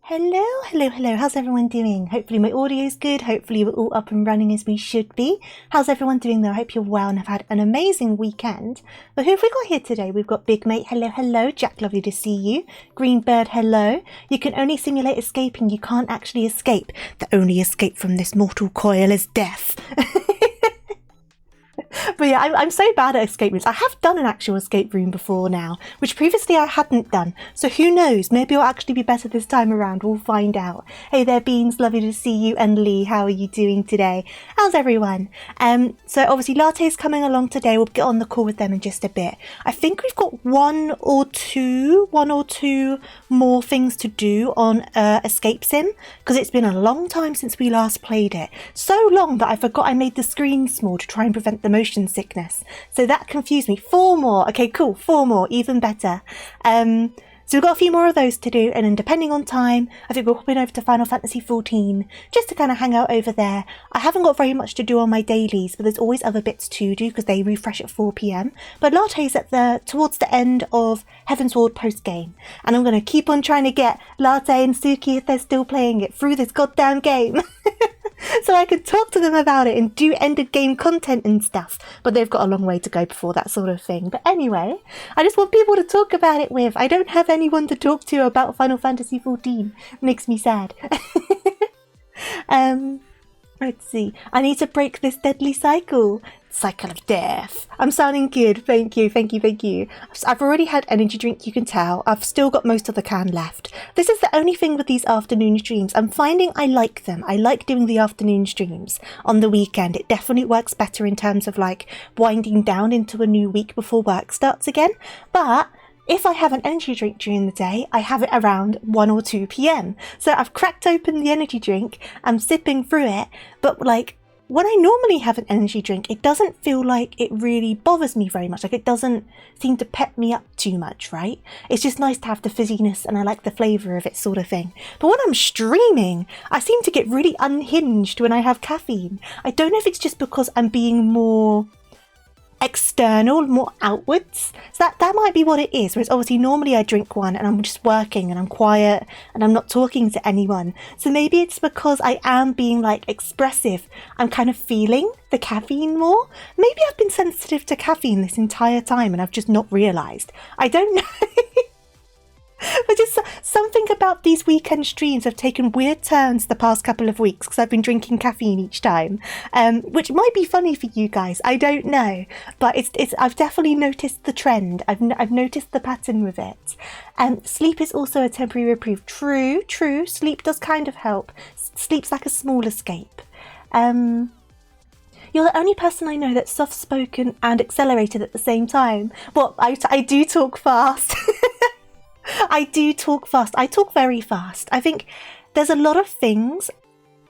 Hello, hello, hello. How's everyone doing? Hopefully my audio's good. Hopefully we're all up and running as we should be. How's everyone doing though? I hope you're well and have had an amazing weekend. But who have we got here today? We've got Big Mate. Hello, hello. Jack, lovely to see you. Green Bird, hello. You can only simulate escaping. You can't actually escape. The only escape from this mortal coil is death. But yeah, I'm so bad at escape rooms. I have done an actual escape room before now, which previously I hadn't done. So who knows? Maybe it'll actually be better this time around. We'll find out. Hey there, Beans. Lovely to see you. And Lee, how are you doing today? How's everyone? So obviously Latte's coming along today. We'll get on the call with them in just a bit. I think we've got one or two more things to do on Escape Sim, because it's been a long time since we last played it. So long that I forgot I made the screen small to try and prevent the motion sickness. So that confused me. 4 more. Okay, cool. 4 more. Even better. So we've got a few more of those to do, and then depending on time, I think we're hopping over to Final Fantasy XIV just to kind of hang out over there. I haven't got very much to do on my dailies, but there's always other bits to do because they refresh at 4 PM. But Latte's towards the end of Heavensward post game, and I'm going to keep on trying to get Latte and Suki, if they're still playing it, through this goddamn game. So I can talk to them about it and do end of game content and stuff. But they've got a long way to go before that sort of thing. But anyway, I just want people to talk about it with. I don't have anyone to talk to about Final Fantasy XIV. Makes me sad. Let's see. I need to break this deadly cycle. Cycle of death. I'm sounding good. Thank you. I've already had energy drink, you can tell. I've still got most of the can left. This is the only thing with these afternoon streams. I'm finding I like them. I like doing the afternoon streams on the weekend. It definitely works better in terms of like winding down into a new week before work starts again. But if I have an energy drink during the day, I have it around 1 or 2 p.m. So I've cracked open the energy drink, I'm sipping through it, but like when I normally have an energy drink, it doesn't feel like it really bothers me very much. Like it doesn't seem to pep me up too much, right? It's just nice to have the fizziness and I like the flavour of it sort of thing. But when I'm streaming, I seem to get really unhinged when I have caffeine. I don't know if it's just because I'm being more external, more outwards. So that might be what it is. Whereas obviously normally I drink one and I'm just working and I'm quiet and I'm not talking to anyone. So maybe it's because I am being like expressive. I'm kind of feeling the caffeine more. Maybe I've been sensitive to caffeine this entire time and I've just not realised. I don't know. But just something about these weekend streams have taken weird turns the past couple of weeks because I've been drinking caffeine each time, which might be funny for you guys. I don't know, but it's I've definitely noticed the trend. I've noticed the pattern with it. Sleep is also a temporary reprieve. True. Sleep does kind of help. Sleep's like a small escape. You're the only person I know that's soft-spoken and accelerated at the same time. Well, I do talk fast. I do talk fast. I talk very fast. I think there's a lot of things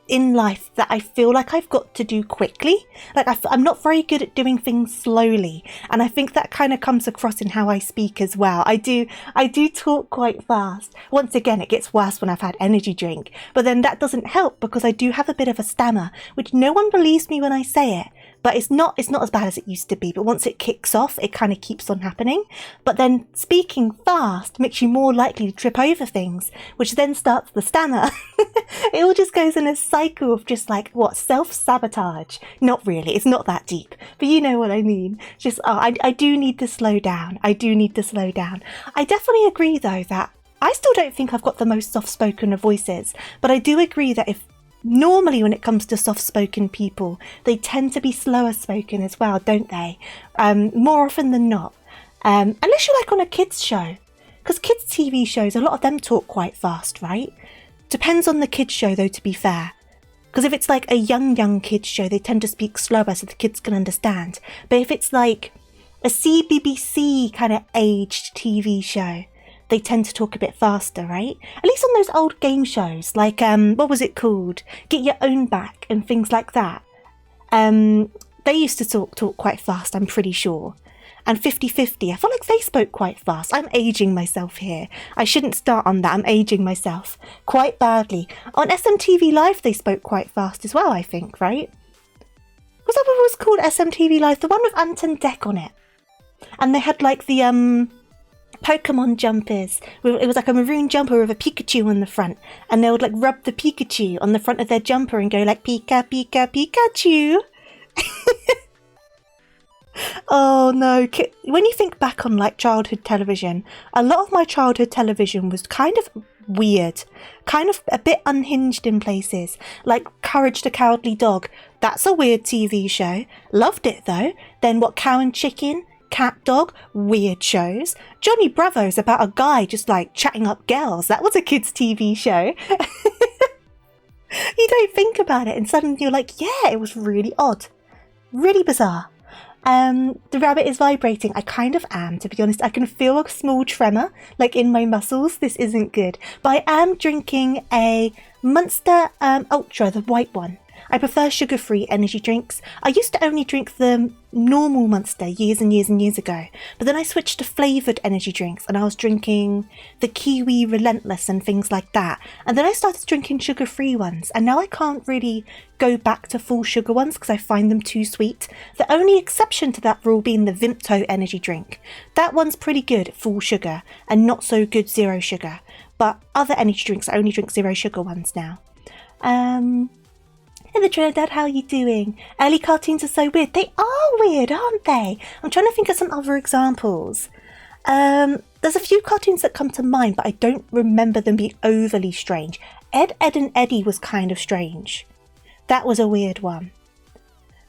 in life that I feel like I've got to do quickly. Like I'm not very good at doing things slowly. And I think that kind of comes across in how I speak as well. I do talk quite fast. Once again, it gets worse when I've had energy drink. But then that doesn't help because I do have a bit of a stammer, which no one believes me when I say it. But it's not as bad as it used to be. But once it kicks off, it kind of keeps on happening. But then speaking fast makes you more likely to trip over things, which then starts the stammer. It all just goes in a cycle of just like, self-sabotage. Not really. It's not that deep. But you know what I mean. Just, I do need to slow down. I definitely agree, though, that I still don't think I've got the most soft-spoken of voices. But I do agree that normally when it comes to soft-spoken people, they tend to be slower spoken as well, don't they? More often than not. Unless you're like on a kids show. Because kids TV shows, a lot of them talk quite fast, right? Depends on the kids show though, to be fair. Because if it's like a young kids show, they tend to speak slower so the kids can understand. But if it's like a CBBC kind of aged TV show, they tend to talk a bit faster, right? At least on those old game shows, like, what was it called? Get Your Own Back and things like that. They used to talk quite fast, I'm pretty sure. And 50-50, I feel like they spoke quite fast. I'm aging myself here. I shouldn't start on that. I'm aging myself quite badly. On SMTV Live, they spoke quite fast as well, I think, right? Was that what it was called, SMTV Live? The one with Ant and Dec on it. And they had like the, Pokemon jumpers. It was like a maroon jumper with a Pikachu on the front, and they would like rub the Pikachu on the front of their jumper and go like Pika Pika Pikachu. Oh no, when you think back on like childhood television, a lot of my childhood television was kind of weird, kind of a bit unhinged in places, like Courage the Cowardly Dog. That's a weird TV show. Loved it though. Then what, Cow and Chicken? Cat Dog, weird shows. Johnny Bravo's about a guy just like chatting up girls. That was a kids' TV show. You don't think about it and suddenly you're like, yeah, it was really odd. Really bizarre. The rabbit is vibrating. I kind of am, to be honest. I can feel a small tremor like in my muscles. This isn't good. But I am drinking a Monster Ultra, the white one. I prefer sugar-free energy drinks. I used to only drink the normal Monster years and years ago, but then I switched to flavoured energy drinks and I was drinking the Kiwi Relentless and things like that. And then I started drinking sugar-free ones, and now I can't really go back to full sugar ones because I find them too sweet. The only exception to that rule being the Vimto energy drink. That one's pretty good at full sugar and not so good zero sugar. But other energy drinks, I only drink zero sugar ones now. Hello Trinidad, how are you doing? Early cartoons are so weird. They are weird, aren't they? I'm trying to think of some other examples. There's a few cartoons that come to mind, but I don't remember them being overly strange. Ed, Edd and Eddy was kind of strange. That was a weird one.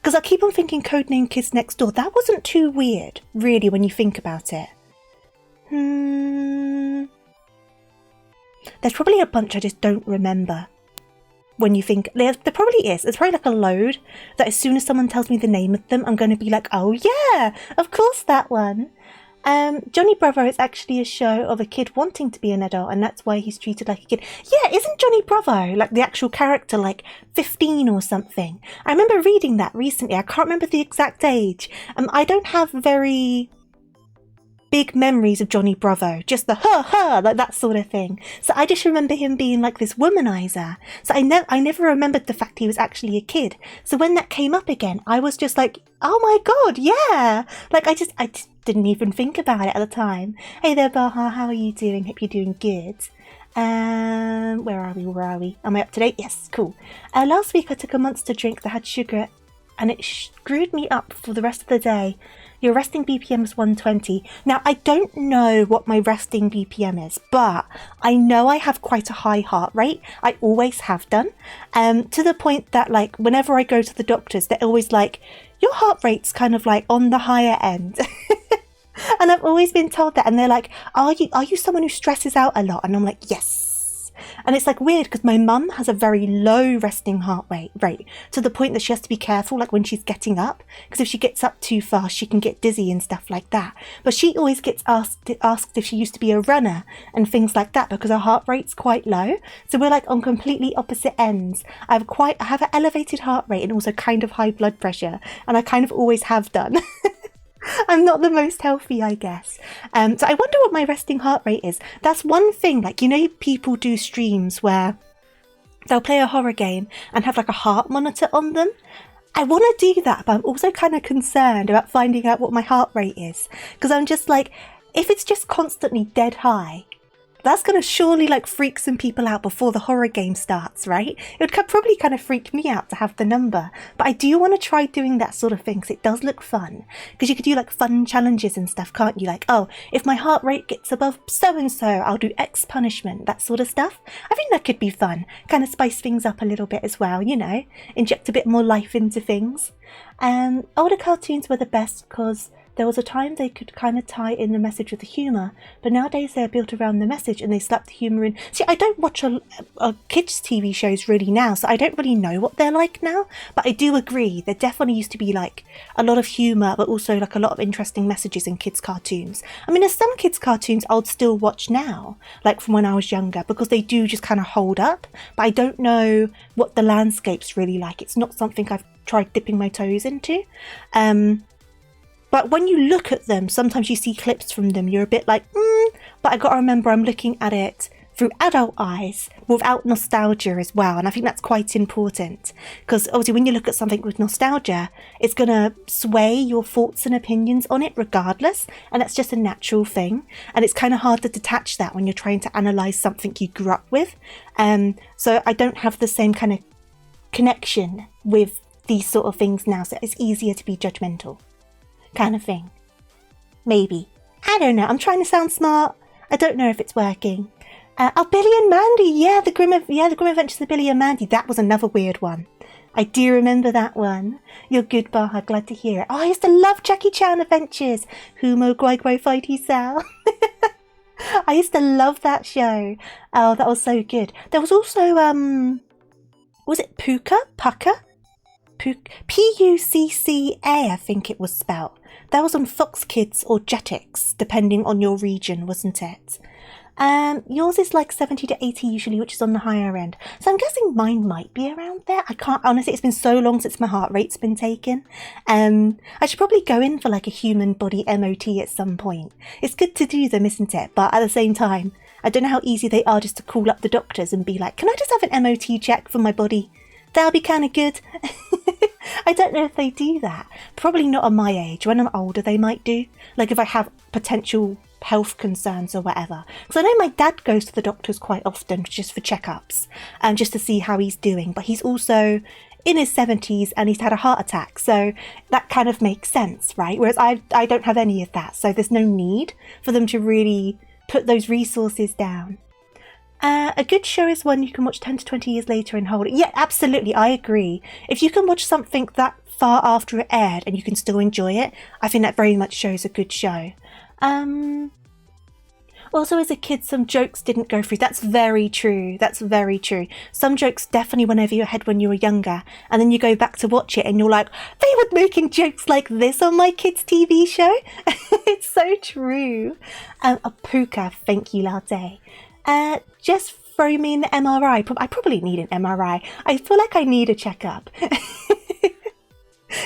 Because I keep on thinking Codename Kids Next Door. That wasn't too weird, really, when you think about it. There's probably a bunch I just don't remember. When you think, there probably is. It's probably like a load that as soon as someone tells me the name of them, I'm going to be like, oh yeah, of course that one. Johnny Bravo is actually a show of a kid wanting to be an adult, and that's why he's treated like a kid. Yeah, isn't Johnny Bravo, like the actual character, like 15 or something? I remember reading that recently. I can't remember the exact age. I don't have very big memories of Johnny Bravo, just the like that sort of thing. So I just remember him being like this womanizer. So I never remembered the fact he was actually a kid. So when that came up again, I was just like, oh my god, yeah! Like I just didn't even think about it at the time. Hey there, Baha, how are you doing? Hope you're doing good. Where are we? Am I up to date? Yes, cool. Last week I took a monster drink that had sugar and it screwed me up for the rest of the day. Your resting BPM is 120. Now, I don't know what my resting BPM is, but I know I have quite a high heart rate. I always have done. To the point that, like, whenever I go to the doctors, they're always like, your heart rate's kind of like on the higher end. And I've always been told that. And they're like, are you someone who stresses out a lot? And I'm like, yes. And it's like weird because my mum has a very low resting heart rate to the point that she has to be careful, like when she's getting up, because if she gets up too fast, she can get dizzy and stuff like that. But she always gets asked if she used to be a runner and things like that because her heart rate's quite low. So we're like on completely opposite ends. I have an elevated heart rate and also kind of high blood pressure, and I kind of always have done. I'm not the most healthy, I guess. So I wonder what my resting heart rate is. That's one thing, like, you know, people do streams where they'll play a horror game and have like a heart monitor on them. I want to do that, but I'm also kind of concerned about finding out what my heart rate is. Because I'm just like, if it's just constantly dead high, that's going to surely like freak some people out before the horror game starts, right? It would probably kind of freak me out to have the number. But I do want to try doing that sort of thing because it does look fun. Because you could do like fun challenges and stuff, can't you? Like, oh, if my heart rate gets above so-and-so, I'll do X punishment, that sort of stuff. I think that could be fun. Kind of spice things up a little bit as well, you know? Inject a bit more life into things. Older cartoons were the best because there was a time they could kind of tie in the message with the humour, but nowadays they're built around the message and they slap the humour in. See, I don't watch a kids' TV shows really now, so I don't really know what they're like now, but I do agree, there definitely used to be like a lot of humour, but also like a lot of interesting messages in kids' cartoons. I mean, there's some kids' cartoons I'll still watch now, like from when I was younger, because they do just kind of hold up, but I don't know what the landscape's really like. It's not something I've tried dipping my toes into. But when you look at them, sometimes you see clips from them, you're a bit like, but I got to remember I'm looking at it through adult eyes without nostalgia as well. And I think that's quite important because obviously when you look at something with nostalgia, it's going to sway your thoughts and opinions on it regardless. And that's just a natural thing. And it's kind of hard to detach that when you're trying to analyse something you grew up with. So I don't have the same kind of connection with these sort of things now. So it's easier to be judgmental. Kind of thing. Maybe. I don't know. I'm trying to sound smart. I don't know if it's working. Billy and Mandy. Yeah, the Grim Adventures of Billy and Mandy. That was another weird one. I do remember that one. You're good, Baha. Glad to hear it. Oh, I used to love Jackie Chan Adventures. Humo Guai Guai Fighty Sal. I used to love that show. Oh, that was so good. There was also, was it Pucca? Pucca, I think it was spelled. That was on Fox Kids or Jetix, depending on your region, wasn't it? Yours is like 70 to 80 usually, which is on the higher end. So I'm guessing mine might be around there. I can't, honestly, it's been so long since my heart rate's been taken. I should probably go in for like a human body MOT at some point. It's good to do them, isn't it? But at the same time, I don't know how easy they are just to call up the doctors and be like, can I just have an MOT check for my body? That'll be kind of good. I don't know if they do that. Probably not on my age. When I'm older, they might do. Like if I have potential health concerns or whatever. Because I know my dad goes to the doctors quite often just for checkups and just to see how he's doing. But he's also in his 70s and he's had a heart attack. So that kind of makes sense, right? Whereas I don't have any of that. So there's no need for them to really put those resources down. A good show is one you can watch 10 to 20 years later and hold it. Yeah, absolutely, I agree. If you can watch something that far after it aired and you can still enjoy it, I think that very much shows a good show. Also, as a kid, some jokes didn't go through. That's very true. That's very true. Some jokes definitely went over your head when you were younger, and then you go back to watch it and you're like, they were making jokes like this on my kids' TV show? It's so true. A puka, thank you, Latte. Just throw me in the MRI. I probably need an MRI. I feel like I need a checkup.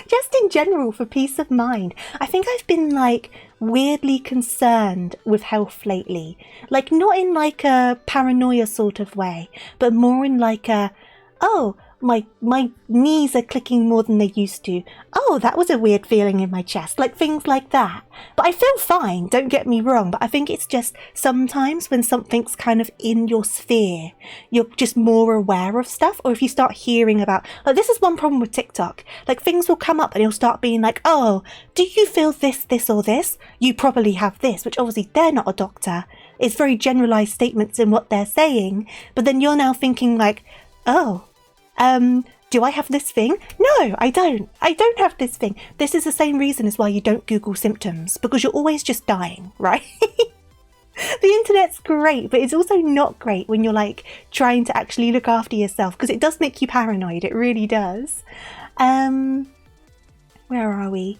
Just in general, for peace of mind. I think I've been like weirdly concerned with health lately. Like not in like a paranoia sort of way, but more in like a, oh, my knees are clicking more than they used to. Oh, that was a weird feeling in my chest. Like things like that. But I feel fine, don't get me wrong. But I think it's just sometimes when something's kind of in your sphere, you're just more aware of stuff. Or if you start hearing about, like this is one problem with TikTok. Like things will come up and it'll start being like, oh, do you feel this, this or this? You probably have this, which obviously they're not a doctor. It's very generalized statements in what they're saying. But then you're now thinking like, oh, do I have this thing? No, I don't. I don't have this thing. This is the same reason as why you don't Google symptoms, because you're always just dying, right? The internet's great, but it's also not great when you're like trying to actually look after yourself, because it does make you paranoid. It really does. Where are we?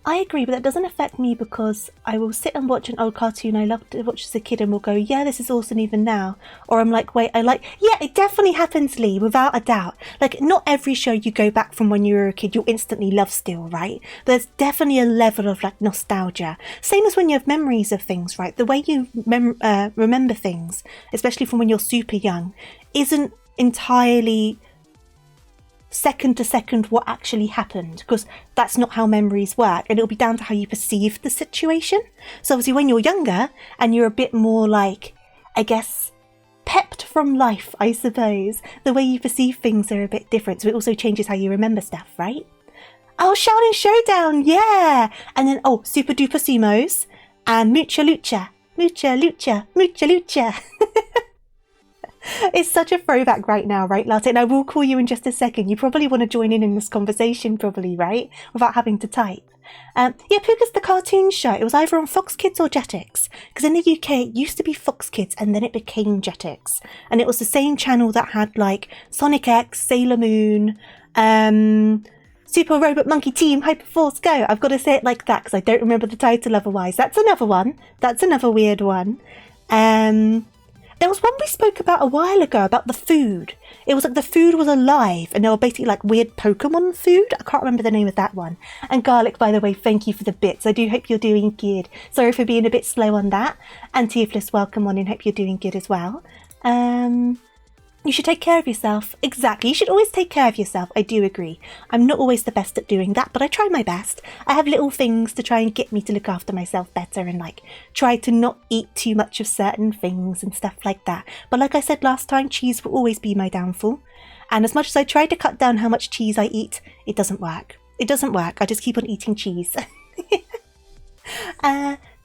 I agree, but that doesn't affect me because I will sit and watch an old cartoon I loved to watch as a kid and will go, yeah, this is awesome even now. Or I'm like, wait, yeah, it definitely happens, Lee, without a doubt. Like, not every show you go back from when you were a kid you'll instantly love still, right? There's definitely a level of like nostalgia. Same as when you have memories of things, right? The way you remember things, especially from when you're super young, isn't entirely second to second what actually happened, because that's not how memories work, and it'll be down to how you perceive the situation. So obviously when you're younger and you're a bit more like, I guess, pepped from life, I suppose, the way you perceive things are a bit different, so it also changes how you remember stuff, right? Oh, Shaolin Showdown, yeah! And then, oh, Super Duper Sumos and Mucha Lucha. Mucha Lucha, Mucha Lucha. It's such a throwback right now, right, Latte? And I will call you in just a second. You probably want to join in this conversation, probably, right? Without having to type. Yeah, Puka's the cartoon show. It was either on Fox Kids or Jetix. Because in the UK, it used to be Fox Kids and then it became Jetix. And it was the same channel that had, like, Sonic X, Sailor Moon, Super Robot Monkey Team, Hyperforce Go. I've got to say it like that because I don't remember the title otherwise. That's another one. That's another weird one. There was one we spoke about a while ago about the food. It was like the food was alive and they were basically like weird Pokemon food. I can't remember the name of that one. And Garlic, by the way, thank you for the bits. I do hope you're doing good. Sorry for being a bit slow on that. And Teoflus, welcome on in. Hope you're doing good as well. You should take care of yourself. Exactly. You should always take care of yourself. I do agree. I'm not always the best at doing that, but I try my best. I have little things to try and get me to look after myself better and like try to not eat too much of certain things and stuff like that. But like I said last time, cheese will always be my downfall. And as much as I try to cut down how much cheese I eat, it doesn't work. It doesn't work. I just keep on eating cheese.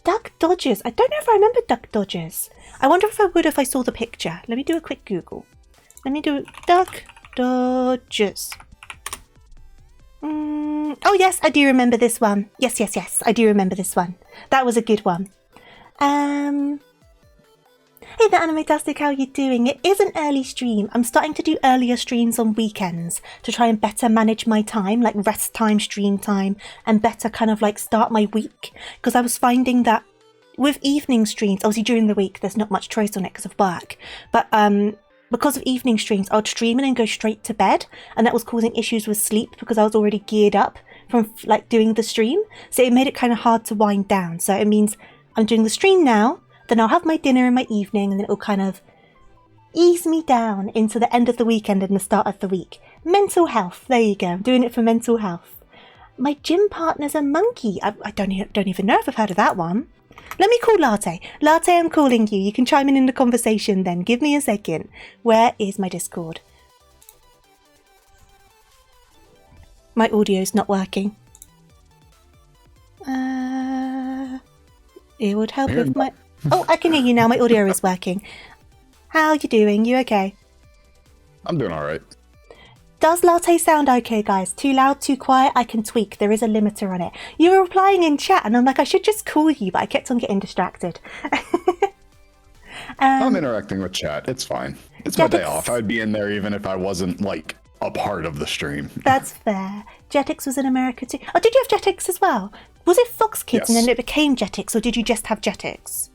Duck Dodgers. I don't know if I remember Duck Dodgers. I wonder if I would if I saw the picture. Let me do a quick Google. Let me do Duck Dodgers. Oh yes, I do remember this one. Yes, I do remember this one. That was a good one. Hey there, Animatastic, how are you doing? It is an early stream. I'm starting to do earlier streams on weekends to try and better manage my time, like rest time, stream time, and better kind of like start my week. Because I was finding that with evening streams, obviously during the week, there's not much choice on it because of work. But because of evening streams, I would stream and then go straight to bed, and that was causing issues with sleep because I was already geared up from like doing the stream. So it made it kind of hard to wind down. So it means I'm doing the stream now, then I'll have my dinner in my evening, and then it'll kind of ease me down into the end of the weekend and the start of the week. Mental health. There you go. I'm doing it for mental health. My gym partner's a monkey. I don't even know if I've heard of that one. Let me call Latte. Latte, I'm calling you. You can chime in the conversation then. Give me a second. Where is my Discord? My audio's not working. It would help if my... Oh, I can hear you now. My audio is working. How you doing? You okay? I'm doing all right. Does latte sound okay, guys? Too loud, too quiet? I can tweak. There is a limiter on it. You were replying in chat, and I'm like, I should just call you, but I kept on getting distracted. I'm interacting with chat. It's fine. It's my day off. I'd be in there even if I wasn't, like, a part of the stream. That's fair. Jetix was in America too. Oh, did you have Jetix as well? Was it Fox Kids and then it became Jetix, or did you just have Jetix?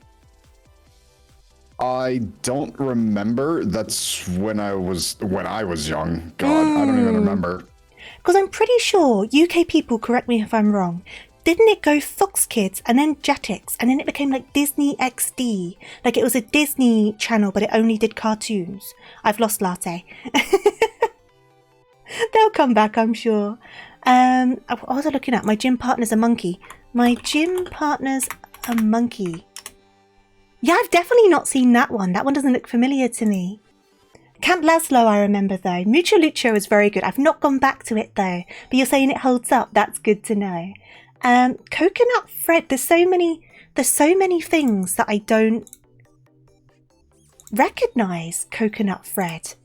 I don't remember. That's when I was young. God, I don't even remember. Because I'm pretty sure, UK people, correct me if I'm wrong, didn't it go Fox Kids and then Jetix and then it became like Disney XD? Like it was a Disney channel, but it only did cartoons. I've lost Latte. They'll come back, I'm sure. What was I looking at? My gym partner's a monkey. My gym partner's a monkey. Yeah, I've definitely not seen that one. That one doesn't look familiar to me. Camp Laszlo, I remember though. Mucho Lucho is very good. I've not gone back to it though. But you're saying it holds up. That's good to know. Coconut Fred. There's so many things that I don't recognize. Coconut Fred.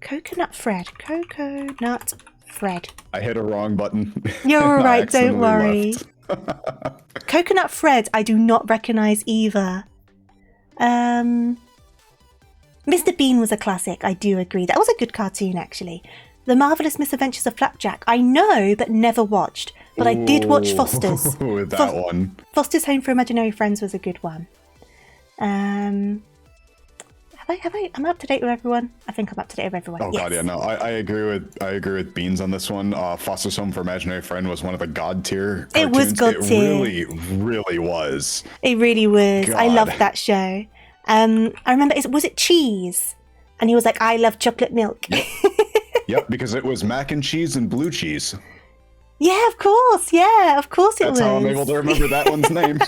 Coconut Fred. Coconut Fred. I hit a wrong button. You're all right. Don't worry. Coconut Fred. I do not recognize either. Mr. Bean was a classic, I do agree. That was a good cartoon, actually. The Marvelous Misadventures of Flapjack, I know, but never watched. But I did watch Foster's. That one. Foster's Home for Imaginary Friends was a good one. Am I up to date with everyone? I think I'm up to date with everyone. Oh, yes. God, yeah, no, I agree with Beans on this one. Foster's Home for Imaginary Friend was one of the God tier cartoons. It was God tier. It really was. It really was. God. I loved that show. I remember, was it Cheese? And he was like, I love chocolate milk. Yep, because it was mac and cheese and blue cheese. Yeah, of course. Yeah, of course it was. That's how I'm able to remember that one's name.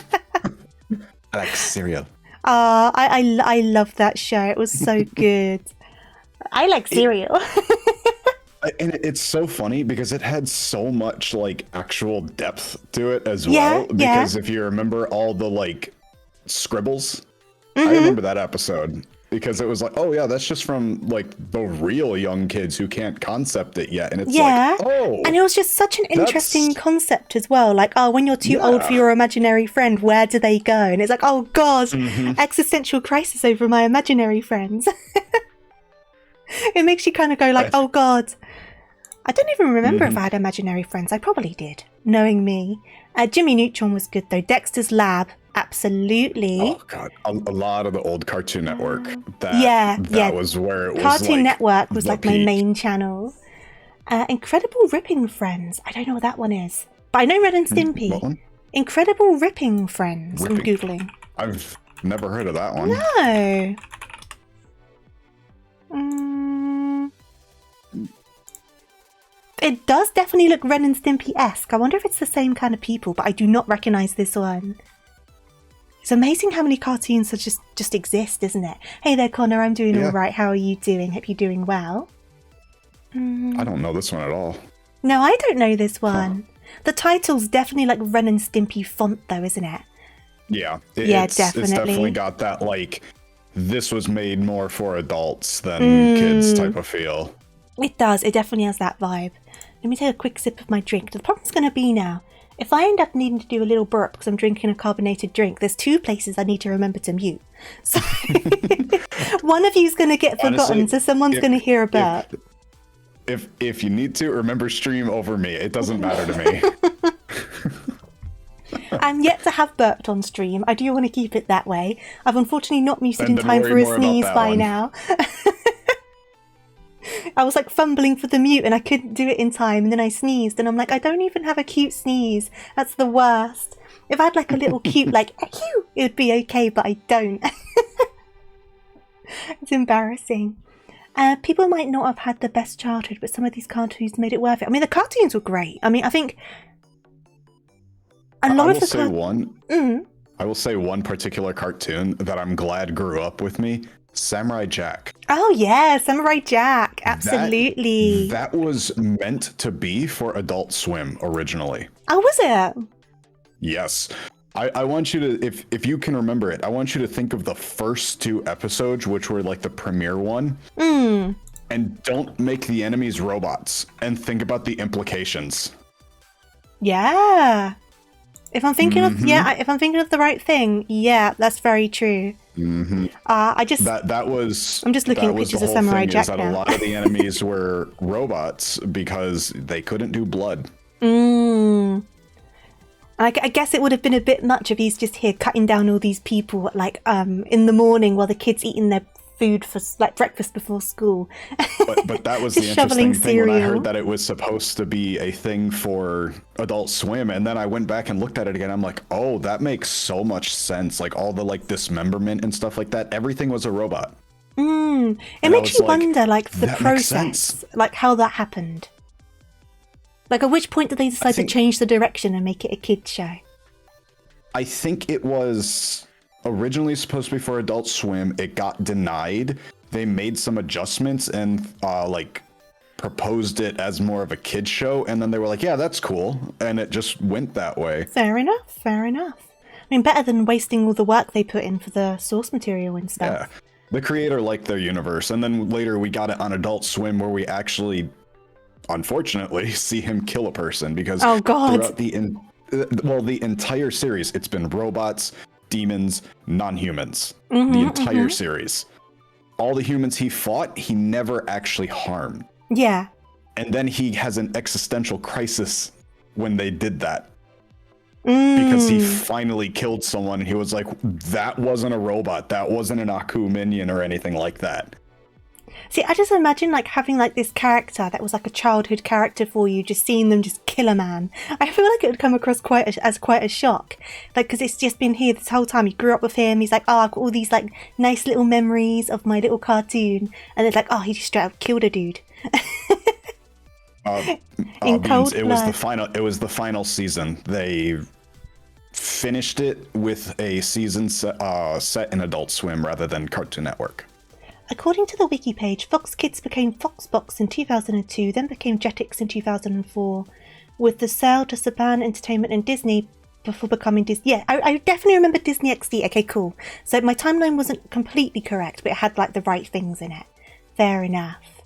I like cereal. I love that show. It was so good. I like cereal. And it's so funny because it had so much like actual depth to it as well. Because if you remember all the like scribbles, I remember that episode because it was like, oh yeah, that's just from like the real young kids who can't concept it yet. And it's like, oh. And it was just such an interesting concept as well. Like, oh, when you're too old for your imaginary friend, where do they go? And it's like, oh God, existential crisis over my imaginary friends. It makes you kind of go like, oh God. I don't even remember if I had imaginary friends. I probably did, knowing me. Jimmy Neutron was good though. Dexter's Lab, absolutely. Oh God, a lot of the old Cartoon Network. That was where it was. Cartoon Network was like my main channel. Incredible Ripping Friends. I don't know what that one is, but I know Ren and Stimpy. What one? Incredible Ripping Friends. I'm googling. I've never heard of that one. No. It does definitely look Ren and Stimpy-esque. I wonder if it's the same kind of people, but I do not recognise this one. It's amazing how many cartoons just exist, isn't it? Hey there, Connor. I'm doing all right. How are you doing? Hope you're doing well. I don't know this one at all. No, I don't know this one. The title's definitely like Ren and Stimpy font, though, isn't it? Yeah. Definitely. It's definitely got that, like, this was made more for adults than kids type of feel. It does. It definitely has that vibe. Let me take a quick sip of my drink. The problem's going to be now, if I end up needing to do a little burp because I'm drinking a carbonated drink, there's 2 places I need to remember to mute. So one of you's going to get forgotten, so someone's going to hear a burp. If you need to, remember stream over me. It doesn't matter to me. I'm yet to have burped on stream. I do want to keep it that way. I've unfortunately not muted in time for a sneeze by now. I was like fumbling for the mute and I couldn't do it in time, and then I sneezed and I'm like, I don't even have a cute sneeze. That's the worst. If I had like a little cute like achoo, it would be okay, but I don't. It's embarrassing. People might not have had the best childhood, but some of these cartoons made it worth it. I mean, the cartoons were great. I mean, I think a lot of the I will say one particular cartoon that I'm glad grew up with me. Samurai Jack. Oh yeah, Samurai Jack, absolutely. That was meant to be for Adult Swim originally. Oh, was it? Yes. I want you to, if you can remember it, I want you to think of the first 2 episodes, which were like the premiere one. And don't make the enemies robots, and think about the implications. Yeah. If I'm thinking of if I'm thinking of the right thing, yeah, that's very true. I just I'm just looking at pictures of Samurai Jack now. A lot of the enemies were robots because they couldn't do blood. I guess it would have been a bit much if he's just here cutting down all these people like in the morning while the kids eating their food for like breakfast before school. But that was the interesting thing when I heard that it was supposed to be a thing for Adult Swim, and then I went back and looked at it again. I'm like, oh, that makes so much sense. Like all the like dismemberment and stuff like that, everything was a robot. It makes you wonder like the process, like how that happened. Like at which point did they decide to change the direction and make it a kids show? I think it was originally supposed to be for Adult Swim. It got denied. They made some adjustments and like proposed it as more of a kids show, and then they were like, yeah, that's cool, and it just went that way. Fair enough. I mean, better than wasting all the work they put in for the source material and stuff. Yeah, the creator liked their universe, and then later we got it on Adult Swim where we actually, unfortunately, see him kill a person because throughout the entire series, it's been robots, demons, non-humans. The entire series. All the humans he fought, he never actually harmed. Yeah. And then he has an existential crisis when they did that. Because he finally killed someone and he was like, that wasn't a robot. That wasn't an Aku minion or anything like that. See, I just imagine like having like this character that was like a childhood character for you, just seeing them just kill a man. I feel like it would come across as quite a shock. Like, because it's just been here this whole time. You grew up with him. He's like, oh, I've got all these like nice little memories of my little cartoon. And it's like, oh, he just straight up killed a dude. In cold blood. It was the final season. They finished it with a season set in Adult Swim rather than Cartoon Network. According to the wiki page, Fox Kids became Foxbox in 2002, then became Jetix in 2004, with the sale to Saban Entertainment and Disney before becoming Disney. Yeah, I definitely remember Disney XD. Okay, cool. So my timeline wasn't completely correct, but it had like the right things in it. Fair enough.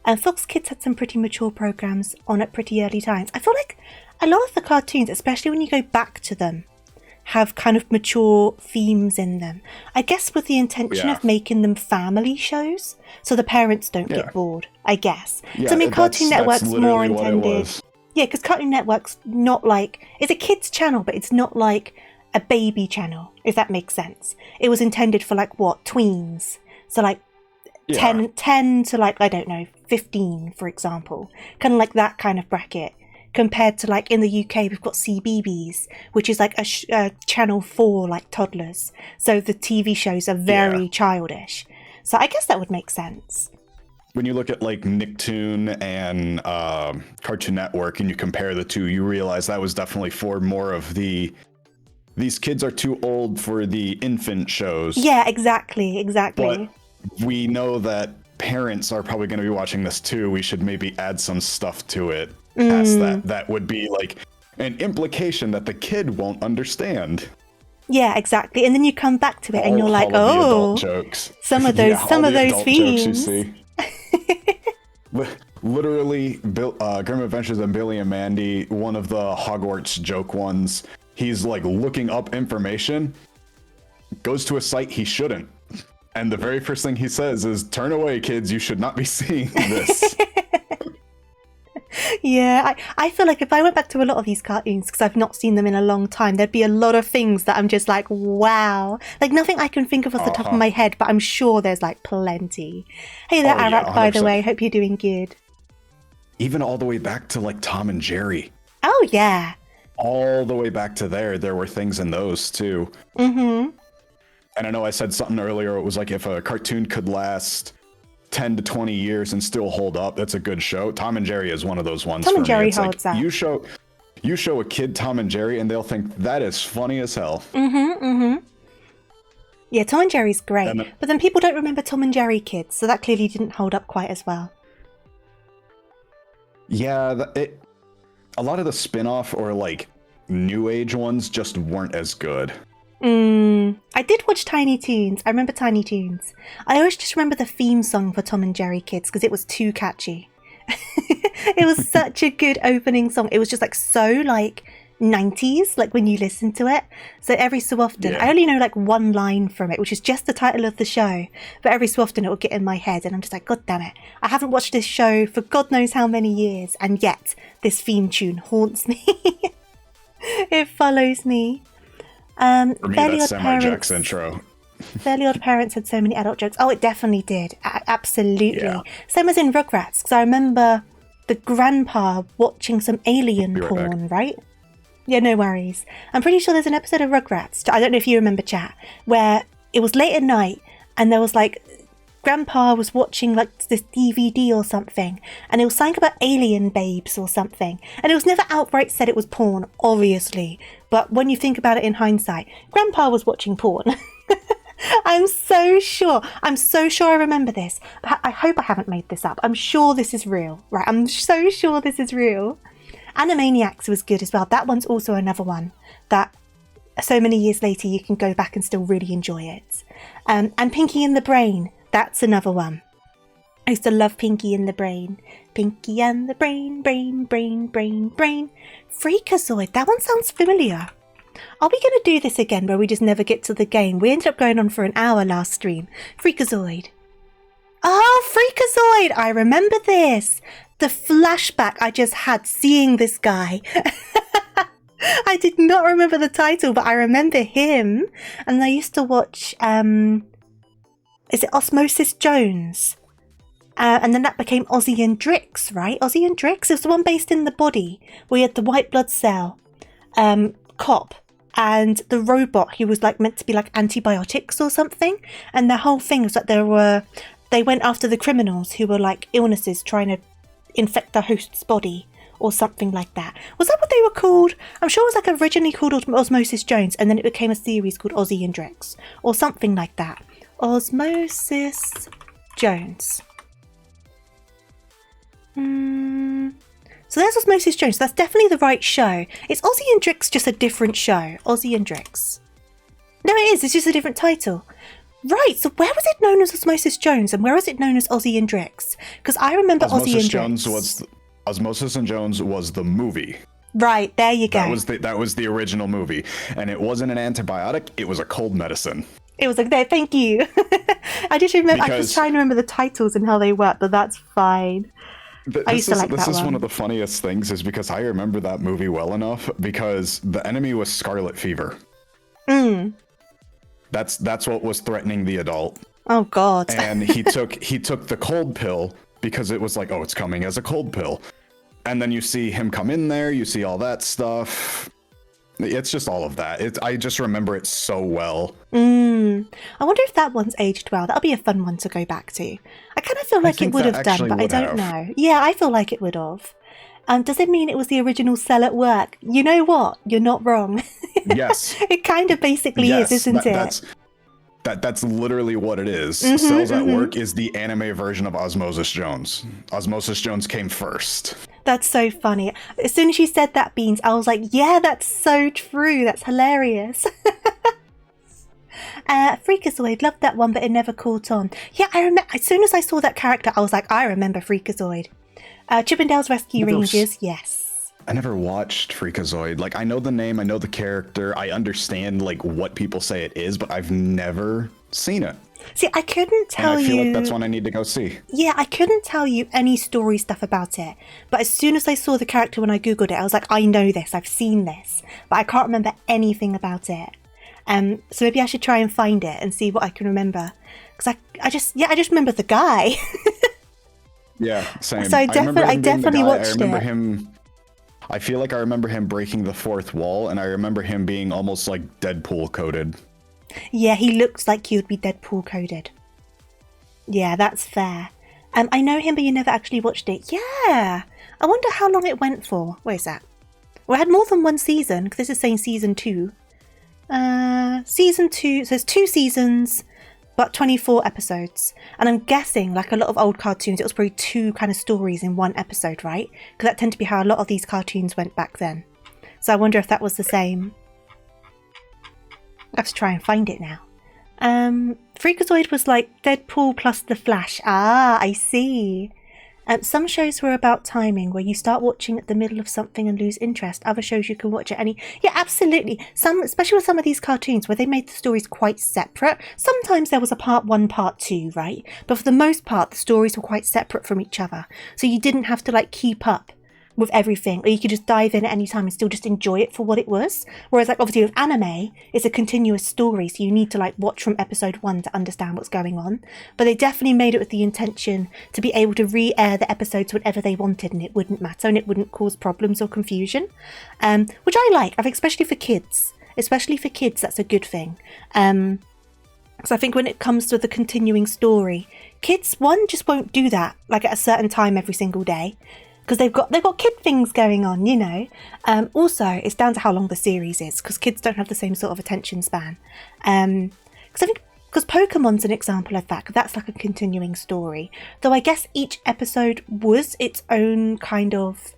And Fox Kids had some pretty mature programs on at pretty early times. I feel like a lot of the cartoons, especially when you go back to them, have kind of mature themes in them. I guess with the intention of making them family shows, so the parents don't get bored, I guess. Yeah, so I mean, Cartoon Network's more intended. Yeah, because Cartoon Network's not like... It's a kids channel, but it's not like a baby channel, if that makes sense. It was intended for like, what, tweens? So like 10 to like, I don't know, 15, for example. Kind of like that kind of bracket. Compared to like in the UK, we've got CBeebies, which is like a channel for like toddlers. So the TV shows are very childish. So I guess that would make sense. When you look at like Nicktoon and Cartoon Network and you compare the two, you realize that was definitely for more of the, these kids are too old for the infant shows. Yeah, exactly. But we know that parents are probably going to be watching this too. We should maybe add some stuff to it. Past that would be like an implication that the kid won't understand. Yeah, exactly. And then you come back to it and you're like, oh, some of those themes. Literally, Grim Adventures of Billy and Mandy, one of the Hogwarts joke ones. He's like looking up information, goes to a site he shouldn't. And the very first thing he says is, turn away, kids, you should not be seeing this. Yeah, I feel like if I went back to a lot of these cartoons, because I've not seen them in a long time, there'd be a lot of things that I'm just like, wow. Like nothing I can think of off the top of my head, but I'm sure there's like plenty. Hey there, Arak, by the way. Hope you're doing good. Even all the way back to like Tom and Jerry. Oh, yeah. All the way back to there were things in those too. Mm-hmm. And I know I said something earlier, it was like if a cartoon could last 10 to 20 years and still hold up, that's a good show. Tom and Jerry is one of those ones. Tom and Jerry holds up. You show a kid Tom and Jerry and they'll think that is funny as hell. Yeah, Tom and Jerry's great. But then people don't remember Tom and Jerry Kids, so that clearly didn't hold up quite as well. Yeah, a lot of the spin-off or like new age ones just weren't as good. I did watch Tiny Toons. I remember Tiny Toons. I always just remember the theme song for Tom and Jerry Kids because it was too catchy. It was such a good opening song. It was just like so like 90s, like when you listen to it. So every so often, I only know like one line from it, which is just the title of the show. But every so often it will get in my head and I'm just like, God damn it. I haven't watched this show for God knows how many years. And yet this theme tune haunts me. It follows me. For me, that's Samurai Jack's intro. Fairly Odd Parents had so many adult jokes. Oh, it definitely did. Absolutely. Yeah. Same as in Rugrats, because I remember the grandpa watching some alien porn, right? Yeah, no worries. I'm pretty sure there's an episode of Rugrats, I don't know if you remember, chat, where it was late at night and there was like, grandpa was watching like this DVD or something and it was something about alien babes or something. And it was never outright said it was porn, obviously. But when you think about it in hindsight, grandpa was watching porn. I'm so sure I remember this. I hope I haven't made this up. I'm sure this is real, right? I'm so sure this is real. Animaniacs was good as well. That one's also another one that so many years later you can go back and still really enjoy it. And Pinky and the Brain, that's another one. I used to love Pinky and the Brain. Pinky and the Brain, brain, brain, brain, brain. Freakazoid, that one sounds familiar. Are we going to do this again where we just never get to the game? We ended up going on for an hour last stream. Freakazoid. Oh, Freakazoid! I remember this. The flashback I just had seeing this guy. I did not remember the title, but I remember him. And I used to watch, is it Osmosis Jones? And then that became Ozzy and Drix, right? Ozzy and Drix? It was the one based in the body where you had the white blood cell cop and the robot who was like meant to be like antibiotics or something. And the whole thing was that they went after the criminals who were like illnesses trying to infect the host's body or something like that. Was that what they were called? I'm sure it was like originally called Osmosis Jones and then it became a series called Ozzy and Drix or something like that. Osmosis Jones. So there's Osmosis Jones. That's definitely the right show. Is Ozzy and Drix just a different show? Ozzy and Drix. No, it is. It's just a different title. Right, so where was it known as Osmosis Jones and where was it known as Ozzy and Drix? Because I remember Ozzy and Drix. Osmosis and Jones was the movie. Right, there you go. That was the original movie. And it wasn't an antibiotic, it was a cold medicine. It was like, there, thank you. I just remember, I was trying to remember the titles and how they work, but that's fine. I used to like that one. This is one of the funniest things is because I remember that movie well enough because the enemy was scarlet fever. That's what was threatening the adult. Oh God. And he took the cold pill because it was like, oh, it's coming as a cold pill. And then you see him come in there, you see all that stuff. It's just all of that. I just remember it so well. I wonder if that one's aged well. That'll be a fun one to go back to. I kind of feel like it would have done, but I don't know. Yeah, I feel like it would have. Does it mean it was the original Cell at Work? You know what? You're not wrong. Yes. It kind of basically is, isn't it? That's literally what it is. Cells at Work is the anime version of Osmosis Jones. Osmosis Jones came first. That's so funny. As soon as you said that, Beans, I was like, yeah, that's so true. That's hilarious. Freakazoid, loved that one, but it never caught on. Yeah, I remember. As soon as I saw that character, I was like, I remember Freakazoid. Chippendale's Rescue Rangers, yes. I never watched Freakazoid. Like, I know the name, I know the character, I understand like what people say it is, but I've never seen it. See, I couldn't tell you. I feel like that's one I need to go see. Yeah, I couldn't tell you any story stuff about it. But as soon as I saw the character when I googled it, I was like, I know this, I've seen this, but I can't remember anything about it. So maybe I should try and find it and see what I can remember. Because I just remember the guy. Yeah, same. So I definitely watched it. I remember him. I feel like I remember him breaking the fourth wall, and I remember him being almost like Deadpool coded. Yeah, he looks like he would be Deadpool coded. Yeah, that's fair. I know him, but you never actually watched it. Yeah. I wonder how long it went for. Where is that? Well, it had more than one season, because this is saying season 2. Season 2, so it's 2 seasons, but 24 episodes. And I'm guessing, like a lot of old cartoons, it was probably 2 kind of stories in one episode, right? Because that tended to be how a lot of these cartoons went back then. So I wonder if that was the same. I have to try and find it now. Freakazoid was like Deadpool plus The Flash. Ah, I see. Some shows were about timing, where you start watching at the middle of something and lose interest. Other shows you can watch at any... Yeah, absolutely. Some, especially with some of these cartoons where they made the stories quite separate. Sometimes there was a part 1, part 2, right? But for the most part, the stories were quite separate from each other. So you didn't have to like keep up with everything, or you could just dive in at any time and still just enjoy it for what it was. Whereas like obviously with anime, it's a continuous story, so you need to like watch from episode 1 to understand what's going on. But they definitely made it with the intention to be able to re-air the episodes whenever they wanted, and it wouldn't matter and it wouldn't cause problems or confusion, which I like. I think especially for kids, that's a good thing. So I think when it comes to the continuing story, kids, one, just won't do that like at a certain time every single day, because they've got kid things going on, you know. Also, it's down to how long the series is, because kids don't have the same sort of attention span. Because Pokemon's an example of that, 'cause that's like a continuing story. Though I guess each episode was its own kind of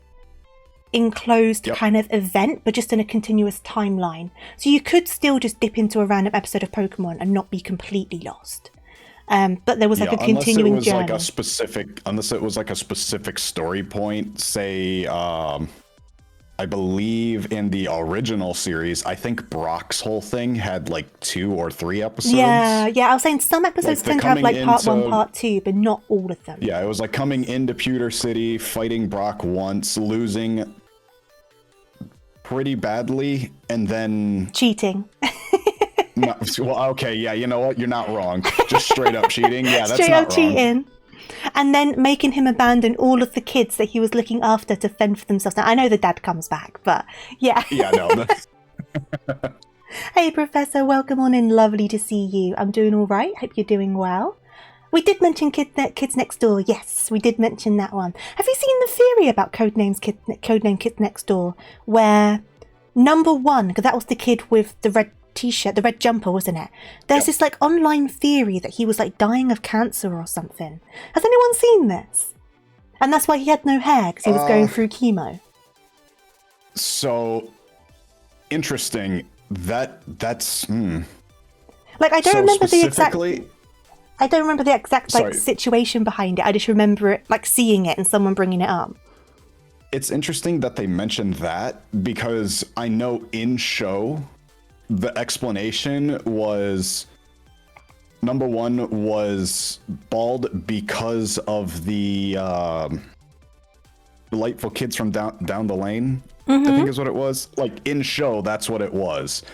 enclosed kind of event, but just in a continuous timeline. So you could still just dip into a random episode of Pokemon and not be completely lost. But there was like a continuing journey. Unless it was like a specific story point, say, I believe in the original series, I think Brock's whole thing had like 2 or 3 episodes. Yeah, I was saying some episodes tend to have like part 1, part 2, but not all of them. Yeah, it was like coming into Pewter City, fighting Brock once, losing pretty badly, and then... cheating. No, well, okay, yeah, you know what? You're not wrong. Just straight up cheating. Yeah, that's straight not up wrong. Cheating. And then making him abandon all of the kids that he was looking after to fend for themselves. Now, I know the dad comes back, but yeah. Yeah, no. Hey, Professor, welcome on in. Lovely to see you. I'm doing all right. Hope you're doing well. We did mention Kids Next Door. Yes, we did mention that one. Have you seen the theory about Codename Kids Next Door, where number 1, because that was the kid with the red t-shirt, the red jumper, wasn't it? There's this like online theory that he was like dying of cancer or something. Has anyone seen this? And that's why he had no hair, because he was going through chemo. So interesting. That's like I don't remember the exact. I don't remember the exact like situation behind it. I just remember it like seeing it and someone bringing it up. It's interesting that they mentioned that, because I know in show the explanation was number 1 was bald because of the delightful kids from down the lane. I think is what it was. Like in show, that's what it was.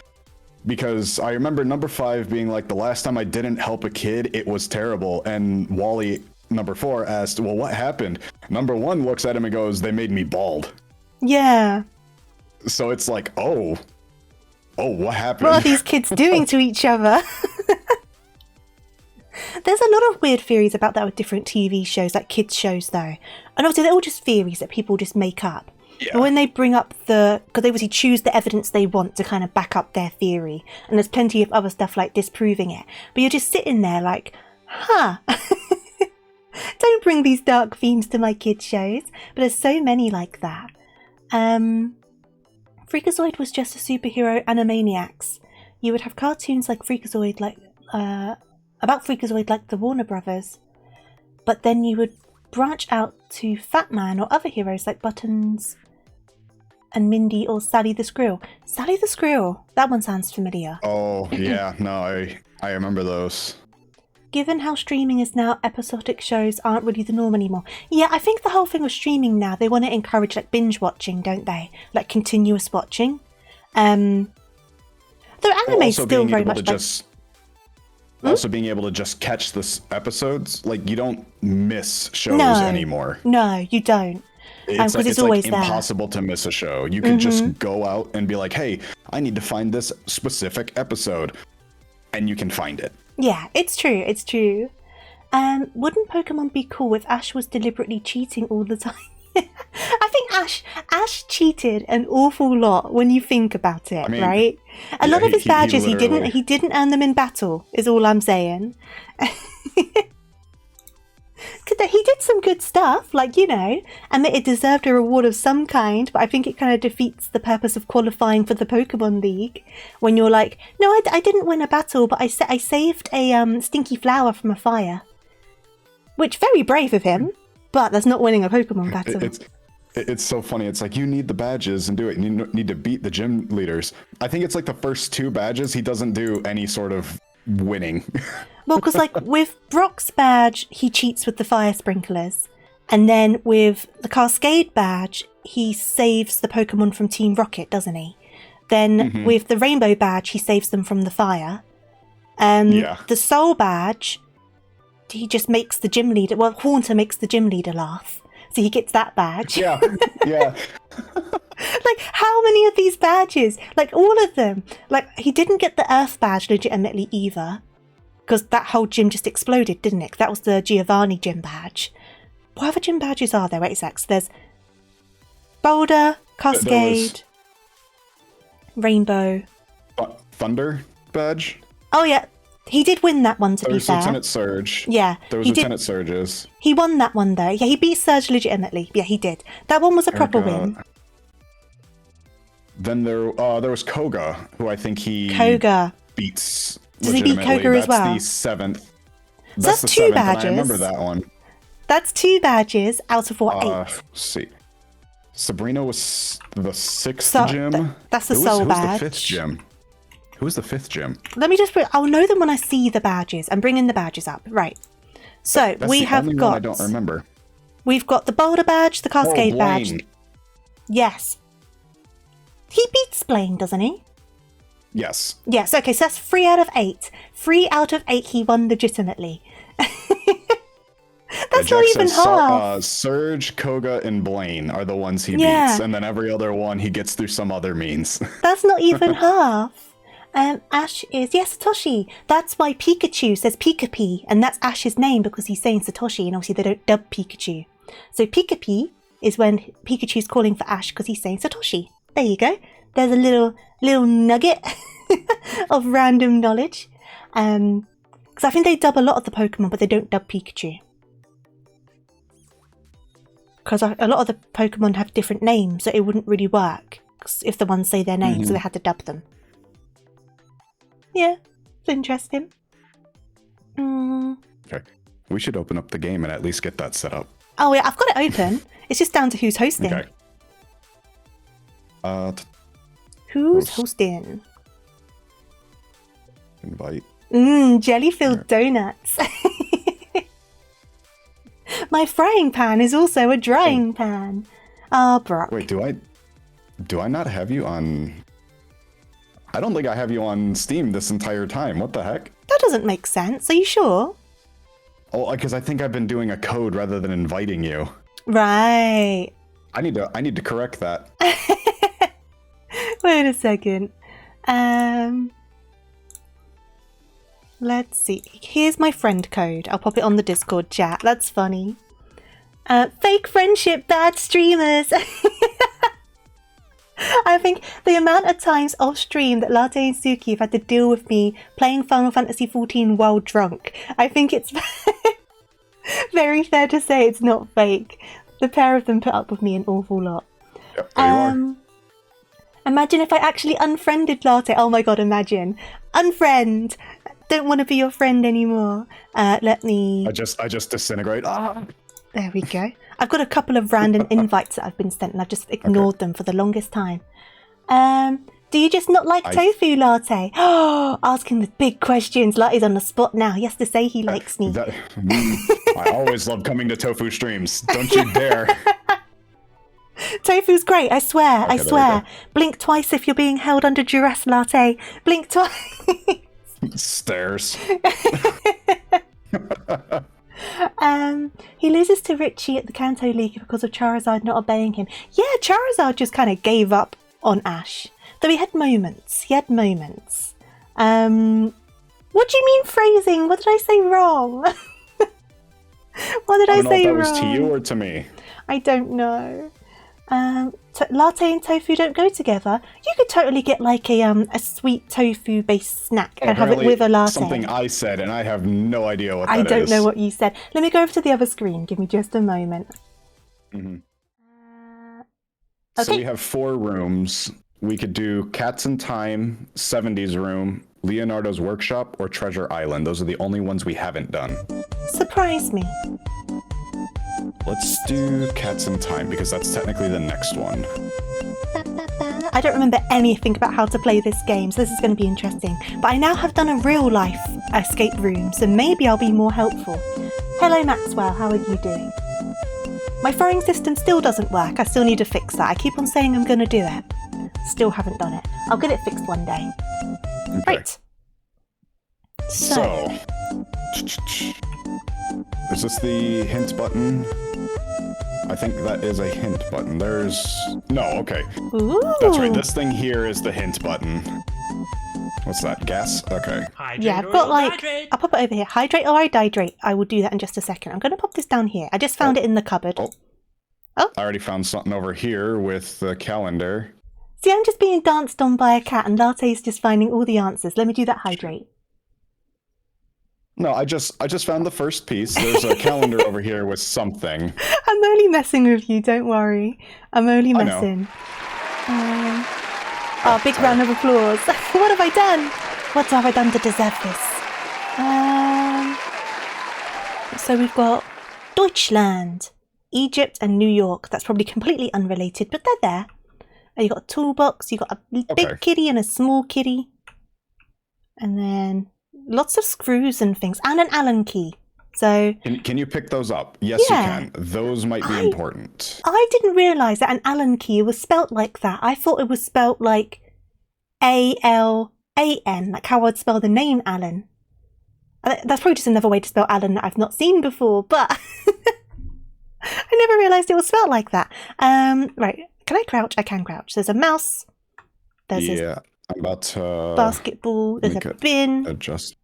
Because I remember number 5 being like, the last time I didn't help a kid, it was terrible. And Wally, number 4, asked, well, what happened? Number 1 looks at him and goes, they made me bald. Yeah. So it's like, oh, what happened? What are these kids doing to each other? There's a lot of weird theories about that with different TV shows, like kids shows though. And obviously they're all just theories that people just make up. Yeah. But when they bring up because they obviously choose the evidence they want to kind of back up their theory. And there's plenty of other stuff like disproving it. But you're just sitting there like, don't bring these dark themes to my kids shows. But there's so many like that. Freakazoid was just a superhero Animaniacs. You would have cartoons like Freakazoid, about Freakazoid like the Warner Brothers. But then you would branch out to Fat Man or other heroes like Buttons and Mindy or Sally the Squirrel. Sally the Squirrel, that one sounds familiar. Oh, yeah, no, I remember those. Given how streaming is now, episodic shows aren't really the norm anymore. Yeah, I think the whole thing with streaming now, they want to encourage like binge watching, don't they? Like continuous watching. Though anime's still very much like... Also being able to just catch the episodes, like you don't miss shows anymore. No, you don't. It's always impossible to miss a show. You can just go out and be like, hey, I need to find this specific episode. And you can find it. Yeah, it's true. It's true. Wouldn't Pokemon be cool if Ash was deliberately cheating all the time? I think Ash cheated an awful lot when you think about it, right? A lot of his badges he didn't earn them in battle, is all I'm saying. he did some good stuff, like, you know, and that it deserved a reward of some kind, but I think it kind of defeats the purpose of qualifying for the Pokemon League when you're like, no, I didn't win a battle, but I saved a stinky flower from a fire. Which, very brave of him, but that's not winning a Pokemon battle. It's so funny. It's like, you need the badges and do it. And you need to beat the gym leaders. I think it's like the first 2 badges, he doesn't do any sort of winning. Well, because like with Brock's badge, he cheats with the fire sprinklers. And then with the Cascade badge, he saves the Pokemon from Team Rocket, doesn't he? Then with the Rainbow badge, he saves them from the fire. The Soul badge, he just makes the gym leader, well, Haunter makes the gym leader laugh. So he gets that badge. Yeah. Like, how many of these badges? Like, all of them. Like, he didn't get the Earth badge legitimately either. Because that whole gym just exploded, didn't it? That was the Giovanni gym badge. What other gym badges are there? Wait a sec. So there's Boulder, Cascade, Rainbow. Thunder badge? Oh, yeah. He did win that one, to be fair. Lieutenant Surge. Yeah. There was Lieutenant Surges. He won that one, though. Yeah, he beat Surge legitimately. Yeah, he did. That one was a proper win. Then there was Koga, who I think he beats. Does he beat Koga as well? That's the 7th. So that's 2 badges. I remember that one. That's 2 badges out of what, 8? Let's see. Sabrina was the 6th gym. That's the Soul badge. Who's the 5th gym? Who's the 5th gym? Let me just I'll know them when I see the badges. I'm bringing the badges up. Right. So we have got. I don't remember. We've got the Boulder badge, the Cascade badge. Yes. He beats Blaine, doesn't he? Yes. Yes. Okay. So that's 3 out of 8. 3 out of 8. He won legitimately. That's not even half. Surge, Koga, and Blaine are the ones he beats, and then every other one he gets through some other means. That's not even half. Ash is, Satoshi. That's why Pikachu says Pika-Pee, and that's Ash's name because he's saying Satoshi, and obviously they don't dub Pikachu. So Pika-Pee is when Pikachu's calling for Ash because he's saying Satoshi. There you go. There's a little nugget of random knowledge. Because I think they dub a lot of the Pokemon, but they don't dub Pikachu. Because a lot of the Pokemon have different names, so it wouldn't really work if the ones say their name, so they had to dub them. Yeah, it's interesting. Okay. We should open up the game and at least get that set up. Oh, yeah, I've got it open. It's just down to who's hosting. Okay. Who's hosting? Invite. Jelly-filled donuts. My frying pan is also a drying pan. Ah, Brock. Wait, do I not have you on... I don't think I have you on Steam this entire time. What the heck? That doesn't make sense. Are you sure? Oh, because I think I've been doing a code rather than inviting you. Right. I need to correct that. Wait a second. Let's see. Here's my friend code. I'll pop it on the Discord chat. That's funny. Fake friendship, bad streamers. I think the amount of times off stream that Latte and Suki have had to deal with me playing Final Fantasy XIV while drunk, I think it's very fair to say it's not fake. The pair of them put up with me an awful lot. Yep, there you are. Imagine if I actually unfriended Latte. Oh my god, imagine. Unfriend! Don't want to be your friend anymore. Let me... I just disintegrate. Ah! There we go. I've got a couple of random invites that I've been sent and I've just ignored them for the longest time. Do you just not like tofu, Latte? Oh, asking the big questions. Latte's on the spot now. He has to say he likes me. I always love coming to tofu streams. Don't you dare. Tofu's great, I swear, I swear. Blink twice if you're being held under duress, Latte. Blink twice. Stairs. He loses to Richie at the Kanto League because of Charizard not obeying him. Yeah, Charizard just kind of gave up on Ash. Though he had moments. What do you mean phrasing? What did I say wrong? What did I say wrong? That was to you or to me? I don't know. Latte and tofu don't go together. You could totally get like a sweet tofu based snack and have it with a latte. Something I said, and I have no idea what that is. I don't know what you said. Let me go over to the other screen. Give me just a moment. Mm-hmm. Okay. So we have 4 rooms. We could do Cats in Time, 70s Room, Leonardo's Workshop, or Treasure Island. Those are the only ones we haven't done. Surprise me. Let's do Cats in Time, because that's technically the next one. I don't remember anything about how to play this game, so this is going to be interesting. But I now have done a real-life escape room, so maybe I'll be more helpful. Hello, Maxwell. How are you doing? My throwing system still doesn't work. I still need to fix that. I keep on saying I'm going to do it. Still haven't done it. I'll get it fixed one day. Okay. Right. So, is this the hint button? I think that is a hint button. No, okay. Ooh. That's right. This thing here is the hint button. What's that? Gas? Okay. Hydrate, yeah, I've got like... hydrate. I'll pop it over here. Hydrate or I dihydrate. I will do that in just a second. I'm going to pop this down here. I just found it in the cupboard. I already found something over here with the calendar. See, I'm just being danced on by a cat and Latte's just finding all the answers. Let me do that hydrate. No, I just found the first piece. There's a calendar over here with something. I'm only messing with you, don't worry. I'm only messing. Big round of applause. What have I done? What have I done to deserve this? So we've got Deutschland, Egypt and New York. That's probably completely unrelated, but they're there. And you've got a toolbox, you've got a big kitty and a small kitty. And then lots of screws and things, and an Allen key. So can you pick those up? Yes, you can. Those might be important. I didn't realise that an Allen key was spelt like that. I thought it was spelt like A-L-A-N, like how I'd spell the name Alan. That's probably just another way to spell Alan that I've not seen before, but I never realised it was spelt like that. Right, can I crouch? I can crouch. There's a mouse. There's I'm about to... basketball. There's a bin. Adjust.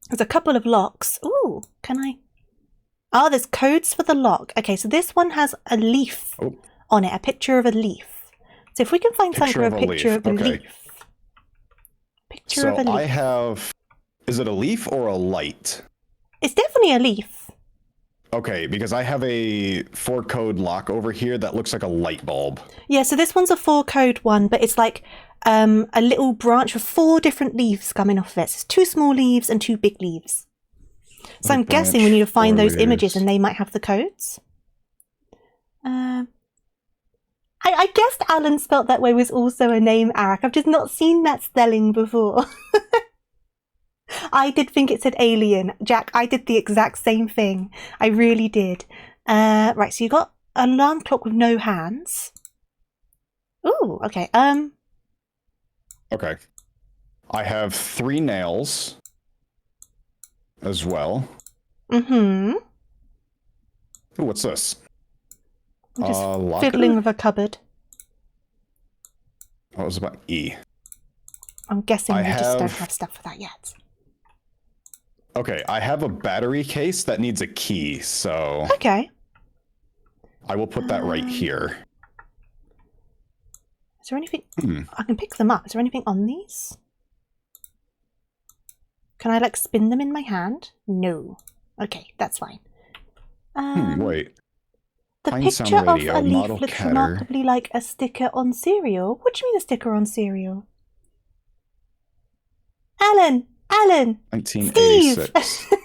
There's a couple of locks. Ooh, can I? Oh, there's codes for the lock. Okay, so this one has a leaf on it, a picture of a leaf. So if we can find something for a picture of a leaf. Picture of a leaf. I have... Is it a leaf or a light? It's definitely a leaf. Okay, because I have a 4-code lock over here that looks like a light bulb. Yeah, so this one's a 4-code one, but it's like a little branch with 4 different leaves coming off of it. So it's 2 small leaves and 2 big leaves. So I'm guessing we need to find those images and they might have the codes. I guessed Alan spelt that way was also a name, Arak. I've just not seen that spelling before. I did think it said alien. Jack, I did the exact same thing. I really did. Right, so you got an alarm clock with no hands. Ooh, okay. Okay. I have 3 nails as well. Mm-hmm. Ooh, what's this? I'm just fiddling with a cupboard. What was about E? I'm guessing we just don't have stuff for that yet. Okay, I have a battery case that needs a key, so... Okay. I will put that right here. Is there anything... I can pick them up. Is there anything on these? Can I, like, spin them in my hand? No. Okay, that's fine. Wait. The picture of a leaf looks remarkably like a sticker on cereal. What do you mean a sticker on cereal? Alan! 1986. Steve!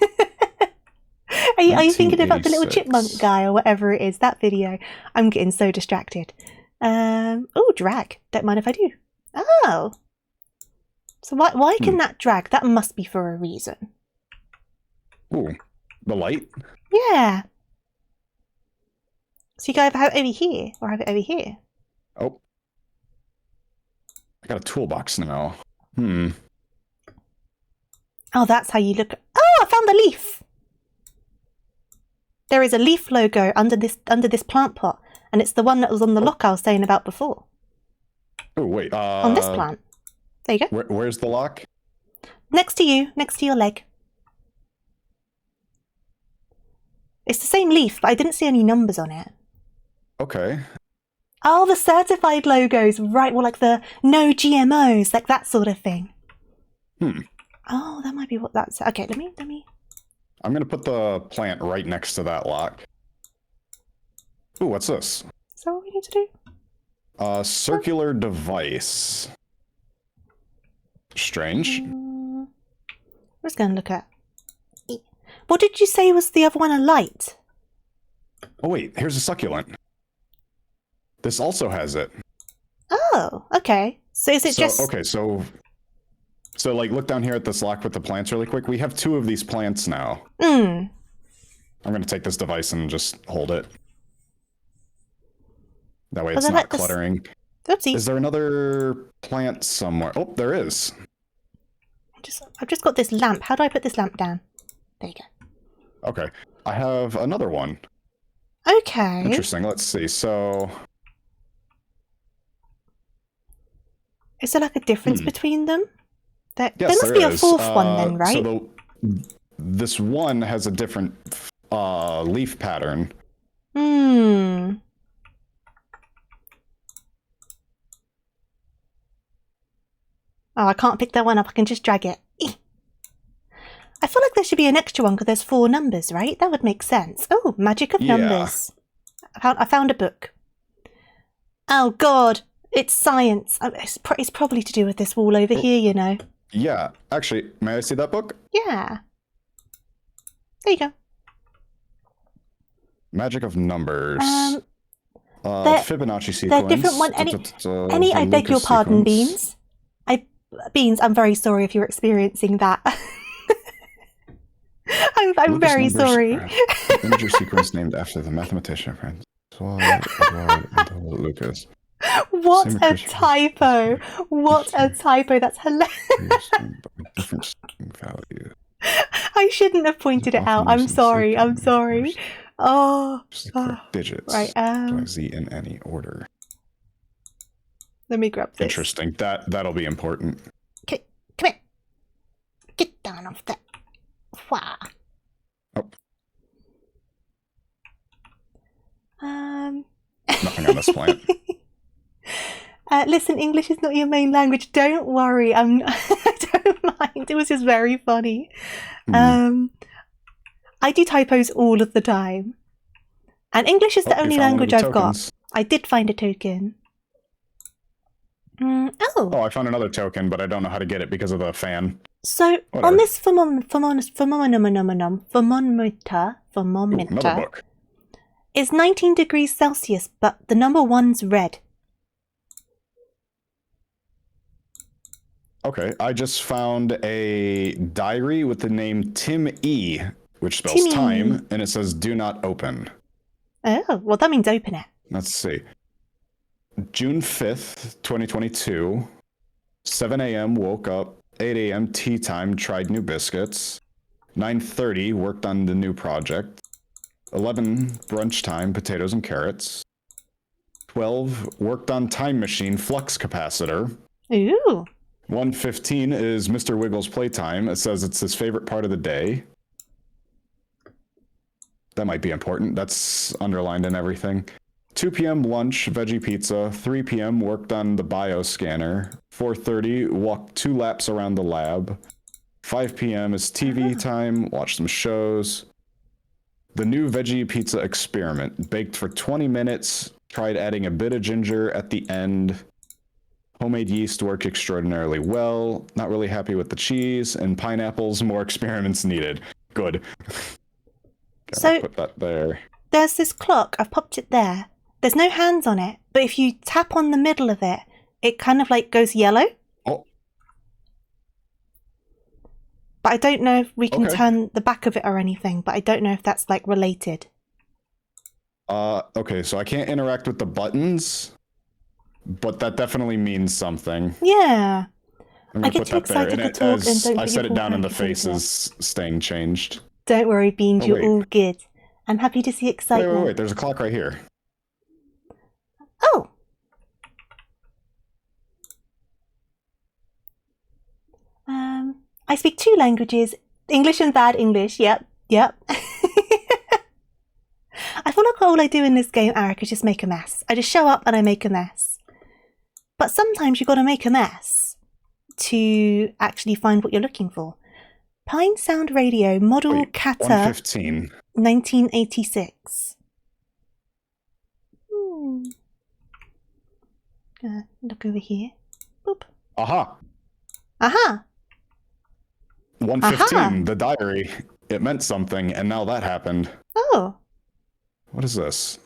Are you thinking about the little chipmunk guy or whatever it is? That video. I'm getting so distracted. Oh, drag. Don't mind if I do. Oh. So why can that drag? That must be for a reason. Ooh. The light? Yeah. So you go have it over here or have it over here? Oh. I got a toolbox now. Oh, that's how you look. Oh, I found the leaf. There is a leaf logo under this plant pot, and it's the one that was on the lock I was saying about before. Oh, wait. On this plant. There you go. Where's the lock? Next to you, next to your leg. It's the same leaf, but I didn't see any numbers on it. Okay. Oh, the certified logos, right? Well, like the no GMOs, like that sort of thing. Oh, that might be what that's. Okay, let me. I'm gonna put the plant right next to that lock. Ooh, what's this? Is that what we need to do? Circular device. Strange. I'm just gonna look at. What did you say was the other one? A light? Oh wait, here's a succulent. This also has it. Oh, okay. So is it just... Okay, so like look down here at this lock with the plants really quick. We have 2 of these plants now. I'm going to take this device and just hold it. That way it's not cluttering. Oopsie. Is there another plant somewhere? Oh, there is. I've just got this lamp. How do I put this lamp down? There you go. Okay. I have another one. Okay. Interesting. Let's see. So... Is there like a difference between them? Yes, there must be a 4th one then, right? So this one has a different leaf pattern. Oh, I can't pick that one up. I can just drag it. I feel like there should be an extra one because there's 4 numbers, right? That would make sense. Oh, magic of numbers. I found a book. Oh, God. It's science. It's probably to do with this wall over here, you know. Yeah. Actually, may I see that book? Yeah. There you go. Magic of numbers. Fibonacci sequence. They're different one. Any I beg your pardon, Beans. Beans, I'm very sorry if you're experiencing that. I'm very sorry. Imager sequence named after the mathematician Francois Edouard Lucas. What a typo! What a typo! That's hilarious. Different value. I shouldn't have pointed it out. I'm sorry. I'm sorry. Oh. Digits. Right. Z in any order. Let me grab this. Interesting. That'll be important. Okay, come here. Get down off that. Wah. Oh. Nothing on this plant. Listen, English is not your main language. Don't worry. I don't mind. It was just very funny. I do typos all of the time. And English is the only language I've got. I did find a token. Oh, I found another token, but I don't know how to get it because of the fan. So on this thermometer, Another book. It's 19 degrees Celsius, but the number 1's red. Okay, I just found a diary with the name Tim E, which spells time, and it says do not open. Oh, well that means open it. Let's see. June 5th, 2022, 7 a.m. woke up, 8 a.m. tea time, tried new biscuits, 9:30 worked on the new project, 11 brunch time, potatoes and carrots, 12 worked on time machine flux capacitor. Ooh. 1:15 is Mr. Wiggles playtime. It says it's his favorite part of the day. That might be important. That's underlined in everything. 2 p.m. lunch, veggie pizza. 3 p.m. worked on the bioscanner. 4:30 walked 2 laps around the lab. 5 p.m. is TV time. Watch some shows. The new veggie pizza experiment. Baked for 20 minutes. Tried adding a bit of ginger at the end. Homemade yeast work extraordinarily well. Not really happy with the cheese. And pineapples, more experiments needed. Good. So put that there. There's this clock. I've popped it there. There's no hands on it, but if you tap on the middle of it, it kind of like goes yellow. Oh. But I don't know if we can turn the back of it or anything, but I don't know if that's like related. Okay, so I can't interact with the buttons, but that definitely means something. Yeah. I get too excited to talk and don't I set it down and the face is staying changed. Don't worry, Beans, you're all good. I'm happy to see excitement. Wait, there's a clock right here. Oh! I speak 2 languages. English and bad English. Yep. I feel like all I do in this game, Eric, is just make a mess. I just show up and I make a mess. But sometimes you've got to make a mess to actually find what you're looking for. Pine Sound Radio, model Kata, 115. 1986. Look over here. Boop. Aha. Aha. 115, Aha. the diary. It meant something, and now that happened. Oh. What is this?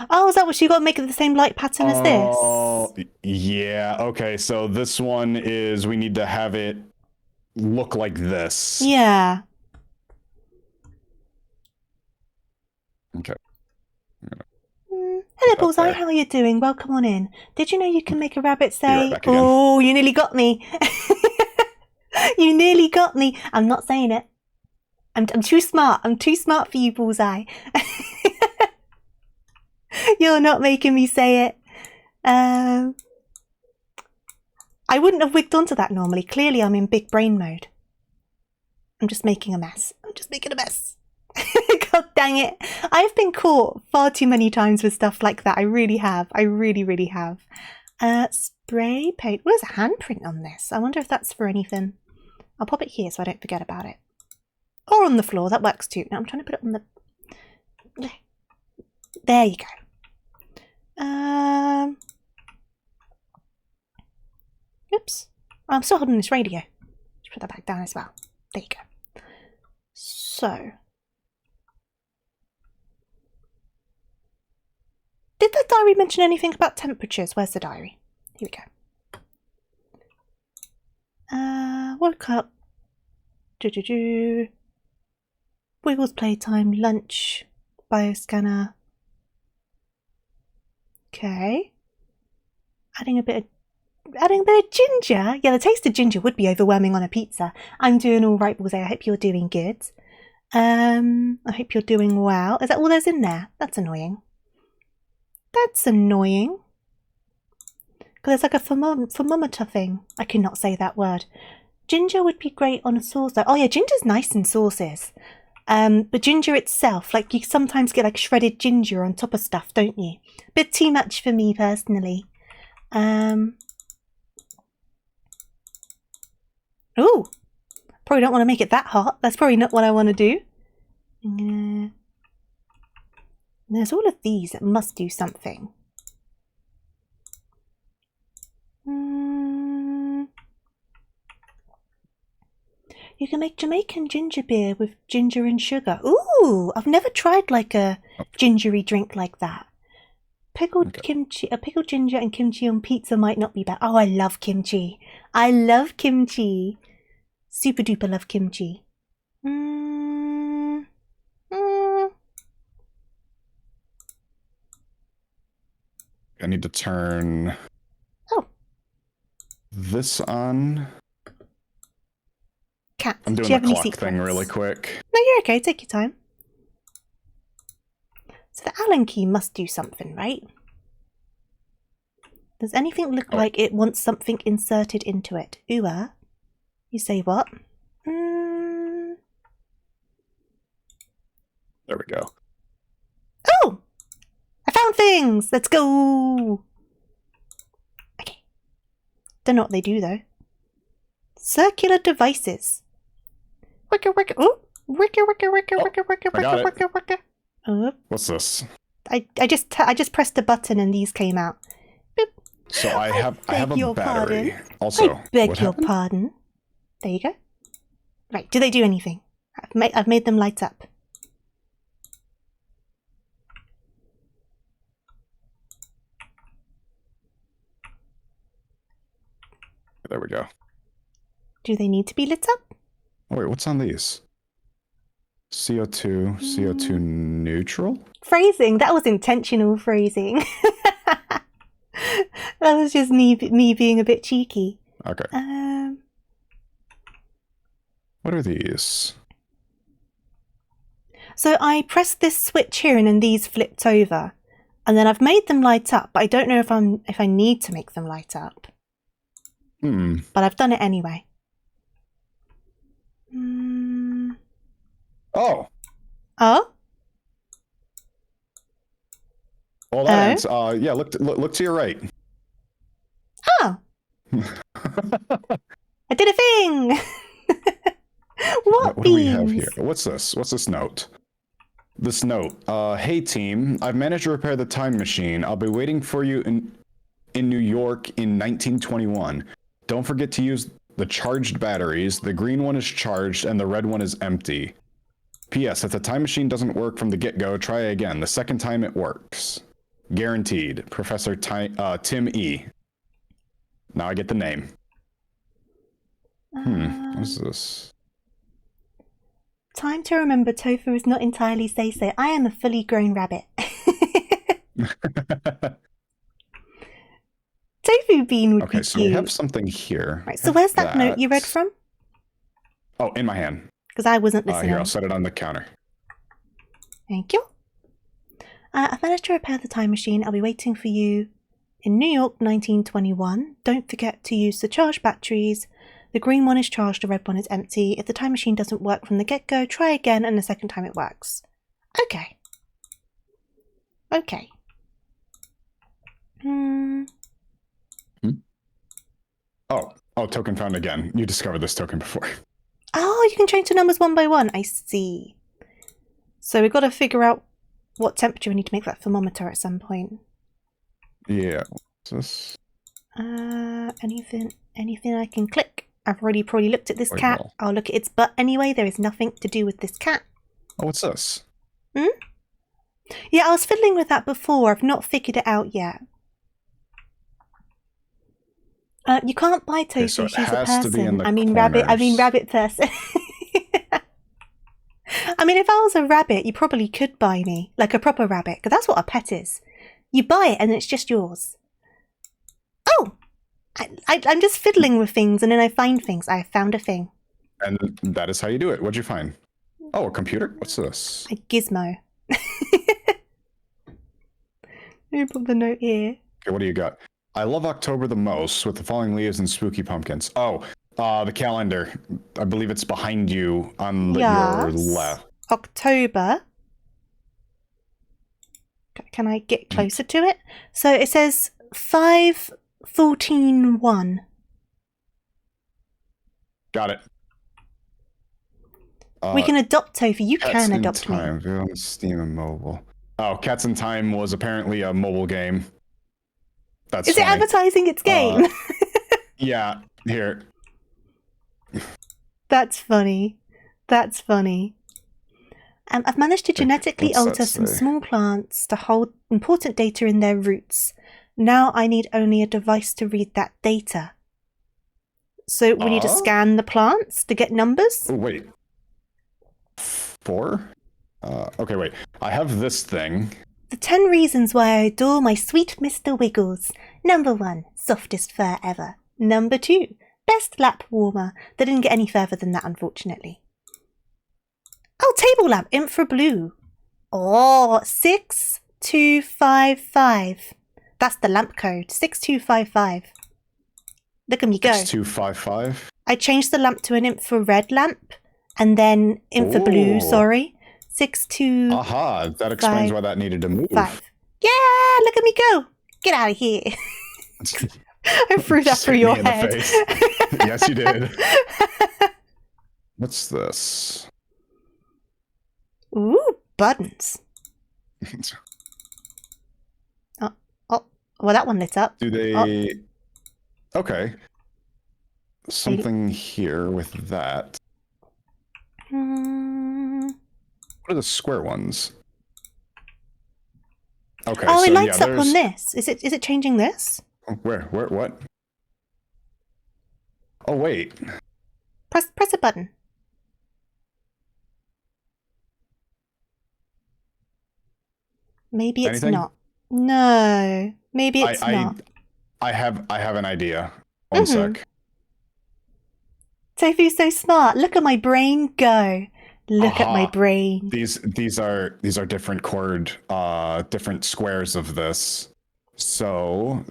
Oh, is that what you got to make it the same light pattern as this? Oh, yeah. Okay, so this one is we need to have it look like this. Yeah. Okay. Hello, Bullseye. How are you doing? Welcome on in. Did you know you can make a rabbit say, Right again. "Oh, you nearly got me." You nearly got me. I'm not saying it. I'm too smart. I'm too smart for you, Bullseye. You're not making me say it. I wouldn't have wigged onto that normally. Clearly, I'm in big brain mode. I'm just making a mess. I'm just making a mess. God dang it. I've been caught far too many times with stuff like that. I really have. I really, really have. Spray paint. Well, there's a handprint on this. I wonder if that's for anything. I'll pop it here so I don't forget about it. Or on the floor. That works too. Now I'm trying to put it on the... There you go. Oops. I'm still holding this radio. Let's put that back down as well. There you go. So... Did the diary mention anything about temperatures? Where's the diary? Here we go. Woke up. Wiggles playtime, lunch, bioscanner. Okay. Adding a bit of ginger. Yeah, the taste of ginger would be overwhelming on a pizza. I'm doing all right, Bullseye. I hope you're doing good. I hope you're doing well. Is that all there's in there? That's annoying. That's annoying. Because there's like a thermometer thing. I cannot say that word. Ginger would be great on a sauce though. Oh yeah, ginger's nice in sauces. But ginger itself, like you sometimes get like shredded ginger on top of stuff, don't you? Bit too much for me personally. Ooh. Probably don't want to make it that hot. That's probably not what I want to do. There's all of these that must do something. You can make Jamaican ginger beer with ginger and sugar. Ooh, I've never tried like a gingery drink like that. Pickled kimchi, pickled ginger and kimchi on pizza might not be bad. Oh, I love kimchi. I love kimchi. Super duper love kimchi. I need to turn this on. Cat, I'm doing the clock thing really quick. No, you're okay. Take your time. So the Allen key must do something, right? Does anything look like it wants something inserted into it? Ooh, you say what? There we go. Oh! I found things! Let's go! Okay. Don't know what they do, though. Circular devices. Wicka, wicka. Oh! Wicka, wicka, wicka, wicka, wicka, wicka, wicka, wicka. Oh. What's this? I just pressed a button and these came out. Boop. So I have a battery. Pardon. Also, I beg your pardon. There you go. Right, do they do anything? I've made them light up. There we go. Do they need to be lit up? Oh wait, what's on these? CO2 neutral? Phrasing. That was intentional phrasing. That was just me being a bit cheeky. Okay. What are these? So I pressed this switch here and then these flipped over. And then I've made them light up, but I don't know if I need to make them light up. But I've done it anyway. Oh. Oh? Well, that ends. Yeah, look to your right. Oh, I did a thing! What What do we have here? beans? What's this? What's this note? This note. Hey team, I've managed to repair the time machine. I'll be waiting for you in New York in 1921. Don't forget to use the charged batteries. The green one is charged and the red one is empty. P.S. If the time machine doesn't work from the get-go, try again. The second time it works. Guaranteed. Professor Tim E. Now I get the name. What is this? Time to remember Tofu is not entirely say-so. I am a fully grown rabbit. Tofu bean would be Okay, so cute. we have something here. Right, so where's that note you read from? Oh, in my hand. Because I wasn't listening. Here, I'll set it on the counter. Thank you. I've managed to repair the time machine. I'll be waiting for you in New York 1921. Don't forget to use the charged batteries. The green one is charged, the red one is empty. If the time machine doesn't work from the get-go, try again, and the second time it works. Okay. Okay. Oh, token found again. You discovered this token before. Oh, you can change the numbers one by one. I see. So we've got to figure out what temperature we need to make that thermometer at some point. Yeah. What's this? Anything I can click? I've already probably looked at this cat. I'll look at its butt anyway. There is nothing to do with this cat. Oh, what's this? Yeah, I was fiddling with that before. I've not figured it out yet. You can't buy Tofu. Okay, so she's a person. I mean corners. rabbit person. I mean, if I was a rabbit, you probably could buy me, like a proper rabbit, because that's what a pet is. You buy it and it's just yours. Oh, I'm just fiddling with things and then I find things. I found a thing. And that is how you do it. What'd you find? Oh, a computer? What's this? A gizmo. Let me put the note here. Okay, what do you got? I love October the most with the falling leaves and spooky pumpkins. Oh, the calendar. I believe it's behind you on your left. October. Can I get closer to it? So it says 5/14/1. Got it. We can adopt Tofu. You can adopt me. On Steam and mobile. Oh, Cats in Time was apparently a mobile game. That's Is it advertising its game? Yeah, here. That's funny. That's funny. I've managed to genetically alter some small plants to hold important data in their roots. Now I need only a device to read that data. So we need to scan the plants to get numbers? Oh, wait. 4? Okay, wait. I have this thing. The 10 reasons why I adore my sweet Mr. Wiggles. Number 1, softest fur ever. Number 2, best lap warmer. They didn't get any further than that, unfortunately. Oh, table lamp, infra blue. Oh, 6255. That's the lamp code, 6255. Look at me go. 6255. I changed the lamp to an infrared lamp and then infra blue, sorry. 62. Aha, that explains why that needed to move. 5. Yeah, look at me go. Get out of here. I threw that through your head. Yes, you did. What's this? Ooh, buttons. Well, that one lit up. Do they... Okay. Something here with that. What are the square ones? Okay. Oh, so, it lights up on this. Is it changing this? Where? What? Oh, wait. Press a button. Maybe it's not. No. Maybe it's not. I have an idea. One sec. Tofu's so smart. Look at my brain go. Look at my brain. These are different different squares of this. So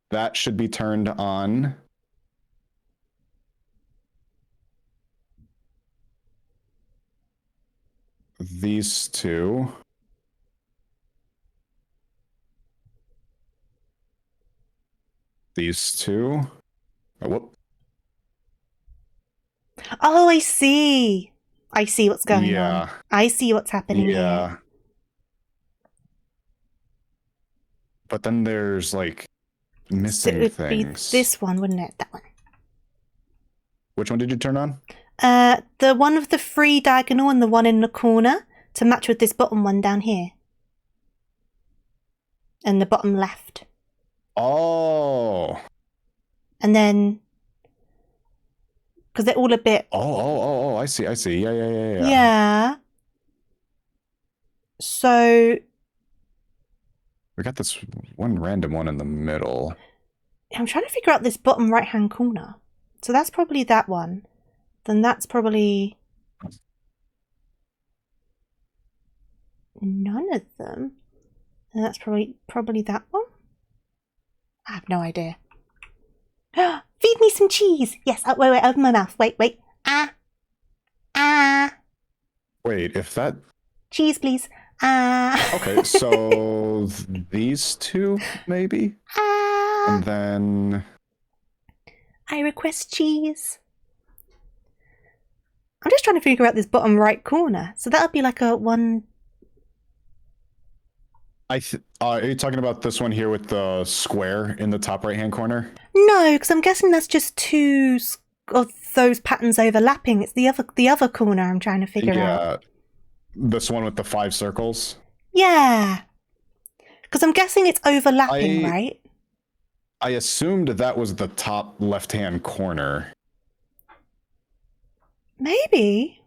that should be turned on. These two. these two. Oh, whoop. Oh, I see. I see what's going on. Yeah. I see what's happening here. Yeah. But then there's like So missing it would things. be this one, wouldn't it? That one. Which one did you turn on? The one with the free diagonal and the one in the corner to match with this bottom one down here. And the bottom left. Oh. And then, because they're all a bit. Oh, I see. Yeah. Yeah. So. We got this one random one in the middle. I'm trying to figure out this bottom right-hand corner. So that's probably that one. Then that's probably none of them. And that's probably that one. I have no idea. Feed me some cheese. Yes. Oh, wait. Open my mouth. Wait. Ah. Wait, if that... Cheese, please. Ah. Okay, so these two, maybe? Ah. And then... I request cheese. I'm just trying to figure out this bottom right corner. So that would be like a one... are you talking about this one here with the square in the top right-hand corner? No, because I'm guessing that's just two of those patterns overlapping. It's the other corner I'm trying to figure out. Yeah, this one with the 5 circles? Yeah. Because I'm guessing it's overlapping, right? I assumed that was the top left-hand corner. Maybe.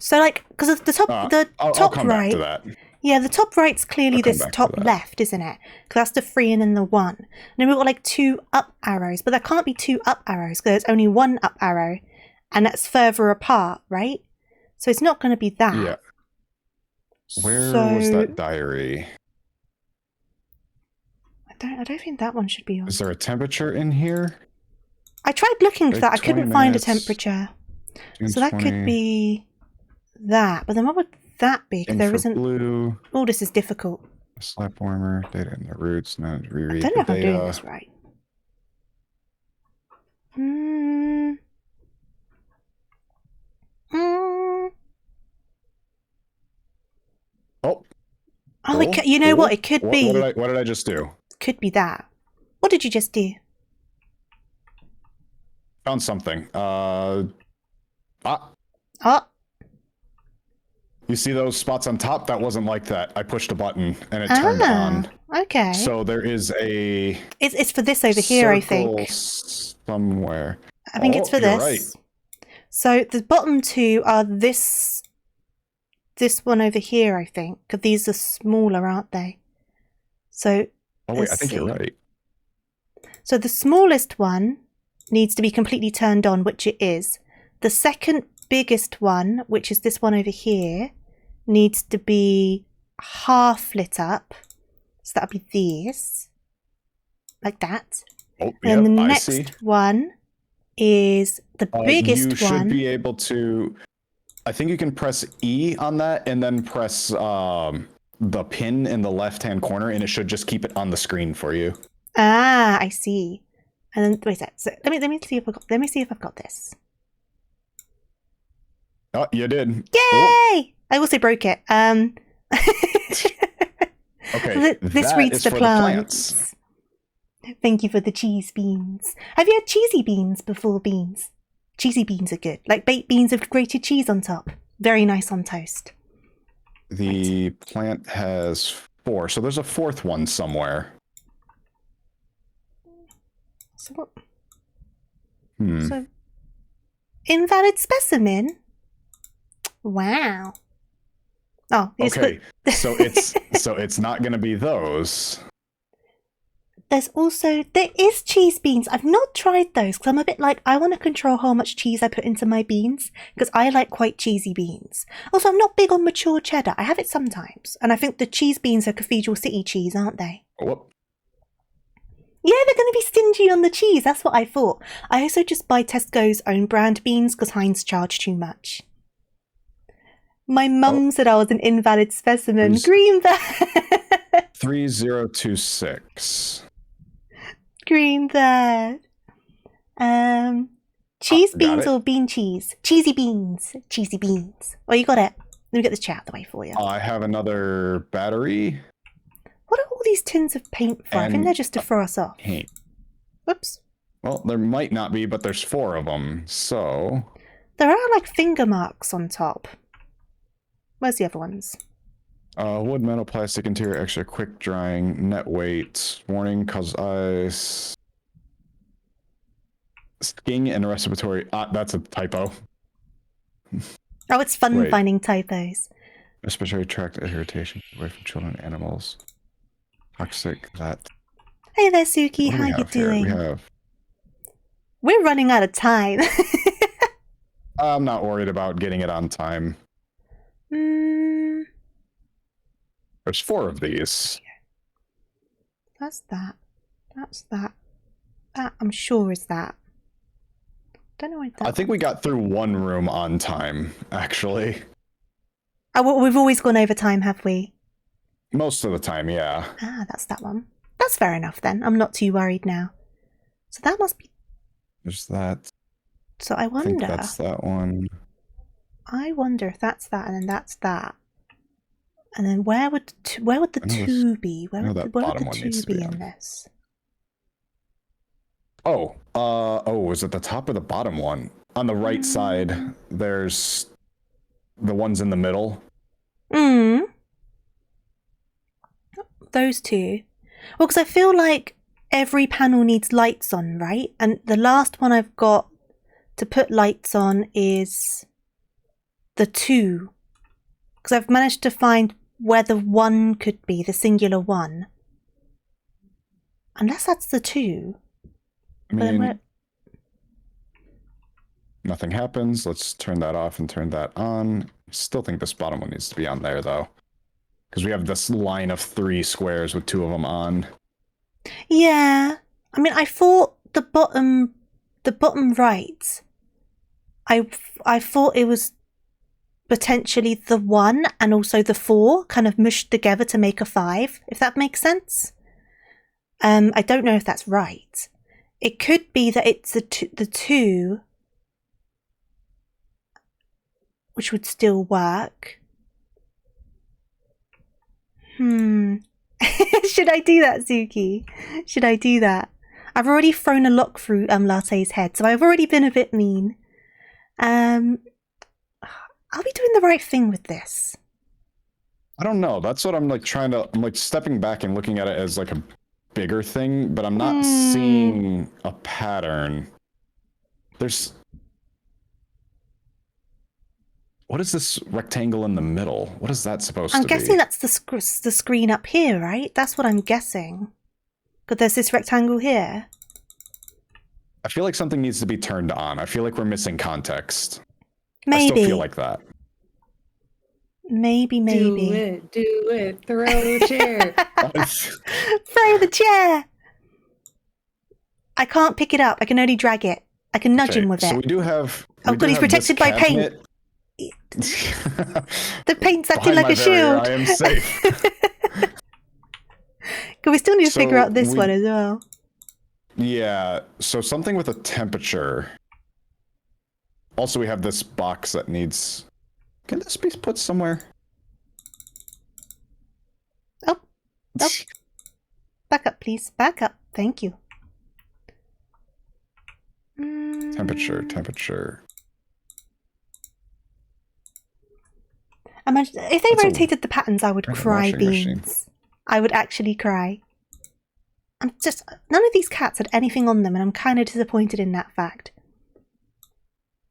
So, like, because of the top, I'll come right. back to that. Yeah, the top right's clearly this top left, isn't it? Because that's the 3 and then the 1. And then we've got like 2 up arrows, but there can't be 2 up arrows because there's only 1 up arrow, and that's further apart, right? So it's not going to be that. Yeah. Where was that diary? I don't think that one should be on. Is there a temperature in here? I tried looking for that. I couldn't find a temperature. So that 20. could be that. But then what would that be? Because there isn't. Blue. Oh, this is difficult. Slap warmer, data in the roots, now reread I don't know if the I'm data. doing this right. Oh, you know what? It could be. What did I just do? Could be that. What did you just do? Found something. You see those spots on top? That wasn't like that. I pushed a button and it turned on. Okay. So there is a... It's for this over here, I think. Somewhere. I think it's for this. Right. So the bottom 2 are this one over here, I think. Because these are smaller, aren't they? So... Oh, wait, I think you're right. So the smallest one needs to be completely turned on, which it is. The second biggest one, which is this one over here, needs to be half lit up. So that would be this. Like that. Oh, and then the next one is the biggest one. You should be able to... I think you can press E on that and then press the pin in the left-hand corner, and it should just keep it on the screen for you. Ah, I see. And then wait a sec. So let me see if I've got this. Oh, you did. Yay! Oh. I also broke it. Okay. This reads the plants. Thank you for the cheese beans. Have you had cheesy beans before? Beans. Cheesy beans are good. Like baked beans with grated cheese on top. Very nice on toast. The plant has 4, so there's a 4th one somewhere. So what? So, invalid specimen? Wow. Oh, okay. So it's not going to be those. There is cheese beans. I've not tried those because I'm a bit like, I want to control how much cheese I put into my beans because I like quite cheesy beans. Also, I'm not big on mature cheddar. I have it sometimes. And I think the cheese beans are Cathedral City cheese, aren't they? Whoop. Yeah, they're going to be stingy on the cheese. That's what I thought. I also just buy Tesco's own brand beans because Heinz charge too much. My mum said I was an invalid specimen. Green bag. 3026. Green thread. Cheese beans it. or bean cheese? Cheesy beans. Cheesy beans. Oh, you got it. Let me get this chat out of the way for you. I have another battery. What are all these tins of paint for? I think they're just to throw us off. Paint. Whoops. Well, there might not be, but there's 4 of them, so... There are, like, finger marks on top. Where's the other ones? Wood, metal, plastic, interior, extra, quick drying, net weight, warning, cause ice... Sking and respiratory... that's a typo. Oh, it's fun finding typos. Respiratory tract irritation away from children and animals. Toxic, that... Hey there, Suki. How you doing? We're running out of time. I'm not worried about getting it on time. There's 4 of these. That's that. That's that. That, I'm sure, is that. Don't know what that I think we got through 1 room on time, actually. Oh, well, we've always gone over time, have we? Most of the time, yeah. Ah, that's that one. That's fair enough, then. I'm not too worried now. So that must be... There's that. So I wonder... I think that's that one. I wonder if that's that, and then that's that. And then where would the 2 be? Where would the 2 be in this? Oh, is it the top or the bottom one? On the right side, there's the ones in the middle. Those 2. Well, because I feel like every panel needs lights on, right? And the last one I've got to put lights on is the 2. Because I've managed to find where the 1 could be, the singular 1. Unless that's the 2. I mean, nothing happens. Let's turn that off and turn that on. Still think this bottom one needs to be on there, though. Because we have this line of 3 squares with 2 of them on. Yeah. I mean, I thought the bottom right, I thought it was potentially the 1 and also the 4 kind of mushed together to make a 5, if that makes sense. I don't know if that's right. It could be that it's the 2, which would still work. Should I do that, Suki? Should I do that? I've already thrown a lock through Latte's head, so I've already been a bit mean. Are we doing the right thing with this? I don't know. That's what I'm like trying to... I'm like stepping back and looking at it as like a bigger thing, but I'm not seeing a pattern. There's... What is this rectangle in the middle? What is that supposed to be? I'm guessing that's the screen up here, right? That's what I'm guessing. But there's this rectangle here. I feel like something needs to be turned on. I feel like we're missing context. Maybe. I still feel like that. Maybe. Do it. Throw the chair. Throw the chair. I can't pick it up. I can only drag it. I can nudge him with it. So we do have... Oh god, he's protected by paint. The paint's acting like a shield. I am safe. Because we still need to figure out this one as well. Yeah, so something with a temperature. Also, we have this box that needs... Can this be put somewhere? Oh. Back up, please. Back up. Thank you. Temperature. Imagine if they rotated the patterns, I would cry beans. I would actually cry. None of these cats had anything on them, and I'm kind of disappointed in that fact.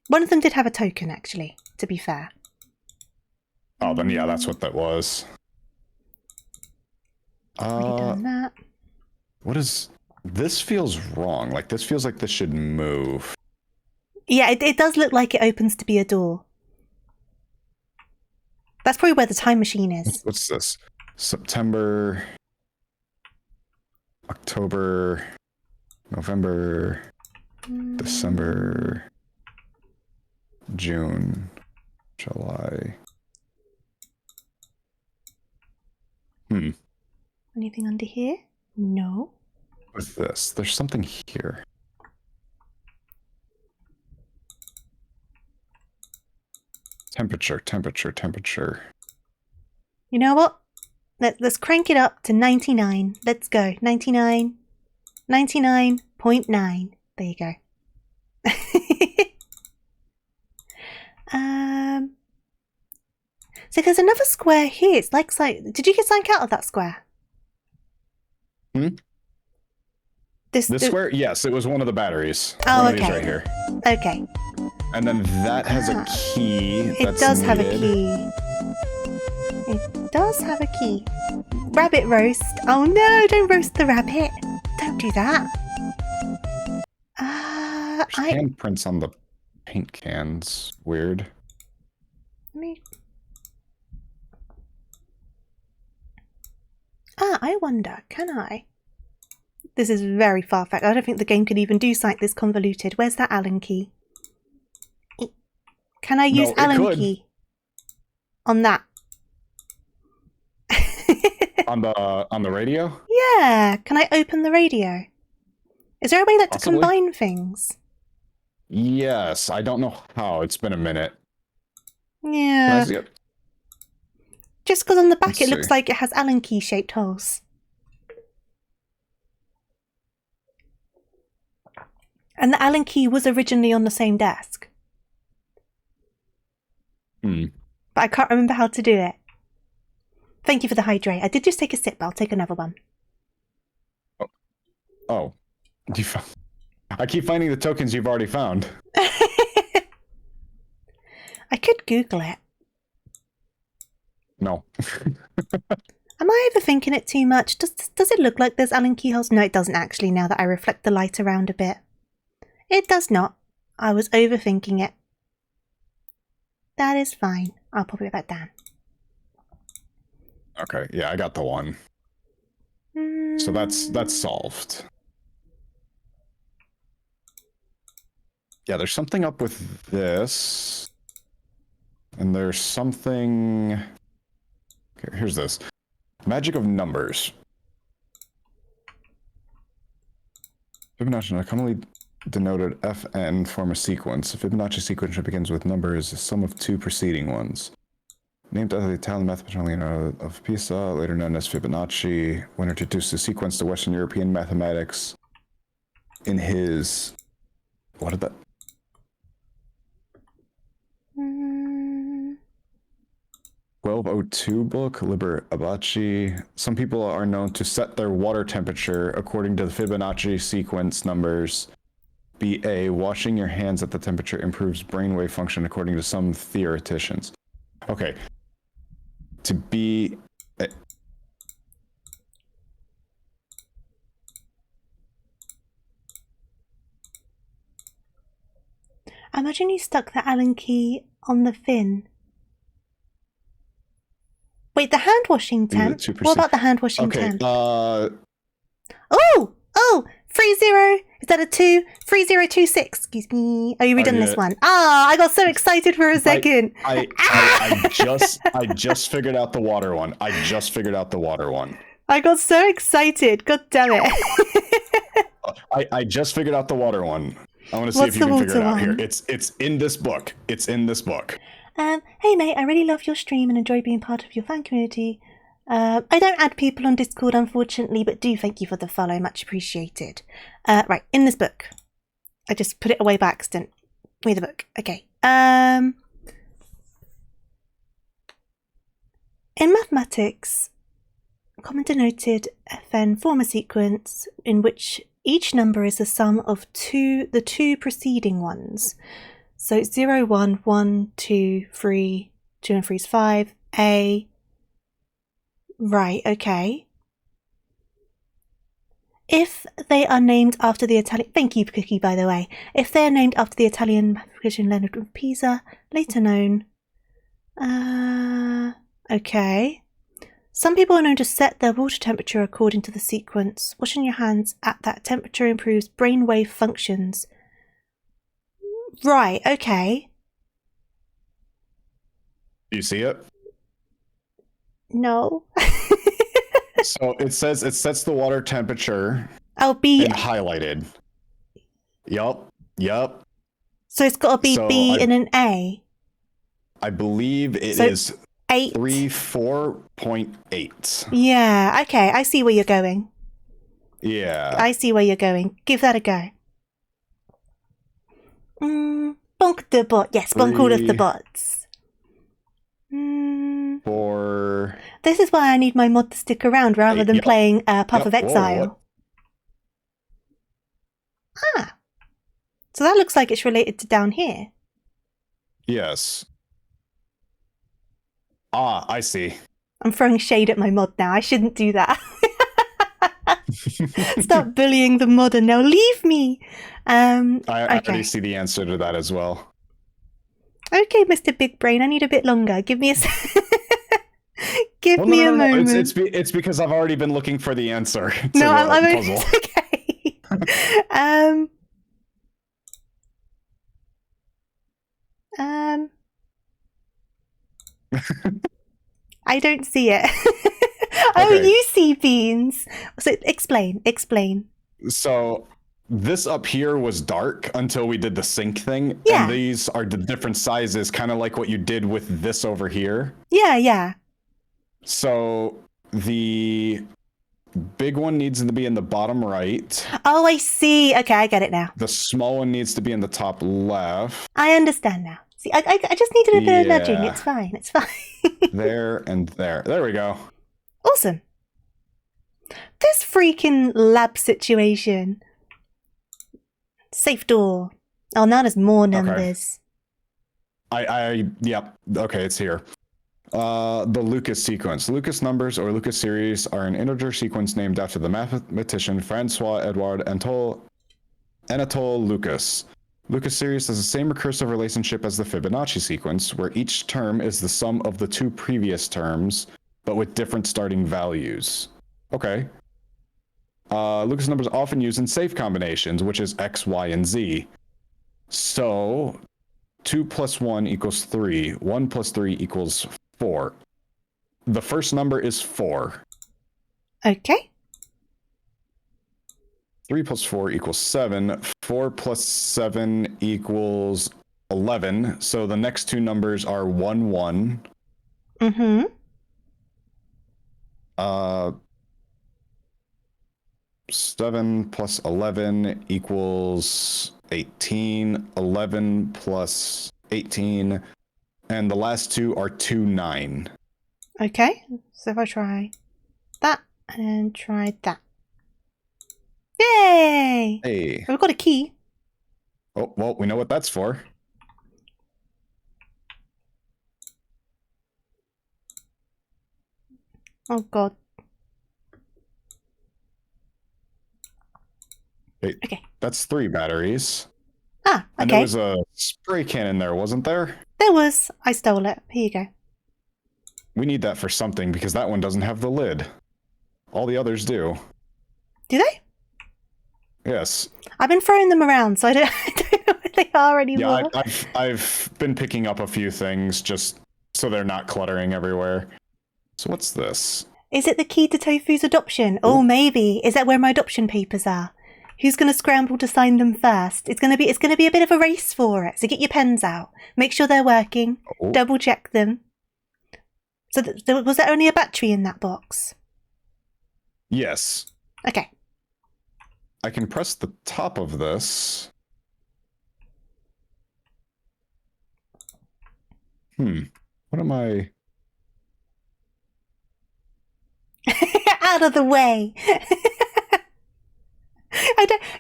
One of them did have a token, actually, to be fair. Oh, then yeah, that's what that was. Already done that. What is... This feels wrong. Like, this feels like this should move. Yeah, it does look like it opens to be a door. That's probably where the time machine is. What's this? September... October... November... December... June... July... Anything under here? No. With this, there's something here. Temperature. You know what? Let's crank it up to 99. Let's go. 99. 99.9. There you go. So there's another square here. It's like, did you get something out of that square? This square? Yes, it was one of the batteries. Oh, one okay. Of these right here. Okay. And then that has a key. It does have a key. It does have a key. Rabbit roast. Oh no, don't roast the rabbit. Don't do that. There's handprints on the paint cans. Weird. I wonder, can I? This is very far-fetched. I don't think the game could even do something this convoluted. Where's that Allen key? Can I use Allen key on that? on the radio? Yeah. Can I open the radio? Is there a way to combine things? Yes. I don't know how. It's been a minute. Yeah. Just because on the back it looks like it has Allen key shaped holes. And the Allen key was originally on the same desk. But I can't remember how to do it. Thank you for the hydrate. I did just take a sip, but I'll take another one. Oh. I keep finding the tokens you've already found. I could Google it. No. Am I overthinking it too much? Does it look like there's Allen keyholes? No, it doesn't actually, now that I reflect the light around a bit. It does not. I was overthinking it. That is fine. I'll pop it back down. Okay, yeah, I got the one. So that's solved. Yeah, there's something up with this. And there's something... Okay, here's this. Magic of numbers. Fibonacci commonly denoted Fn form a sequence. A Fibonacci sequence that begins with numbers, a sum of two preceding ones. Named after the Italian mathematician of Pisa, later known as Fibonacci, when introduced the sequence to Western European mathematics in his... What is that? 1202 book, Liber Abaci. Some people are known to set their water temperature according to the Fibonacci sequence numbers. BA, washing your hands at the temperature improves brainwave function according to some theoreticians. Okay. To be... Imagine you stuck the Allen key on the fin. Wait, the hand washing temp? What about the hand washing temp? Oh! 30. Is that a 2? 3026. Excuse me. Oh, you redone this one. I got so excited for a second. I just figured out the water one. I got so excited. God damn it. I just figured out the water one. I want to see if you can figure it out here. It's in this book. Hey mate, I really love your stream and enjoy being part of your fan community. I don't add people on Discord, unfortunately, but do thank you for the follow, much appreciated. Right, in this book. I just put it away by accident. Give me the book. Okay. In mathematics, common denoted Fn form a sequence in which each number is the sum of the two preceding ones. So 0, 1, 1, 2, 3, 2 and 3 is 5, A. Right, okay. If they are named after the Italian... Thank you, Cookie, by the way. If they are named after the Italian mathematician Leonard of Pisa, later known... Okay. Some people are known to set their water temperature according to the sequence. Washing your hands at that temperature improves brainwave functions. Right, okay. Do you see it? No. So it says it sets the water temperature Oh, B. and highlighted. Yup. Yup. So it's got to be So B and an A. I believe it So is 8. 4.8. Yeah, okay. I see where you're going. Yeah. I see where you're going. Give that a go. Bonk the bot. Yes, bonk all of the 3, bots. 4. This is why I need my mod to stick around rather 8. than Yep. playing Path Yep. of Whoa, Exile. what? Ah. So that looks like it's related to down here. Yes. Ah, I see. I'm throwing shade at my mod now. I shouldn't do that. Stop bullying the modder now. Leave me. I Okay. already see the answer to that as well. Okay, Mr. Big Brain. I need a bit longer. Give me a give Well, me a no. moment. It's because I've already been looking for the answer to No, the I'm puzzle. It's okay. I don't see it. Oh, Okay. you see beans. So explain. So this up here was dark until we did the sync thing. Yeah. And these are the different sizes, kind of like what you did with this over here. Yeah. So the big one needs to be in the bottom right. Oh, I see. Okay, I get it now. The small one needs to be in the top left. I understand now. See, I just needed a bit of nudging. Yeah. It's fine. It's fine. There and there. There we go. Awesome. This freaking lab situation. Safe door. Oh, now there's more numbers. Yep. Okay, it's here. The Lucas sequence. Lucas numbers or Lucas series are an integer sequence named after the mathematician Francois Edouard Anatole Lucas. Lucas series has the same recursive relationship as the Fibonacci sequence, where each term is the sum of the two previous terms, but with different starting values. Okay. Lucas numbers are often used in safe combinations, which is X, Y, and Z. So 2 plus 1 equals 3. 1 plus 3 equals 4. The first number is 4. Okay. 3 plus 4 equals 7. 4 plus 7 equals 11. So the next two numbers are 1, 1. 7 plus 11 equals 18. 11 plus 18. And the last two are 2, 9. Okay. So if I try that and try that. Yay! Hey. We've got a key. Oh, well, we know what that's for. Oh, God. Okay. That's 3 batteries. Ah, okay. And there was a spray can in there, wasn't there? There was. I stole it. Here you go. We need that for something because that one doesn't have the lid. All the others do. Do they? Yes. I've been throwing them around, so I don't know where they are anymore. Yeah, I've been picking up a few things just so they're not cluttering everywhere. So what's this? Is it the key to Tofu's adoption? Oh, maybe. Is that where my adoption papers are? Who's going to scramble to sign them first? It's going to be a bit of a race for it. So get your pens out. Make sure they're working. Oh. Double check them. So was there only a battery in that box? Yes. Okay. I can press the top of this. What am I? Out of the way.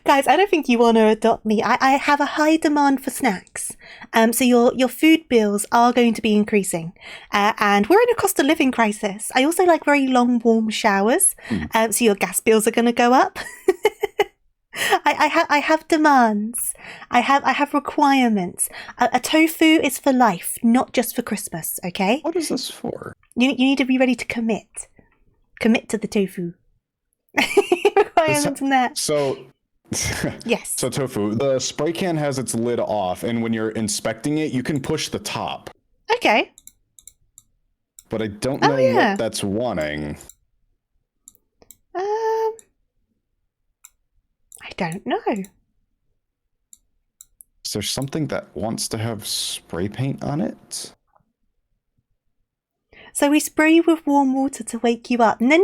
I don't think you want to adopt me. I have a high demand for snacks. So your food bills are going to be increasing. And we're in a cost of living crisis. I also like very long, warm showers. So your gas bills are going to go up. I have demands. I have requirements. A tofu is for life, not just for Christmas, okay? What is this for? You need to be ready to commit. Commit to the tofu. Requirements and that. So, yes. So tofu, the spray can has its lid off, and when you're inspecting it, you can push the top. Okay. But I don't know what that's wanting. don't know. Is there something that wants to have spray paint on it? So we spray you with warm water to wake you up. No,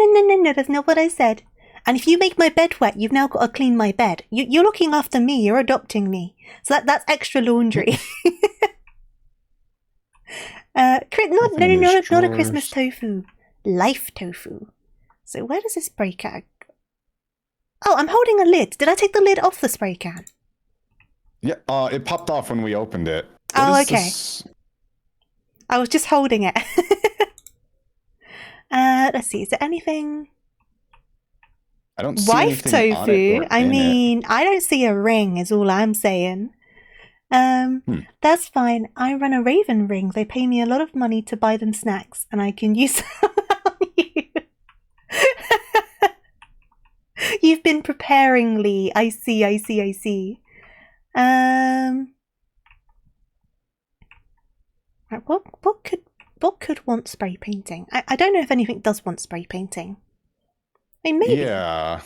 that's not what I said. And if you make my bed wet, you've now got to clean my bed. You're looking after me, you're adopting me. So that's extra laundry. Not a Christmas tofu. Life tofu. So where does this spray can go? Oh, I'm holding a lid. Did I take the lid off the spray can? Yeah, it popped off when we opened it. Oh, okay. I was just holding it. Let's see, is there anything? I don't see Wife anything on it tofu? or I in mean, it. I don't see a ring is all I'm saying. That's fine. I run a Raven ring. They pay me a lot of money to buy them snacks, and I can use them on you. You've been preparing, Lee. I see. Right, what could want spray painting? I don't know if anything does want spray painting. I mean, maybe. Yeah.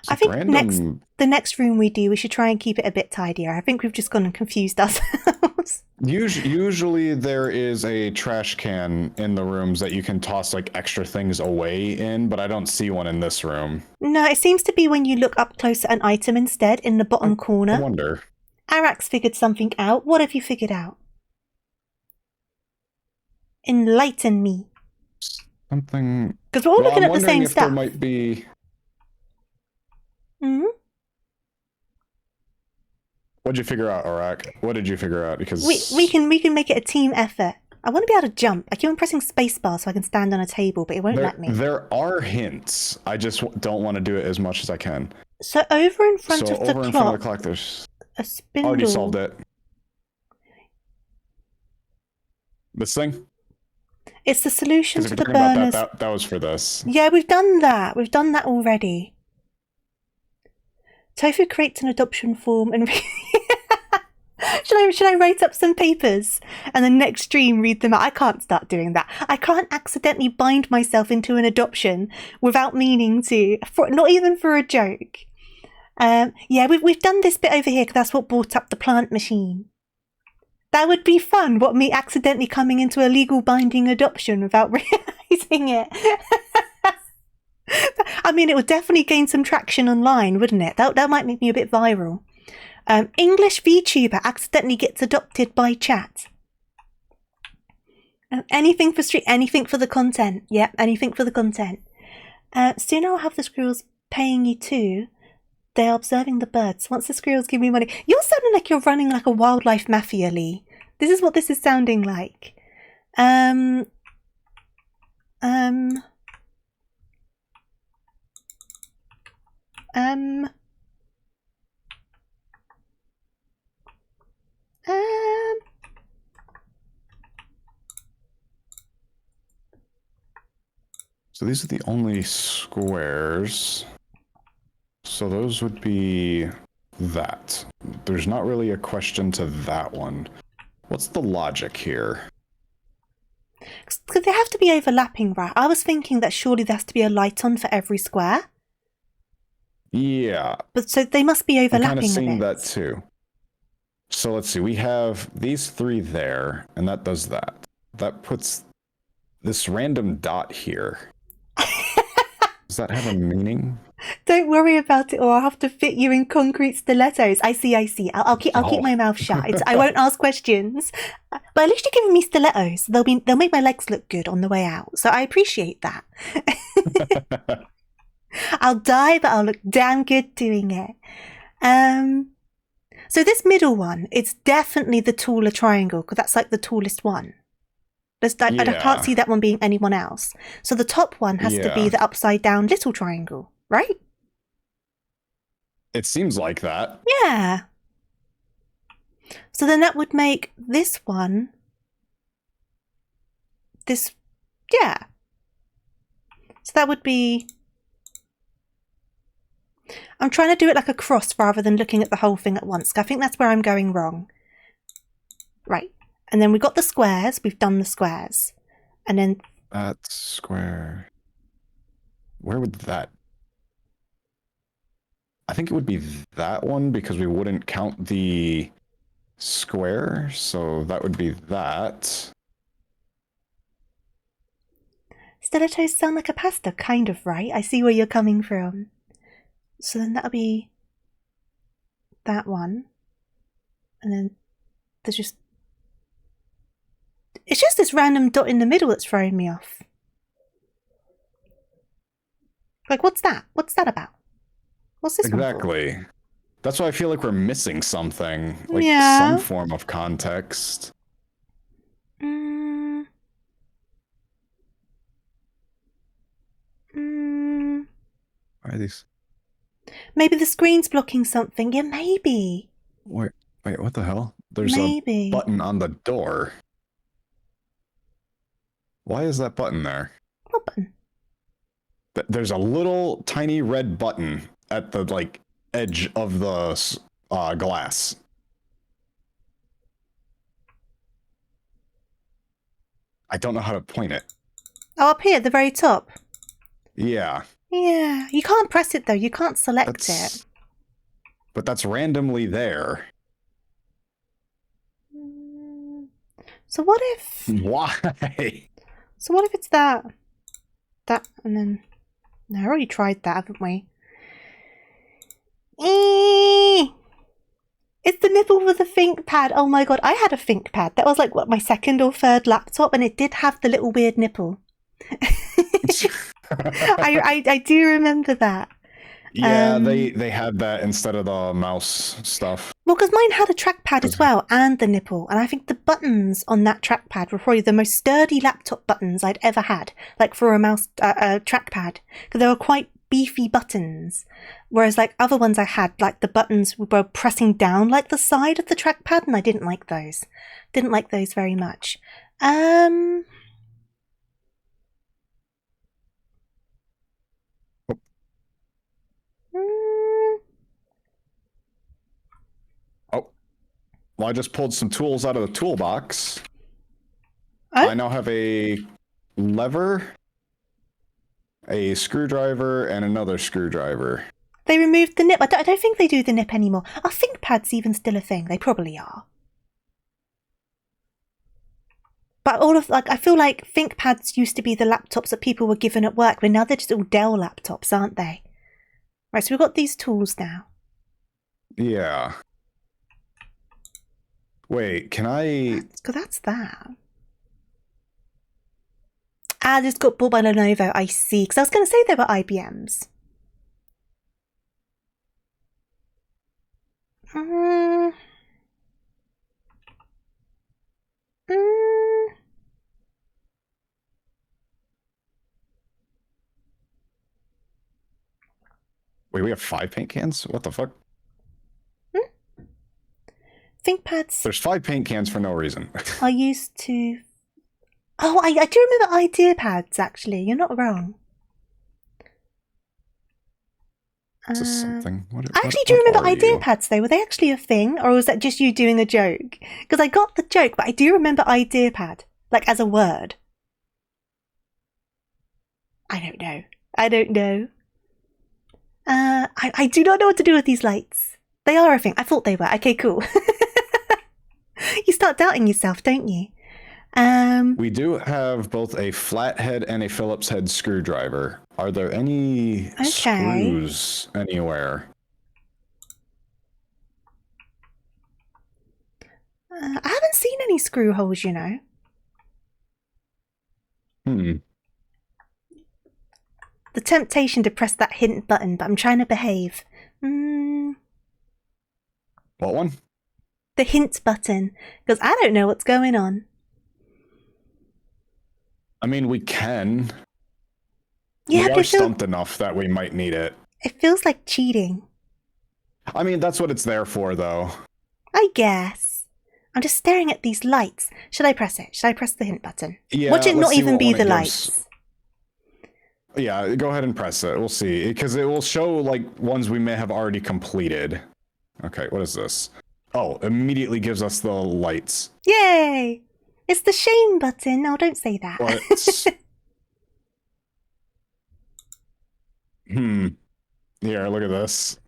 I think the next room we do, we should try and keep it a bit tidier. I think we've just gone and confused ourselves. Usually there is a trash can in the rooms that you can toss like extra things away in, but I don't see one in this room. No, it seems to be when you look up close at an item instead, in the bottom corner. I wonder. Arax figured something out. What have you figured out? Enlighten me. Something. Because we're all looking at the same stuff. There might be. Hmm. What'd you figure out, Arak? What did you figure out? Because we can make it a team effort. I want to be able to jump. I keep on pressing spacebar so I can stand on a table, but it won't let me. There are hints. I just don't want to do it as much as I can. So over in front of the clock. In front of the clock, there's a spindle. Already solved it. This thing? It's the solution to the burners. That was for this. Yeah, we've done that. We've done that already. Tofu creates an adoption form and should I write up some papers and the next stream read them out? I can't start doing that. I can't accidentally bind myself into an adoption without meaning to, not even for a joke. Yeah, we've done this bit over here because that's what brought up the plant machine. That would be fun, what, me accidentally coming into a legal binding adoption without realising it. I mean, it would definitely gain some traction online, wouldn't it? That might make me a bit viral. English VTuber accidentally gets adopted by chat. Anything for anything for the content. Yep, anything for the content. Soon I'll have the squirrels paying you too. They are observing the birds. Once the squirrels give me money. You're sounding like you're running like a wildlife mafia, Lee. This is what this is sounding like. So these are the only squares. So those would be that. There's not really a question to that one. What's the logic here? Because they have to be overlapping, right? I was thinking that surely there has to be a light on for every square. Yeah. But so they must be overlapping. I'm kind of seeing that too. So let's see. We have these three there, and that does that. That puts this random dot here. Does that have a meaning? Don't worry about it, or I'll have to fit you in concrete stilettos. I see. I'll keep my mouth shut. I won't ask questions. But at least you're giving me stilettos. They'll make my legs look good on the way out. So I appreciate that. I'll die, but I'll look damn good doing it. So this middle one, it's definitely the taller triangle because that's like the tallest one. I can't see that one being anyone else. So the top one has to be the upside down little triangle, right? It seems like that. Yeah. So then that would make this one this, yeah. So that would be, I'm trying to do it like a cross rather than looking at the whole thing at once. I think that's where I'm going wrong. Right. And then we've got the squares. We've done the squares. And then At square. Where would that? I think it would be that one because we wouldn't count the square, so that would be that. Stilettos sound like a pasta, kind of, right? I see where you're coming from. So then that'll be that one. And then there's just... It's just this random dot in the middle that's throwing me off. Like, what's that? What's that about? What's this exactly? One for? That's why I feel like we're missing something. Like some form of context. Why are these? Maybe the screen's blocking something. Yeah, maybe. Wait, what the hell? There's a button on the door. Why is that button there? What button? There's a little tiny red button at the like edge of the glass. I don't know how to point it. Oh, up here at the very top. Yeah. Yeah, you can't press it though. You can't select it. But that's randomly there. So what if... Why? So what if it's that, and then... No, I already tried that, haven't we? It's the nipple for the ThinkPad. Oh my god, I had a ThinkPad. That was like, what, my second or third laptop, and it did have the little weird nipple. I do remember that. Yeah, they had that instead of the mouse stuff. Well, because mine had a trackpad as well, and the nipple. And I think the buttons on that trackpad were probably the most sturdy laptop buttons I'd ever had, like for a mouse trackpad, because they were quite beefy buttons. Whereas like other ones I had, like the buttons were pressing down like the side of the trackpad, and I didn't like those. Didn't like those very much. Well, I just pulled some tools out of the toolbox. Oh? I now have a lever, a screwdriver, and another screwdriver. They removed the nip. I don't think they do the nip anymore. Are ThinkPads even still a thing? They probably are. But all of, like, I feel like ThinkPads used to be the laptops that people were given at work, but now they're just all Dell laptops, aren't they? Right, so we've got these tools now. Yeah. Wait, can I... That's that. Ah, this got bought by Lenovo, I see. Because I was going to say they were IBMs. Wait, we have 5 paint cans? What the fuck? ThinkPads. There's 5 paint cans for no reason. I used to... Oh, I do remember IdeaPads, actually. You're not wrong. This is something. I actually do remember IdeaPads, though. Were they actually a thing? Or was that just you doing a joke? Because I got the joke, but I do remember IdeaPad. Like, as a word. I don't know. I don't know. I do not know what to do with these lights. They are a thing. I thought they were. Okay, cool. You start doubting yourself, don't you? We do have both a flathead and a Phillips head screwdriver. Are there any screws anywhere? I haven't seen any screw holes, you know. The temptation to press that hint button, but I'm trying to behave. What one? The hint button, because I don't know what's going on. I mean, we can. Yeah, we are stumped enough that we might need it. It feels like cheating. I mean, that's what it's there for, though. I guess. I'm just staring at these lights. Should I press it? Should I press the hint button? Yeah. Watch it not even be the lights. Yeah, go ahead and press it. We'll see. Because it will show, like, ones we may have already completed. Okay, what is this? Oh, immediately gives us the lights. Yay! It's the shame button. No, don't say that. What? Here, look at this.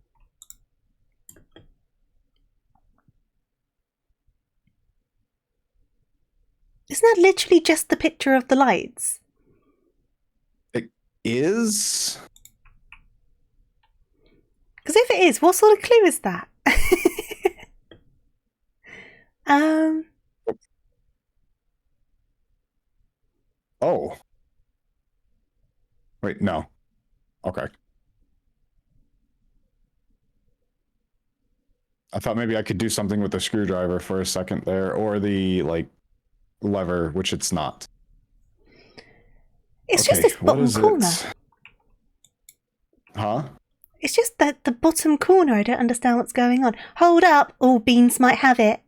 Isn't that literally just the picture of the lights? It is? Because if it is, what sort of clue is that? Oh. Wait, no. Okay. I thought maybe I could do something with the screwdriver for a second there, or the, like, lever, which it's not. It's just this bottom corner. Huh? It's just that the bottom corner. I don't understand what's going on. Hold up. Oh, Beans might have it.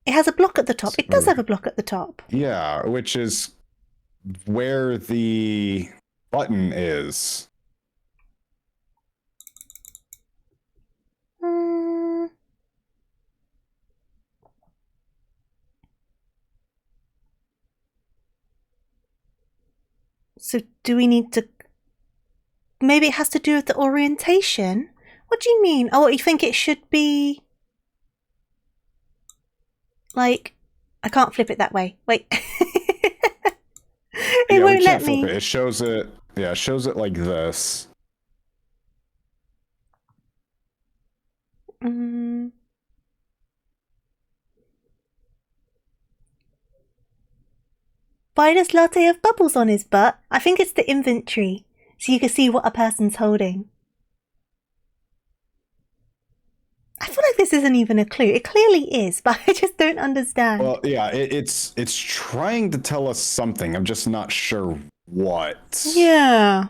It has a block at the top. It does have a block at the top. Yeah, which is where the button is. So do we need to... Maybe it has to do with the orientation? What do you mean? Oh, you think it should be... Like... I can't flip it that way. Wait. It won't let me. Flip it. It shows it... Yeah, it shows it like this. Why does Latte have bubbles on his butt? I think it's the inventory, so you can see what a person's holding. I feel like this isn't even a clue. It clearly is, but I just don't understand. Well, yeah, it's trying to tell us something. I'm just not sure what. Yeah.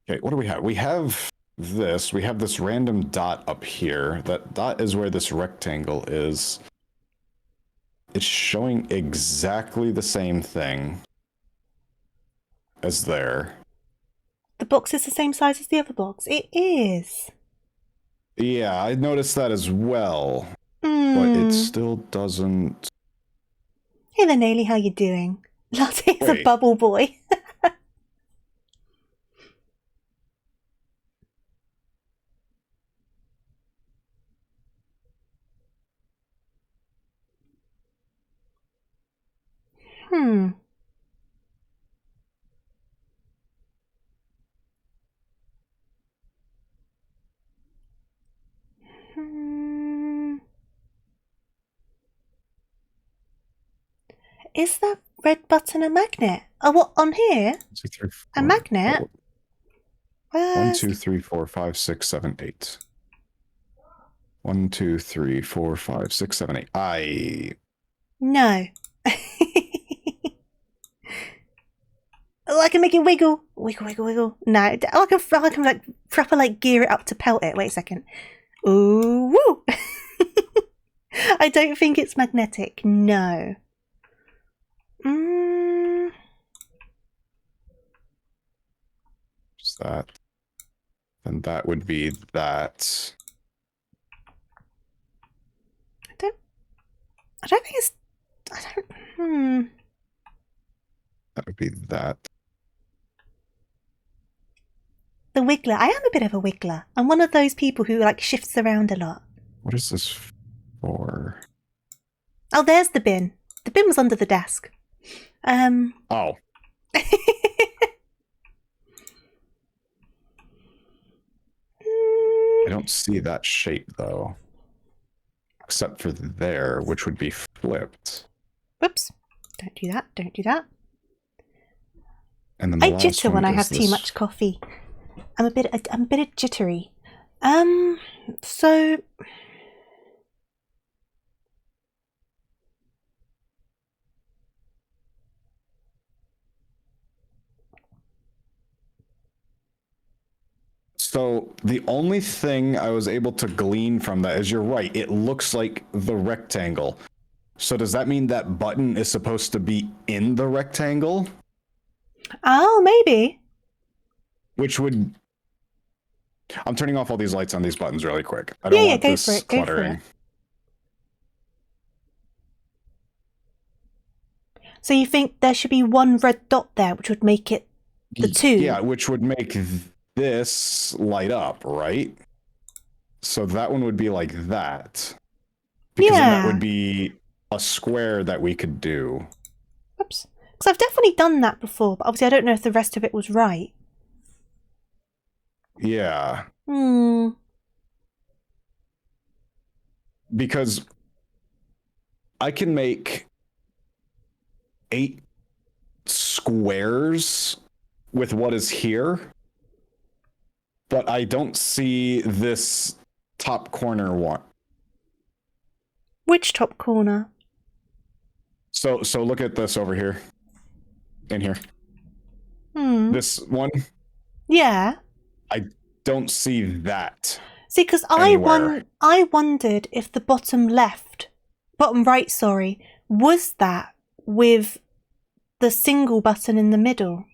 Okay, what do we have? We have this. We have this random dot up here. That dot is where this rectangle is. It's showing exactly the same thing as there. The box is the same size as the other box. It is. Yeah, I noticed that as well. But it still doesn't... Hey there, Naily, how you doing? Latte is a bubble boy. Is that red button a magnet? Oh, what, on here? 2, 3, 4. A magnet? 1, 2, 3, 4, 5, 6, 7, 8. 1, 2, 3, 4, 5, 6, 7, 8. No. Oh, I can make it wiggle. Wiggle, wiggle, wiggle. No, I can like proper like gear it up to pelt it. Wait a second. Ooh, woo. I don't think it's magnetic. No. Just that. And that would be that. I don't think it's... That would be that. The wiggler. I am a bit of a wiggler. I'm one of those people who like shifts around a lot. What is this for? Oh, there's the bin. The bin was under the desk. Oh. I don't see that shape though. Except for there, which would be flipped. Whoops. Don't do that. Don't do that. And then I jitter when I have too much coffee. I'm a bit jittery. So So the only thing I was able to glean from that is you're right. It looks like the rectangle. So does that mean that button is supposed to be in the rectangle? Oh, maybe. Which would... I'm turning off all these lights on these buttons really quick. I don't want this cluttering. So you think there should be one red dot there, which would make it The two. Yeah, which would make this light up, right? So that one would be like that. Because then that would be a square that we could do. Oops. Because I've definitely done that before, but obviously I don't know if the rest of it was right. Yeah. Because I can make 8 squares with what is here, but I don't see this top corner one. Which top corner? So look at this over here. In here. This one? Yeah. I don't see that. See, because I wondered if the bottom right, was that with the single button in the middle.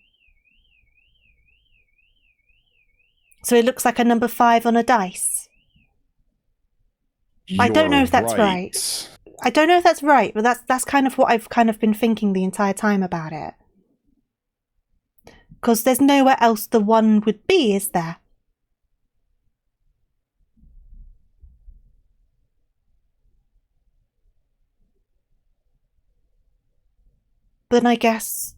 So it looks like a number 5 on a dice. I don't know if that's right. I don't know if that's right, but that's kind of what I've kind of been thinking the entire time about it. Because there's nowhere else the 1 would be, is there? But then I guess...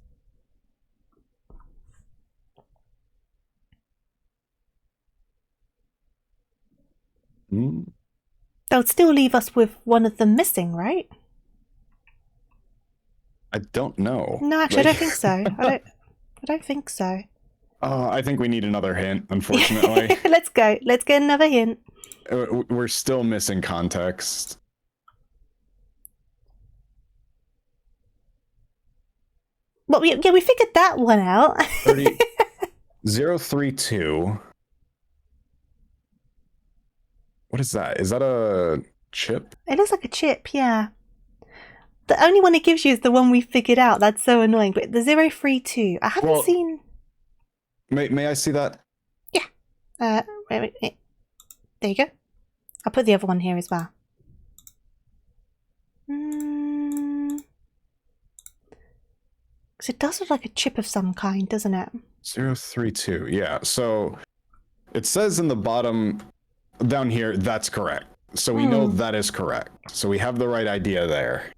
That would still leave us with one of them missing, right? I don't know. No, actually, I don't think so. I don't think so. I think we need another hint, unfortunately. Let's go. Let's get another hint. We're still missing context. Well, we figured that one out. 032. What is that? Is that a chip? It looks like a chip, yeah. The only one it gives you is the one we figured out. That's so annoying. But the 032, I haven't seen... May I see that? Yeah. Wait. There you go. I'll put the other one here as well. Because it does look like a chip of some kind, doesn't it? 032, yeah. So it says in the bottom down here, that's correct. So we know that is correct. So we have the right idea there.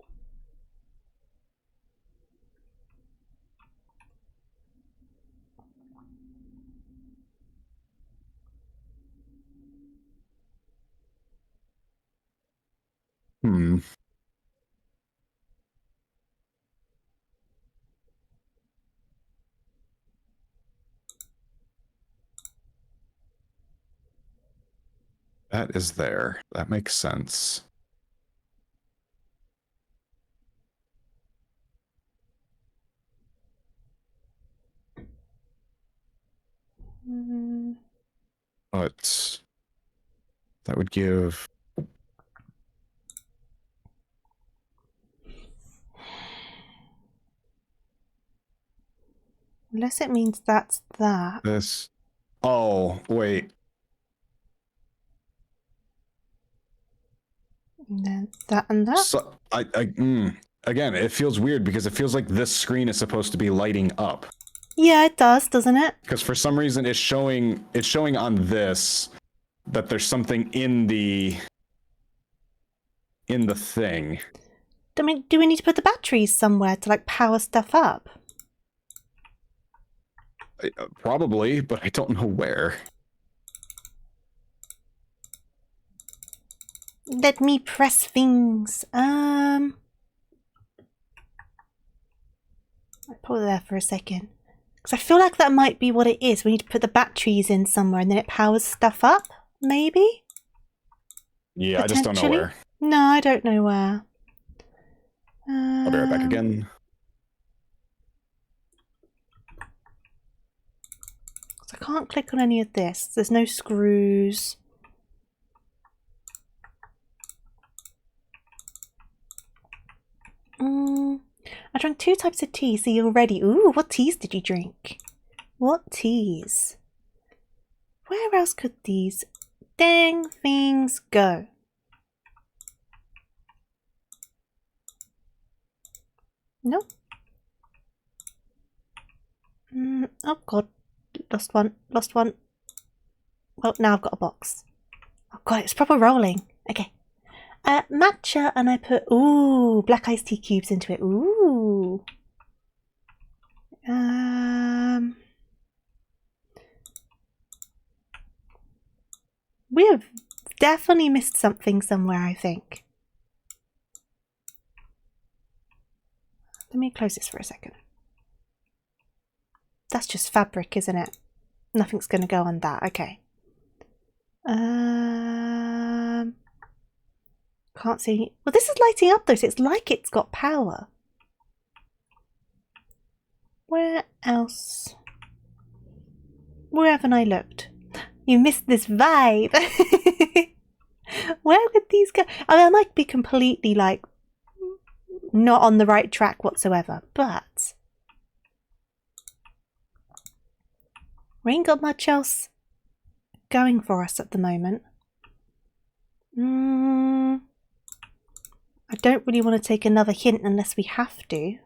That is there. That makes sense. But that would give... Unless it means that's that. This... Oh, wait. And then that and that? So, again, it feels weird because it feels like this screen is supposed to be lighting up. Yeah, it does, doesn't it? Because for some reason it's showing on this that there's something in the thing. I mean, do we need to put the batteries somewhere to like power stuff up? Probably, but I don't know where. Let me press things. I'll put it there for a second. Because I feel like that might be what it is. We need to put the batteries in somewhere and then it powers stuff up, maybe? Yeah, I just don't know where. No, I don't know where. I'll be right back again. So I can't click on any of this. There's no screws. I drank 2 types of tea, so you're ready. Ooh, what teas did you drink? What teas? Where else could these dang things go? No. Oh god, lost one, lost one. Well, now I've got a box. Oh god, it's proper rolling. Okay. Matcha, and I put, ooh, black iced tea cubes into it. Ooh. We have definitely missed something somewhere, I think. Let me close this for a second. That's just fabric, isn't it? Nothing's going to go on that. Okay. Can't see. Well, this is lighting up though, so it's like it's got power. Where else? Where haven't I looked? You missed this vibe. Where would these go? I mean, I might be completely like not on the right track whatsoever, but we ain't got much else going for us at the moment. I don't really want to take another hint unless we have to.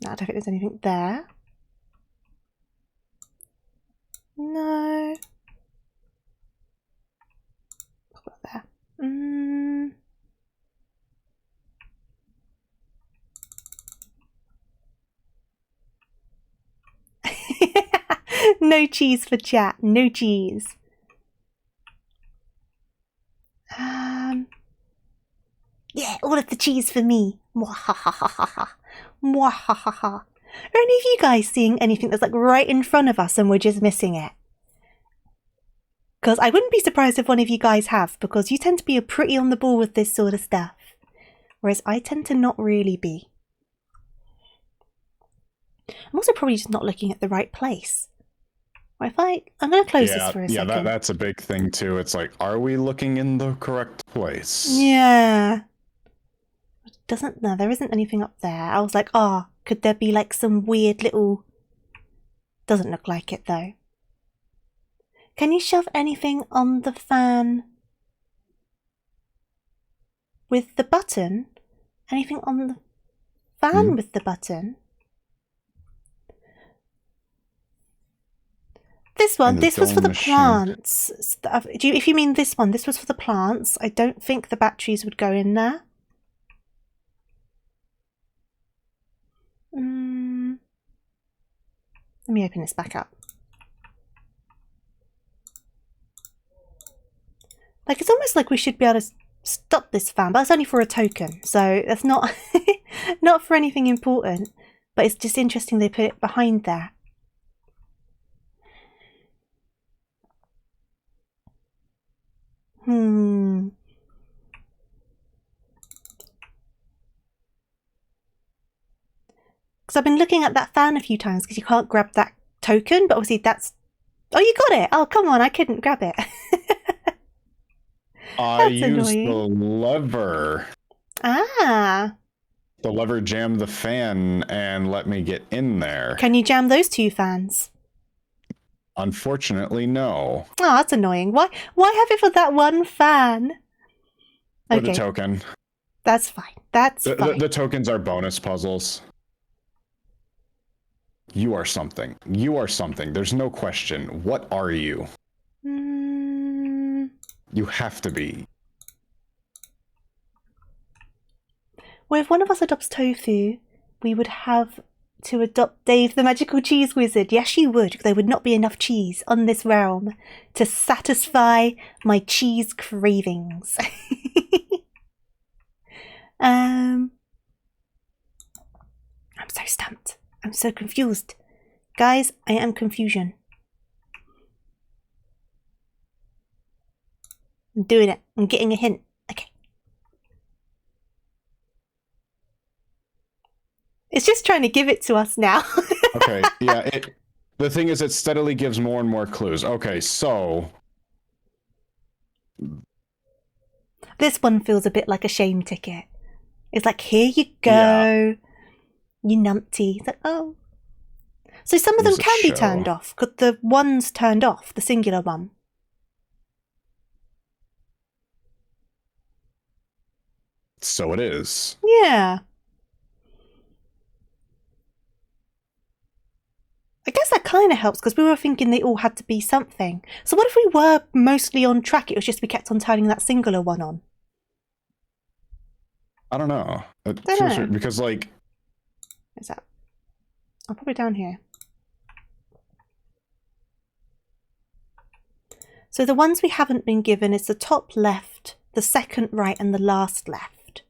No, I don't think there's anything there. No. Put that there. No cheese for chat. No cheese. Yeah, all of the cheese for me. Mwahahaha. Mwahahaha. Are any of you guys seeing anything that's like right in front of us and we're just missing it? Because I wouldn't be surprised if one of you guys have, because you tend to be pretty on the ball with this sort of stuff. Whereas I tend to not really be. I'm also probably just not looking at the right place. I'm going to close this for a second. Yeah, that's a big thing too. It's like, are we looking in the correct place? Yeah. No, there isn't anything up there. I was like, could there be like some weird little... Doesn't look like it though. Can you shove anything on the fan with the button? Anything on the fan with the button? This one, this was for the plants. If you mean this one, this was for the plants. I don't think the batteries would go in there. Let me open this back up. Like, it's almost like we should be able to stop this fan, but it's only for a token, so that's not not for anything important. But it's just interesting they put it behind there. Because I've been looking at that fan a few times because you can't grab that token, but obviously that's... Oh, you got it! Oh, come on, I couldn't grab it. I used the lever. Ah. The lever jammed the fan and let me get in there. Can you jam those two fans? Unfortunately, no. Oh, that's annoying. Why have it for that one fan? For the token. That's fine. That's fine. The tokens are bonus puzzles. You are something. You are something. There's no question. What are you? You have to be. Well, if one of us adopts tofu, we would have to adopt Dave the Magical Cheese Wizard. Yes, you would. There would not be enough cheese on this realm to satisfy my cheese cravings. I'm so stumped. I'm so confused. Guys, I am confusion. I'm doing it. I'm getting a hint. Okay. It's just trying to give it to us now. Okay, yeah. The thing is, it steadily gives more and more clues. Okay, so... This one feels a bit like a shame ticket. It's like, here you go. Yeah. You numpty. It's like, oh. So some of them can be turned off. Could the one's turned off, the singular one? So it is. Yeah. kind of helps because we were thinking they all had to be something. So what if we were mostly on track? It was just we kept on turning that singular one on. I don't know. Because like, where's that? I'll put it down here. So the ones we haven't been given is the top left, the second right, and the last left.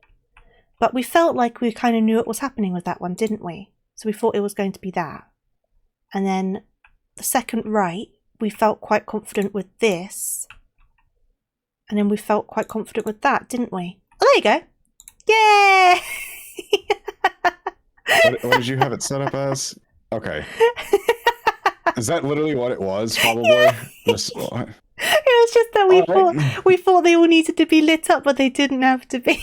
But we felt like we kind of knew what was happening with that one, didn't we? So we thought it was going to be that. And then the second right, we felt quite confident with this. And then we felt quite confident with that, didn't we? Oh, there you go. Yay! What did you have it set up as? Okay. Is that literally what it was? Probably. Yeah. It was just that we thought they all needed to be lit up, but they didn't have to be.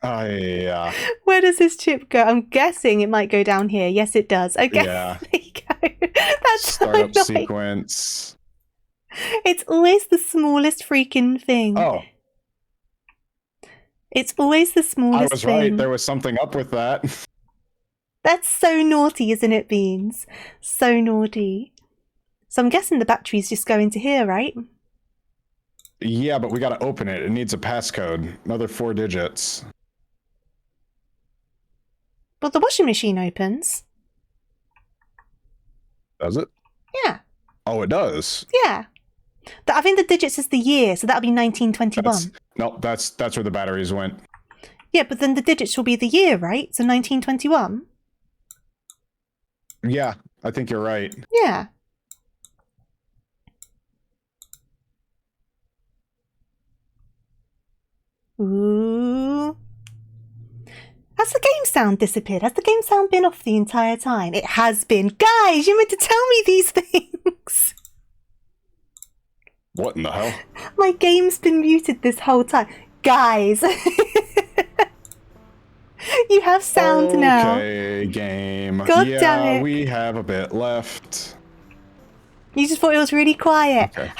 Yeah. Where does this chip go? I'm guessing it might go down here. Yes, it does. Okay. Yeah. There you go. That's startup so sequence. It's always the smallest freaking thing. Oh. It's always the smallest I was thing. right. There was something up with that. That's so naughty, isn't it, Beans? So naughty. So I'm guessing the batteries just go into here, right? Yeah, but we gotta open it. It needs a passcode. Another 4 digits. But the washing machine opens. Does it? Yeah. Oh, it does. Yeah. I think the digits is the year, so that'll be 1921. No, that's where the batteries went. Yeah, but then the digits will be the year, right? So 1921? Yeah, I think you're right. Yeah. Ooh. Has the game sound disappeared? Has the game sound been off the entire time? It has been. Guys, you meant to tell me these things. What in the hell? My game's been muted this whole time. Guys. You have sound now. Okay, game. God yeah, damn it. We have a bit left. You just thought it was really quiet. Okay.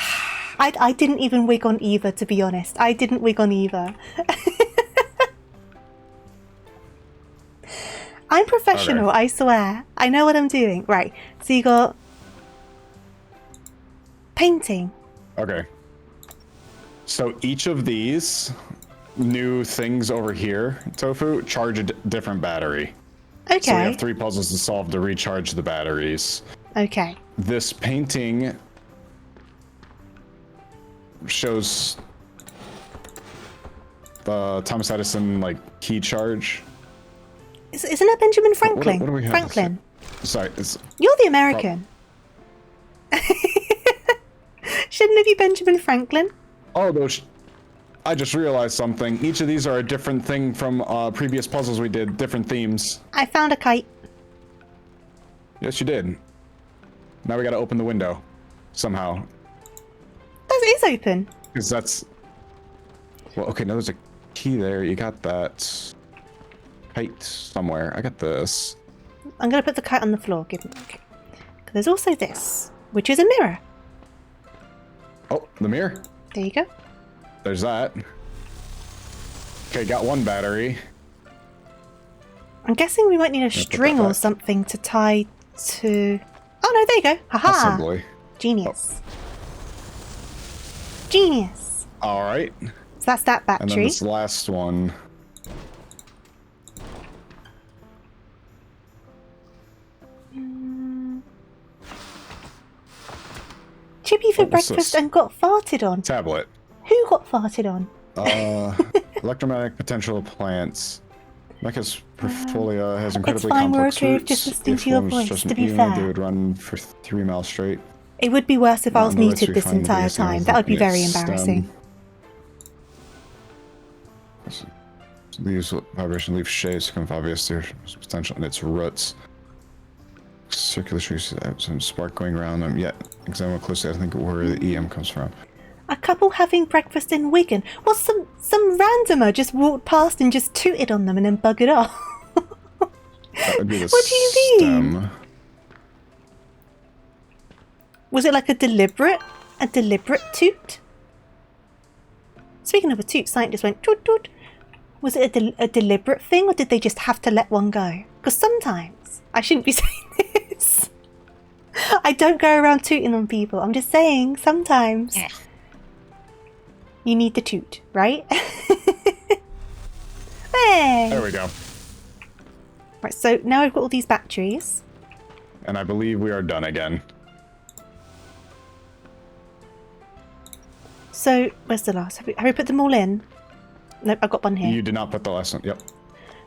I didn't even wig on either, to be honest. I didn't wig on either. I'm professional, okay. I swear. I know what I'm doing. Right, so you got painting. Okay. So each of these new things over here, Tofu, charge a different battery. Okay. So we have 3 puzzles to solve to recharge the batteries. Okay. This painting shows the Thomas Edison key charge. Isn't that Benjamin Franklin? What do we have? Franklin. Sorry, you're the American. Shouldn't it be Benjamin Franklin? Oh, I just realized something. Each of these are a different thing from previous puzzles we did, different themes. I found a kite. Yes, you did. Now we gotta open the window. Somehow. That is open. Because that's... Well, okay, now there's a key there. You got that kite somewhere. I got this. I'm gonna put the kite on the floor. Give me... Okay. There's also this, which is a mirror. Oh, the mirror. There you go. There's that. Okay, got 1 battery. I'm guessing we might need a string or something to tie to... Oh no, there you go. Haha. Possibly. Genius. Genius. Alright. So that's that battery. And then this last one. Chippy for breakfast and got farted on. Tablet. Who got farted on? Electromagnetic potential plants. Mechas portfolio has incredibly fine, complex we're okay, roots. just listening to your voice, just to be even, fair. They would run for 3 miles straight. It would be worse if I was On the muted list, we this find the entire biggest time. signals That would be looking very at embarrassing. STEM. Leaves vibration leaf shades become obvious. There's potential in its roots. Circular trees have some spark going around them. Yet, examine more closely. I think where the EM comes from. A couple having breakfast in Wigan. Well, some randomer just walked past and just tooted on them and then buggered off. That would be the What do you mean? stem. Was it like a deliberate toot? Speaking of a toot, scientists went toot toot. Was it a deliberate thing, or did they just have to let one go? Because sometimes I shouldn't be saying this. I don't go around tooting on people. I'm just saying, sometimes you need the toot, right? Hey! There we go. Right, so now I've got all these batteries. And I believe we are done again. So, where's the last? Have we put them all in? Nope, I've got one here. You did not put the last one. Yep.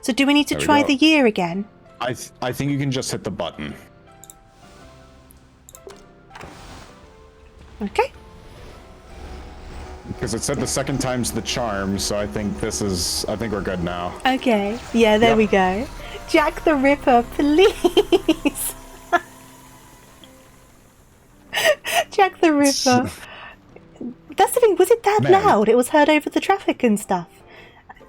So do we need to try the year again? I think you can just hit the button. Okay. Because it said the second time's the charm, so I think we're good now. Okay. Yeah, there we go. Jack the Ripper, please. Jack the Ripper. That's the thing, was it that loud? It was heard over the traffic and stuff.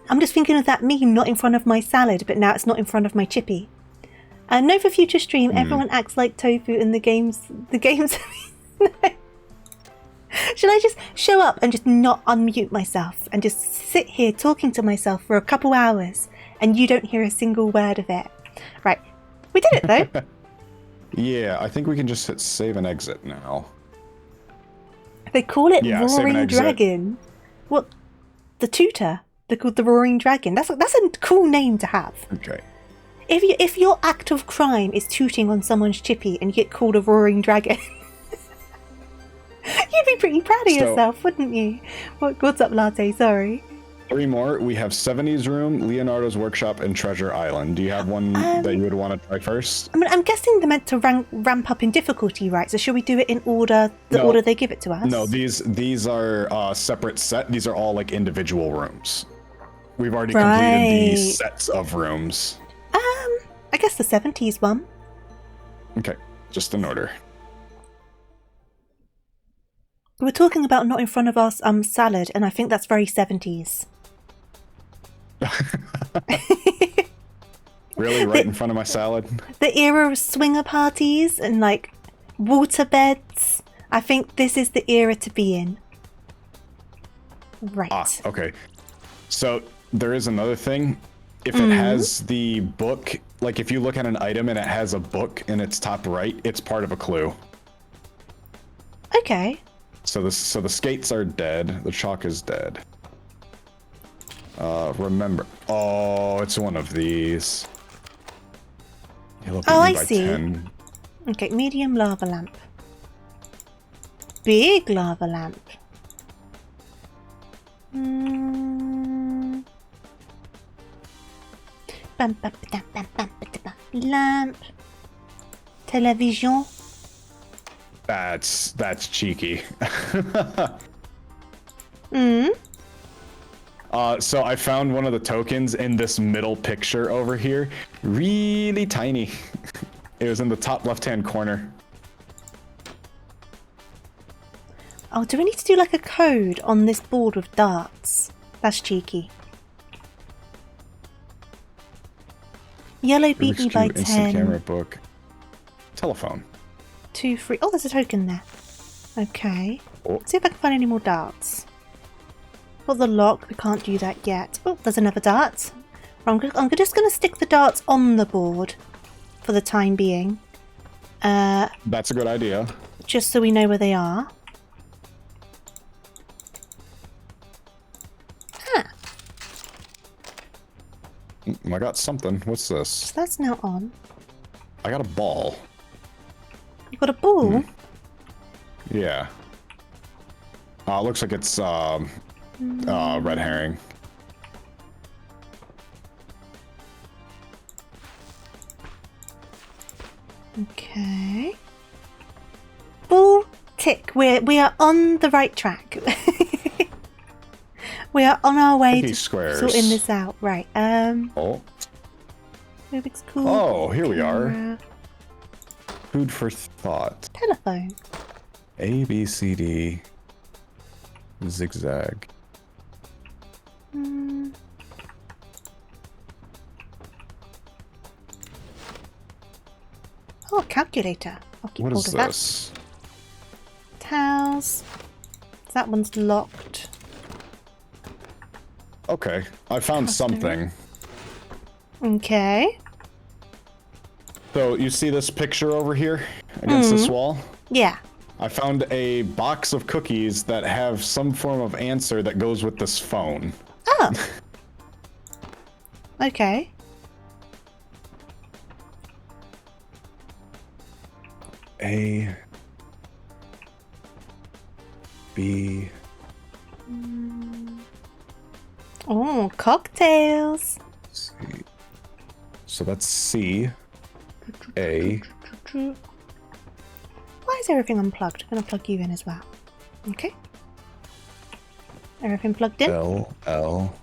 I'm just thinking of that meme, not in front of my salad, but now it's not in front of my chippy. No, for future stream, everyone acts like tofu in the games. No. Should I just show up and just not unmute myself and just sit here talking to myself for a couple hours and you don't hear a single word of it? Right. We did it though. Yeah, I think we can just hit save and exit now. They call it Roaring Dragon. What? The tutor? They're called the Roaring Dragon. That's a cool name to have. Okay. If your act of crime is tooting on someone's chippy and you get called a Roaring Dragon, you'd be pretty proud of yourself, wouldn't you? What's up, Latte? Sorry. 3 more. We have 70s Room, Leonardo's Workshop, and Treasure Island. Do you have one that you would want to try first? I mean, I'm guessing they're meant to ramp up in difficulty, right? So should we do it in order, order they give it to us? No, these are separate set. These are all like individual rooms. We've already completed the sets of rooms. I guess the 70s one. Okay, just in order. We were talking about not in front of us salad, and I think that's very 70s. Really? Right in front of my salad? The era of swinger parties and like water beds. I think this is the era to be in. Right. Ah, okay. So there is another thing. If it has the book, like if you look at an item and it has a book in its top right, it's part of a clue. Okay. So the skates are dead. The chalk is dead. Remember. Oh, it's one of these. I see. 10. Okay, medium lava lamp. Big lava lamp. Lamp. Television. That's cheeky. So I found one of the tokens in this middle picture over here. Really tiny. It was in the top left-hand corner. Oh, do we need to do like a code on this board with darts? That's cheeky. Yellow beat me by 10. Instant camera book. Telephone. 2, 3. Oh, there's a token there. Okay. Oh. Let's see if I can find any more darts. Got the lock. We can't do that yet. Oh, there's another dart. I'm just going to stick the darts on the board for the time being. That's a good idea. Just so we know where they are. I got something. What's this? So that's now on. I got a ball. You got a ball? Yeah. Looks like it's red herring. Okay. Ball tick. We are on the right track. We are on our way to sorting this out. Right. Oh. Rubik's Cube. Oh, here we are. Food for thought. Telephone. A, B, C, D. Zigzag. Oh, calculator. I'll keep What hold is of this? that. Towels. That one's locked. Okay, I found something. Okay. So you see this picture over here? against this wall. Yeah. I found a box of cookies that have some form of answer that goes with this phone. Oh. Okay. A. B. Oh, cocktails. C. So that's C. A. Why is everything unplugged? I'm going to plug you in as well. Okay. Everything plugged in? L. L.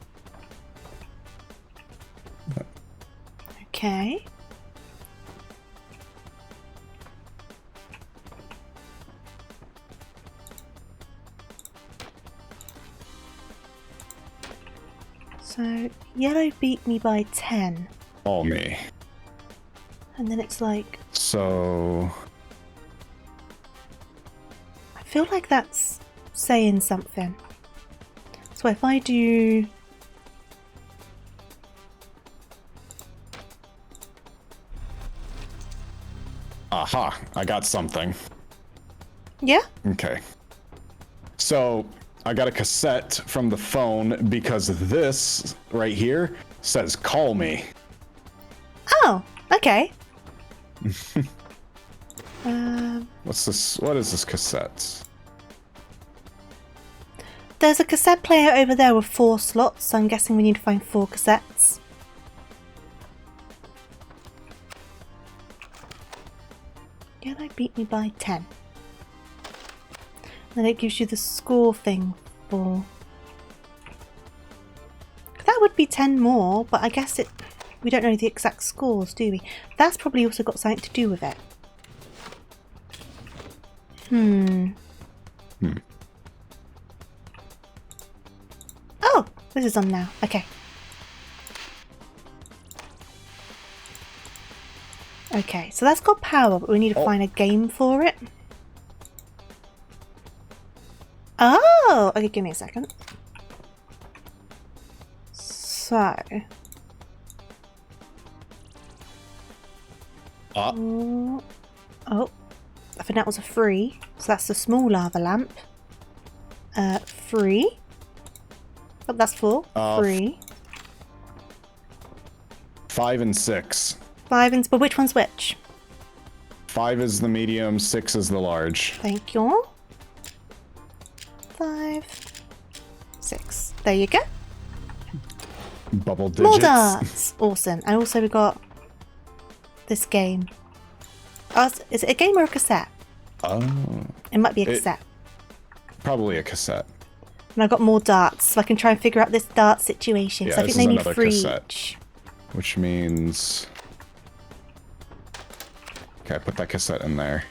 Okay. So, yellow beat me by 10. All me. And then it's like, So. I feel like that's saying something. So if I do... Aha, I got something. Yeah? Okay. So, I got a cassette from the phone because this right here says call me. Oh, okay. What's this? What is this cassette? There's a cassette player over there with 4 slots, so I'm guessing we need to find 4 cassettes. Yellow beat me by 10. Then it gives you the score thing for... That would be 10 more, but I guess we don't know the exact scores, do we? That's probably also got something to do with it. Oh, this is on now. Okay. Okay, so that's got power, but we need to find a game for it. Oh! Okay, give me a second. So... Oh, I think that was a 3. So that's the small lava lamp. 3. Oh, that's 4. 3. 5 and 6. 5 and... But which one's which? 5 is the medium, 6 is the large. Thank you. 5, 6. There you go. Bubble digits. More darts! Awesome. And also we got this game. Oh, is it a game or a cassette? Oh. It might be a cassette. Probably a cassette. And I got more darts, so I can try and figure out this dart situation. Yeah, so I this think they is need another 3 cassette. each. Which means... Okay, I put that cassette in there.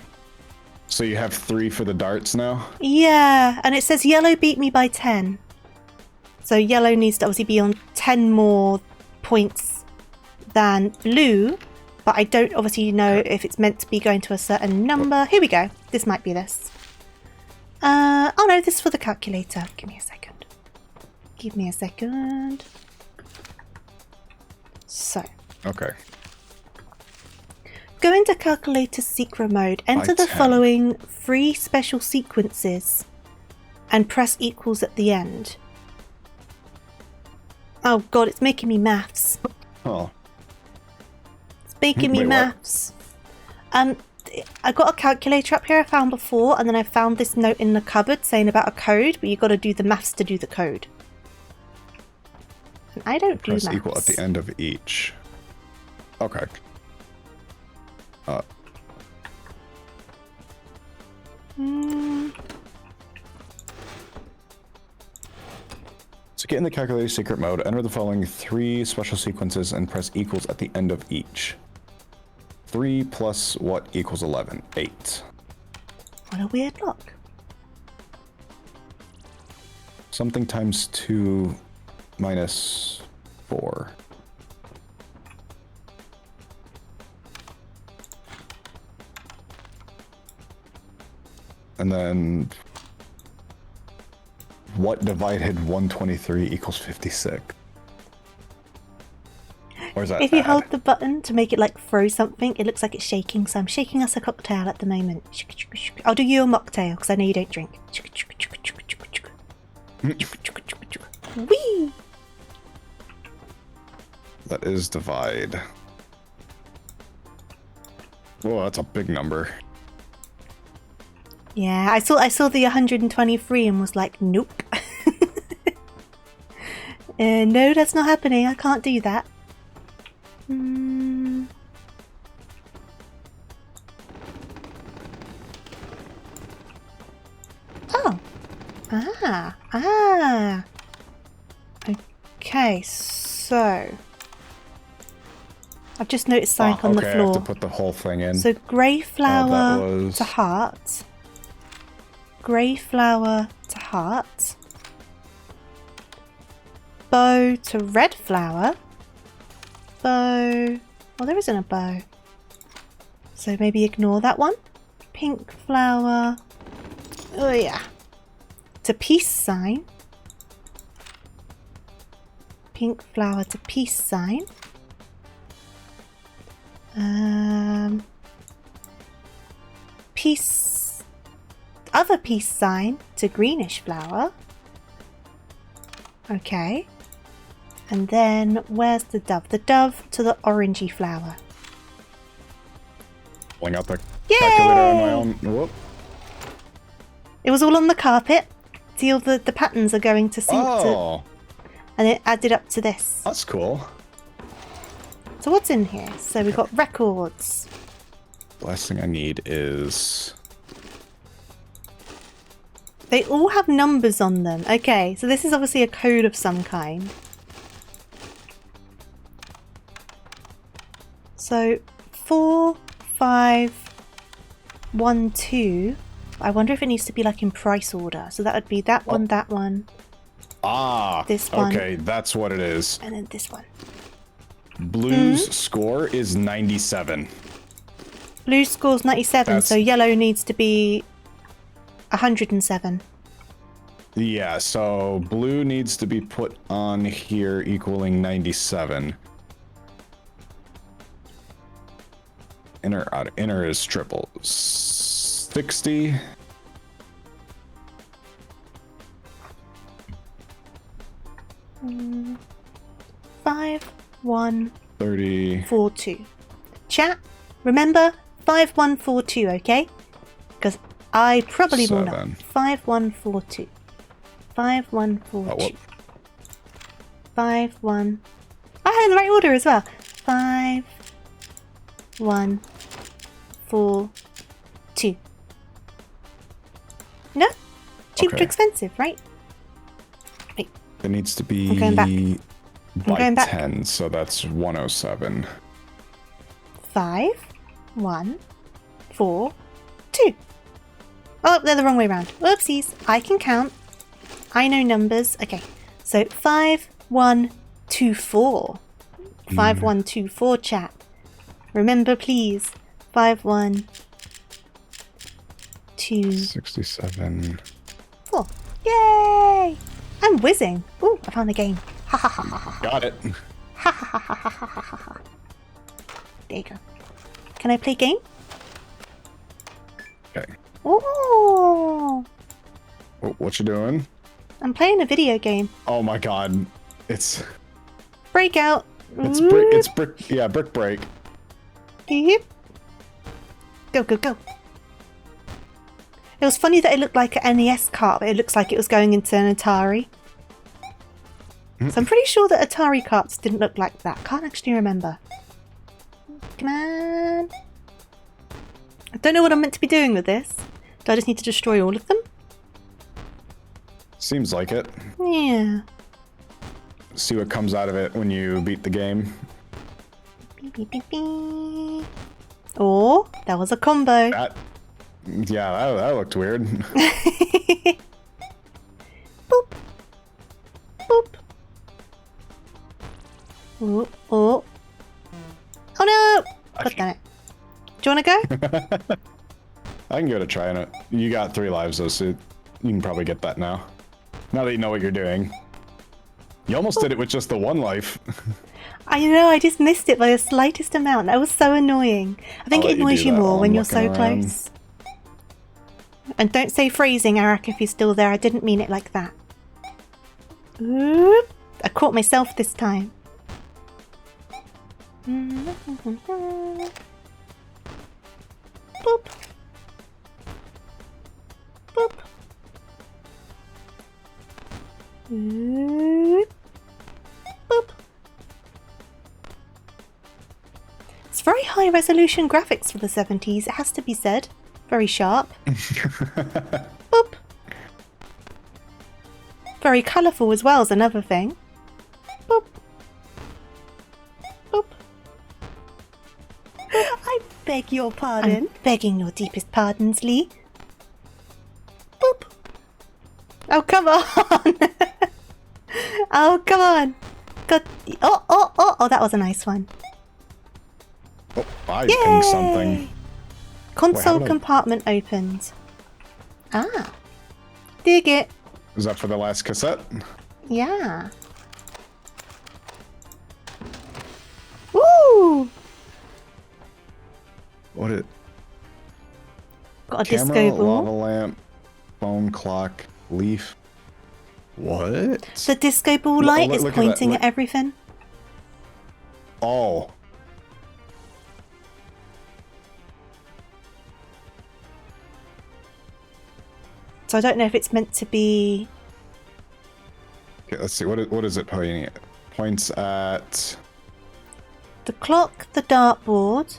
So you have 3 for the darts now? Yeah, and it says yellow beat me by 10. So yellow needs to obviously be on 10 more points than blue, but I don't obviously know if it's meant to be going to a certain number. Here we go. This might be this. Oh no, this is for the calculator. Give me a second. Give me a second. So. Okay. Go into calculator secret mode. Enter the 10. following 3 special sequences and press equals at the end. Oh god, it's making me maths. Oh. It's making me Wait, what? maths. I got a calculator up here I found before, and then I found this note in the cupboard saying about a code, but you got to do the maths to do the code. And I don't do Press maths. equal at the end of each. Okay. So get in the calculator secret mode, enter the following 3 special sequences and press equals at the end of each. 3 plus what equals 11? 8. What a weird look. Something times 2 minus 4. And then what divided 123 equals 56? Or is that If you add? hold the button to make it like throw something, it looks like it's shaking. So I'm shaking us a cocktail at the moment. I'll do you a mocktail because I know you don't drink. Whee! That is divide. Whoa, that's a big number. Yeah, I saw the 123 and was like, nope. No, that's not happening. I can't do that. Oh. Ah. Okay, so I've just noticed something on the I floor. have to put the whole thing in. So grey flower was... to heart. Grey flower to heart. Bow to red flower. Bow. Well, there isn't a bow. So maybe ignore that one. Pink flower. Oh yeah. To peace sign. Pink flower to peace sign. Peace. Other peace sign to greenish flower. Okay. And then where's the dove? The dove to the orangey flower. Pulling out the Yay! calculator on my own. Whoop. It was all on the carpet. See, all the patterns are going to sync to, and it added up to this. That's cool. So what's in here? So we've got records. The last thing I need is... They all have numbers on them. Okay, so this is obviously a code of some kind. So 4, 5, 1, 2. I wonder if it needs to be like in price order. So that would be that one, that one. Ah, this one. Okay, that's what it is. And then this one. Blue's score is 97. Blue score's 97, so yellow needs to be 107. Yeah, so blue needs to be put on here equaling 97. Inner is triple. 60. Mm, 5, 1, 30. 4, 2. Chat, remember 5, 1, 4, 2, okay? Because I probably will not. 7. 5, 1, 4, 2. 5, 1, 4, 2. whoop. 5, 1. I had it in the right order as well. 5, 1, 4, 2. No? Cheap to expensive, right? Wait. It needs to be I'm going back. by going back. 10, so that's 107. 5, 1, 4, 2. Oh, they're the wrong way around. Whoopsies. I can count. I know numbers. Okay. So 5, 1, 2, 4. 5, 1, 2, 4, chat. Remember, please. 5, 1, 2, 67. 4. Yay! I'm whizzing. Ooh, I found the game. Ha ha ha ha ha. Got it. Ha ha ha ha ha ha ha ha. There you go. Can I play game? Okay. Oh, What you doing? I'm playing a video game. Oh my god. It's Breakout. brick. Yeah, brick break. Yep. Go, go, go. It was funny that it looked like an NES cart, but it looks like it was going into an Atari. So I'm pretty sure that Atari carts didn't look like that. Can't actually remember. Come on. I don't know what I'm meant to be doing with this. Do I just need to destroy all of them? Seems like it. Yeah. See what comes out of it when you beat the game. Beep, beep, beep, beep. Oh, that was a combo. Yeah, that looked weird. Boop. Boop. Oh, oh. Oh no! God damn it. Do you want to go? I can give it a try on it. You got 3 lives though, so you can probably get that now. Now that you know what you're doing. You almost did it with just the one life. I know, I just missed it by the slightest amount. That was so annoying. I think I'll it let you annoys do you that more while when I'm you're looking so around. close. And don't say phrasing, Eric, if you're still there. I didn't mean it like that. Oop. I caught myself this time. Boop. Boop. Boop. Boop. It's very high resolution graphics for the 70s, it has to be said. Very sharp. Boop. Very colourful as well is another thing. Boop. Boop. I beg your pardon. I'm begging your deepest pardons, Lee. Boop. Oh, come on. Oh, come on. God. Oh, that was a nice one. Oh, I pinged something. Console Wait, compartment opened. Ah. Dig it. Is that for the last cassette? Yeah. Woo! What it? Got a Camera, disco lava ball. lamp, phone, clock, leaf. What? The disco ball light is look pointing at at everything. Oh. So I don't know if it's meant to be... Okay, let's see. What is it pointing at? Points at the clock, the dartboard,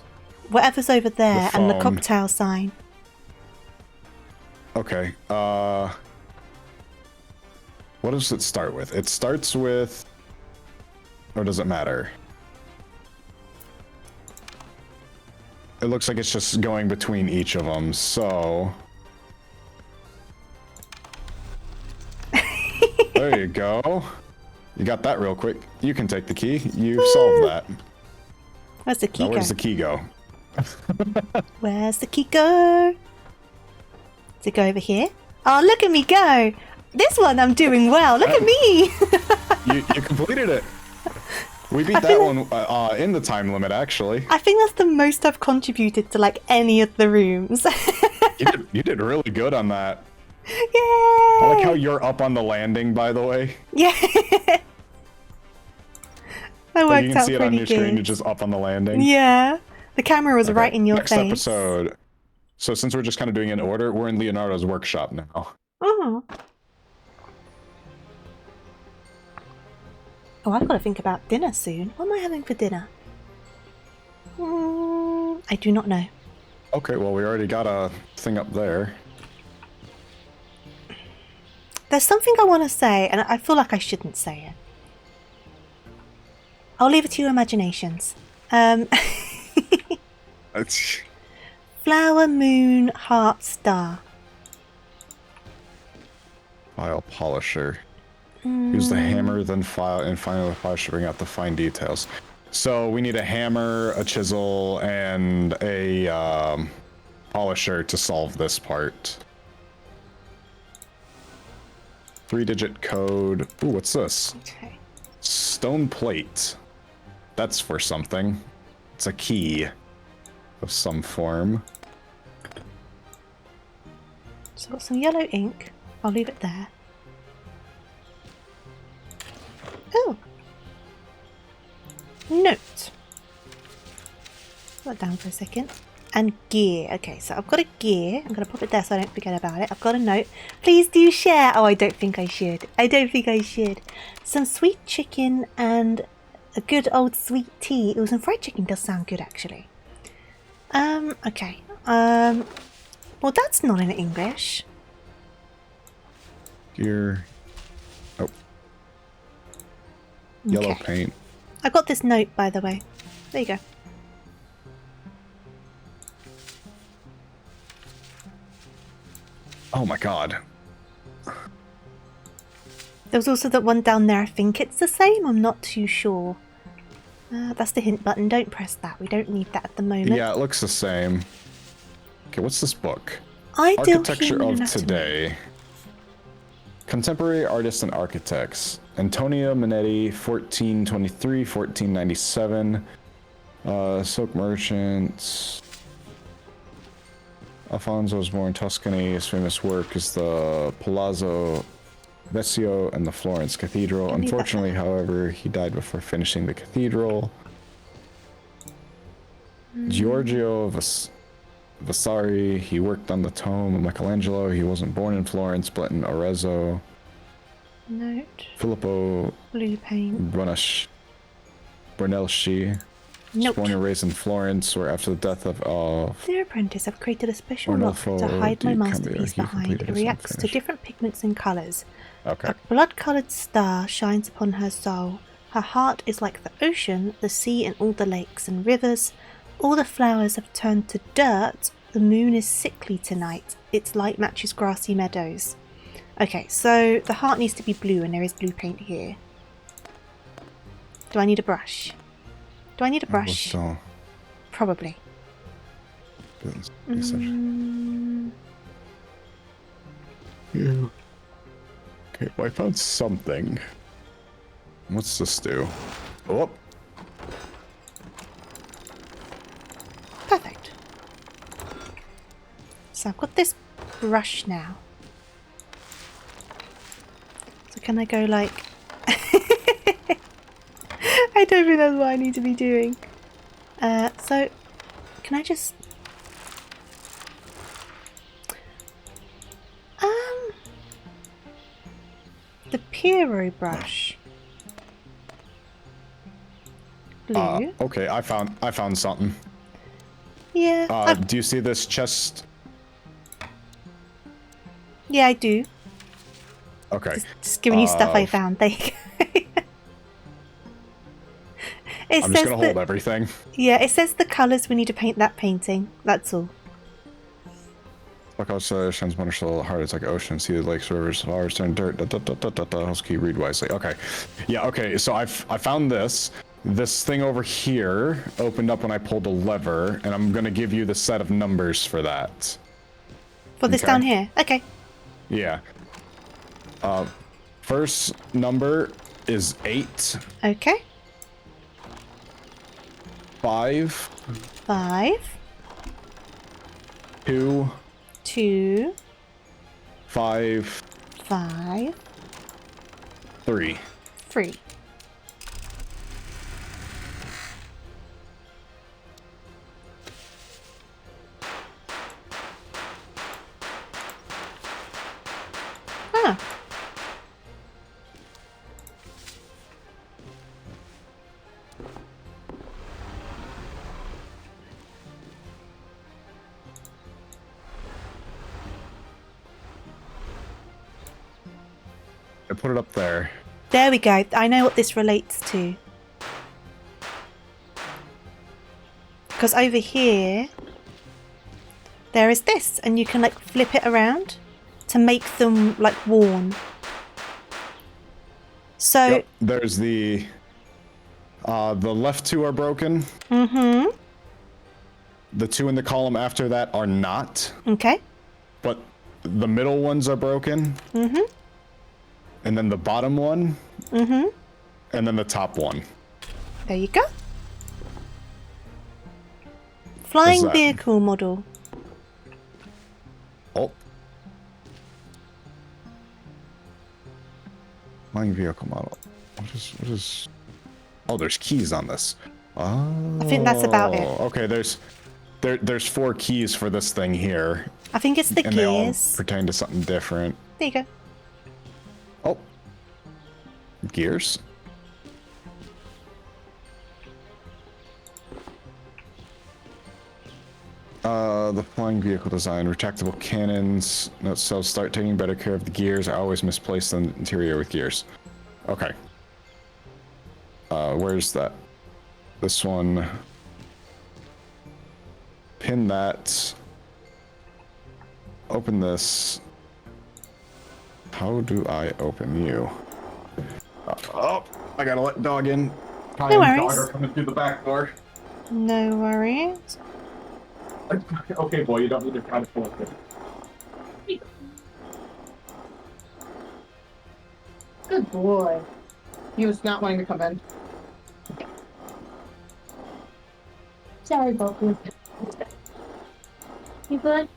whatever's over there, and the phone. cocktail sign. Okay. What does it start with? It starts with, or does it matter? It looks like it's just going between each of them, so... There you go. You got that real quick. You can take the key. You've solved that. Where's the key Now go? where's the key go? Where's the key go? Does it go over here? Oh, look at me go! This one I'm doing well. Look at me! You completed it. We beat that one in the time limit, actually. I think that's the most I've contributed to like any of the rooms. You did really good on that. Yay! I like how you're up on the landing, by the way. Yeah. That Like worked you can out see it pretty on your screen. You're good. just up on the landing. Yeah. The camera was Okay, right in your next face. episode. So since we're just kind of doing it in order, we're in Leonardo's workshop now. Oh. Oh, I've got to think about dinner soon. What am I having for dinner? I do not know. Okay, well we already got a thing up there. There's something I want to say, and I feel like I shouldn't say it. I'll leave it to your imaginations. It's... Flower, moon, heart, star. File polisher. Use the hammer, then file, and finally the polish to bring out the fine details. So we need a hammer, a chisel, and a polisher to solve this part. 3-digit code. Ooh, what's this? Okay. Stone plate. That's for something. It's a key of some form. So I've got some yellow ink. I'll leave it there. Oh! Note. Put that down for a second. And gear. Okay, so I've got a gear. I'm going to pop it there so I don't forget about it. I've got a note. Please do share. Oh, I don't think I should. I don't think I should. Some sweet chicken and a good old sweet tea. Ooh, some fried chicken does sound good, actually. Okay. Well, that's not in English. Gear. Oh. Yellow Okay. paint. I got this note, by the way. There you go. Oh my god. There was also that one down there. I think it's the same. I'm not too sure. That's the hint button. Don't press that. We don't need that at the moment. Yeah, it looks the same. Okay, what's this book? Ideal Architecture Human of Anatomy. Today. Contemporary artists and architects. Antonia Minetti, 1423, 1497. Silk merchants. Alfonso was born in Tuscany. His famous work is the Palazzo Vecchio and the Florence Cathedral. Unfortunately, however, he died before finishing the cathedral. Giorgio Vasari, he worked on the tomb of Michelangelo. He wasn't born in Florence, but in Arezzo. Note. Filippo Blue paint. Brunelleschi. Nope. Born and raised in Florence, where after the death of Dear apprentice, I've created a special lock Arnolfo to hide my di masterpiece Cambio. He behind. completed It his reacts to unfinished. different pigments and colours. Okay. A blood-coloured star shines upon her soul. Her heart is like the ocean, the sea and all the lakes and rivers. All the flowers have turned to dirt. The moon is sickly tonight. Its light matches grassy meadows. Okay, so the heart needs to be blue and there is blue paint here. Do I need a brush? Do I need a brush? Probably. Yeah. Okay, well, I found something. What's this do? Oh. Perfect. So I've got this brush now. So can I go like... I don't think that's what I need to be doing. So can I just... The Piero brush. Blue. Okay, I found something. Yeah. Do you see this chest? Yeah, I do. Okay. Just giving you stuff I found. There you go. I'm just gonna hold everything. Yeah, it says the colours we need to paint that painting. That's all. Like also shines wonderful heart. It's like ocean, sea, lakes, rivers, flowers, turn dirt. House key, read wisely. Okay, yeah. Okay, so I found this. This thing over here opened up when I pulled a lever, and I'm gonna give you the set of numbers for that. For this down here. Okay. Yeah. First number is 8. Okay. 5. 5. 2. 2. 5. 5. 3. 3. Ah. I put it up there. There we go. I know what this relates to. Because over here, there is this, and you can like flip it around to make them like worn. So Yep, there's the left 2 are broken. Mm-hmm. The 2 in the column after that are not. Okay. But the middle ones are broken. Mm-hmm. And then the bottom one. Mm-hmm. And then the top one. There you go. Flying that? vehicle model. Oh. Flying vehicle model. What is... Oh, there's keys on this. Oh. I think that's about it. Okay, there's 4 keys for this thing here. I think it's the and they all gears. pertain to something different. There you go. Oh. Gears? The flying vehicle design, retractable cannons. Note so start taking better care of the gears. I always misplace the interior with gears. Okay. Where's that? This one. Pin that. Open this. How do I open you? Oh, I gotta let dog in. No worries. Dog are coming through the back door. No worries. Okay, boy, you don't need to try to pull it. Good boy. He was not wanting to come in. Sorry, Boku. You good?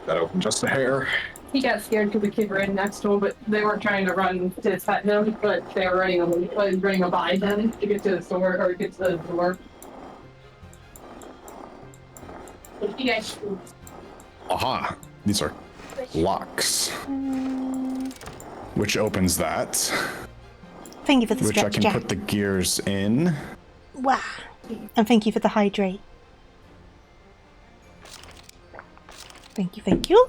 That opened just a hair. He got scared because the kid ran next to him, but they weren't trying to run to pet him, but they were running by him to get to the store or get to the door. Aha! These are locks. Which opens that. Thank you for the Which I stretch, can Jack. put the gears in. Wow. And thank you for the hydrate. Thank you, thank you.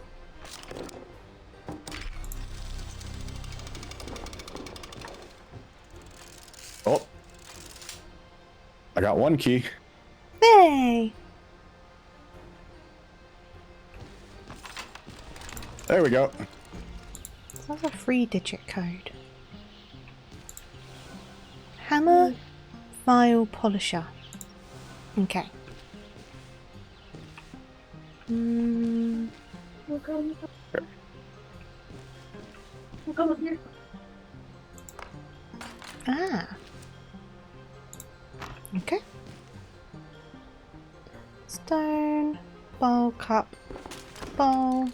Oh. I got one key. Hey! There we go. So that's a 3-digit code. Hammer, file, polisher. Okay. We'll come up here. Ah. Okay. Stone, bowl, cup, bowl.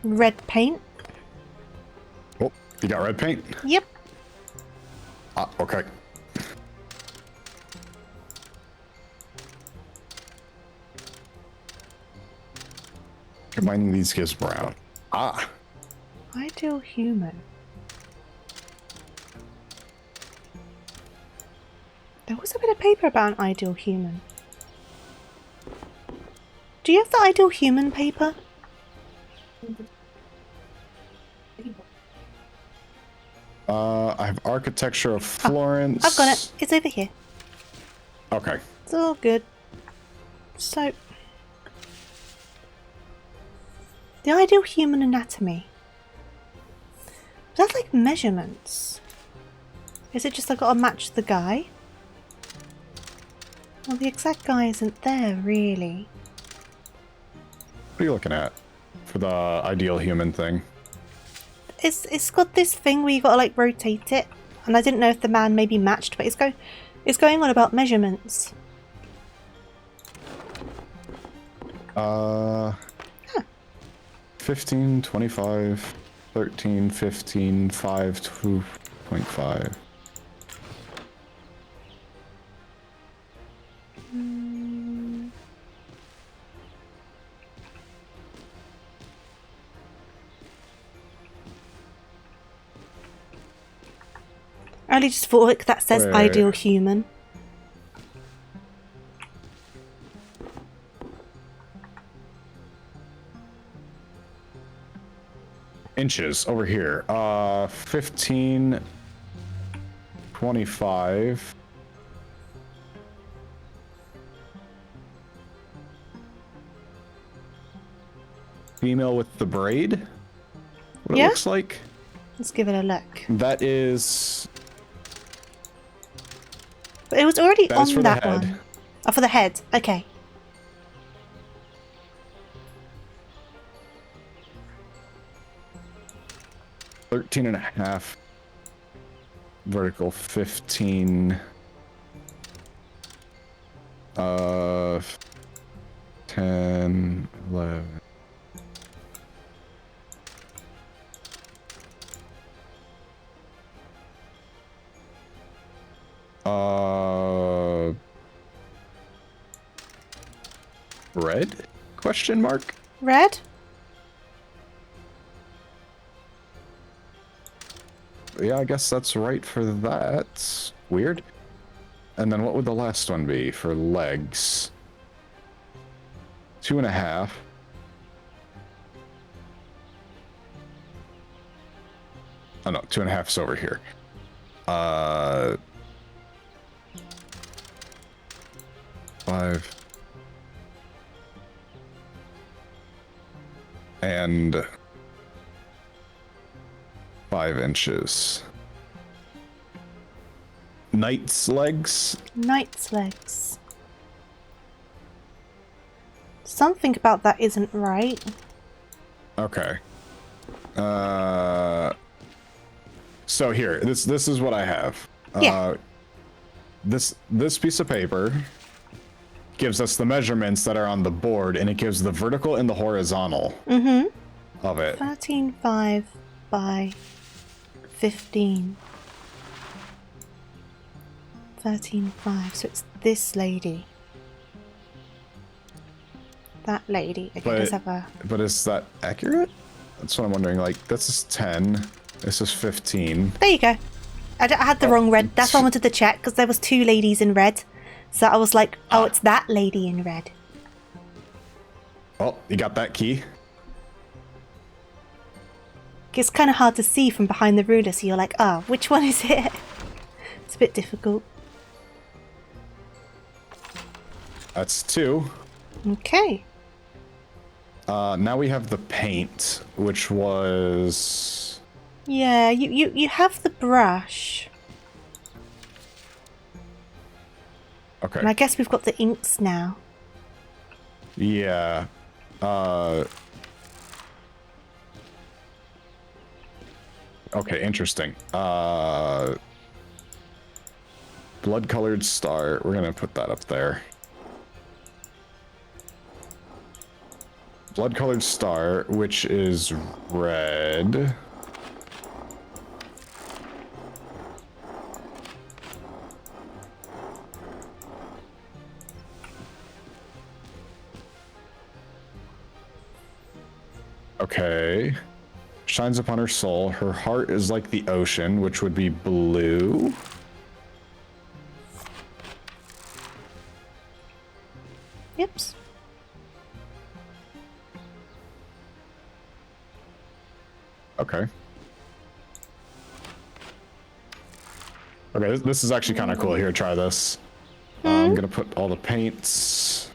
Red paint. Oh, you got red paint? Yep. Ah, okay. Combining these gives brown. Ah. Ideal human. There was a bit of paper about an ideal human. Do you have the ideal human paper? I have architecture of Florence. I've got it. It's over here. Okay. It's all good. So, the ideal human anatomy. That's like measurements. Is it just I gotta match the guy? Well, the exact guy isn't there, really. What are you looking at for the ideal human thing? It's got this thing where you gotta like rotate it, and I didn't know if the man maybe matched, but it's going on about measurements. Huh. 15, 25, 13, 15, 5, 2.5. I only just thought like that says Wait. ideal human. Inches over here. 15, 25. Female with the braid. What Yeah? it looks like. Let's give it a look. That is. But it was already That is on for the that head. one. Oh, for the head. Okay. Thirteen and a half. Vertical 15. 10, 11. Red? Question mark? Red? Yeah, I guess that's right for that. Weird. And then what would the last one be for legs? 2.5. Oh no, 2.5 is over here. 5. And 5 inches. Knight's legs. Knight's legs. Something about that isn't right. Okay. So here, this is what I have. Yeah. This piece of paper gives us the measurements that are on the board, and it gives the vertical and the horizontal of it. 13.5 by 15. 13.5. So it's this lady. That lady. Okay, let's have a... But is that accurate? That's what I'm wondering. Like, this is 10. This is 15. There you go. I had the wrong red. That's why I wanted to check, because there was 2 ladies in red. So I was like, oh, it's that lady in red. Oh, you got that key? It's kind of hard to see from behind the ruler, so you're like, oh, which one is it? It's a bit difficult. That's 2. Okay. Now we have the paint, which was... Yeah, you have the brush. Okay. And I guess we've got the inks now. Yeah. Okay, interesting. Blood-colored star. We're gonna put that up there. Blood-colored star, which is red. Okay. Shines upon her soul. Her heart is like the ocean, which would be blue. Yep. Okay. Okay, this is actually kind of cool. Here, try this. I'm gonna put all the paints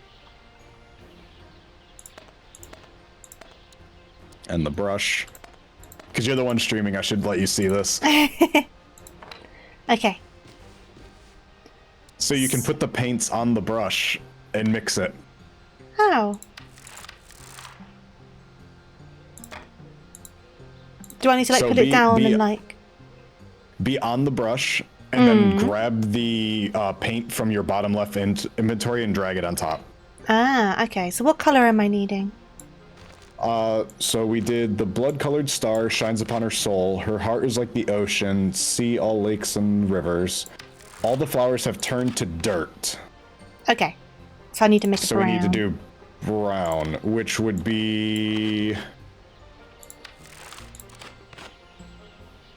and the brush. Because you're the one streaming, I should let you see this. Okay. So you can put the paints on the brush and mix it. How? Do I need to like put it down and like... Be on the brush and then grab the paint from your bottom left inventory and drag it on top. Ah, okay. So what color am I needing? So we did the blood-colored star shines upon her soul. Her heart is like the ocean. See all lakes and rivers. All the flowers have turned to dirt. Okay. So I need to make it brown. So we need to do brown, which would be...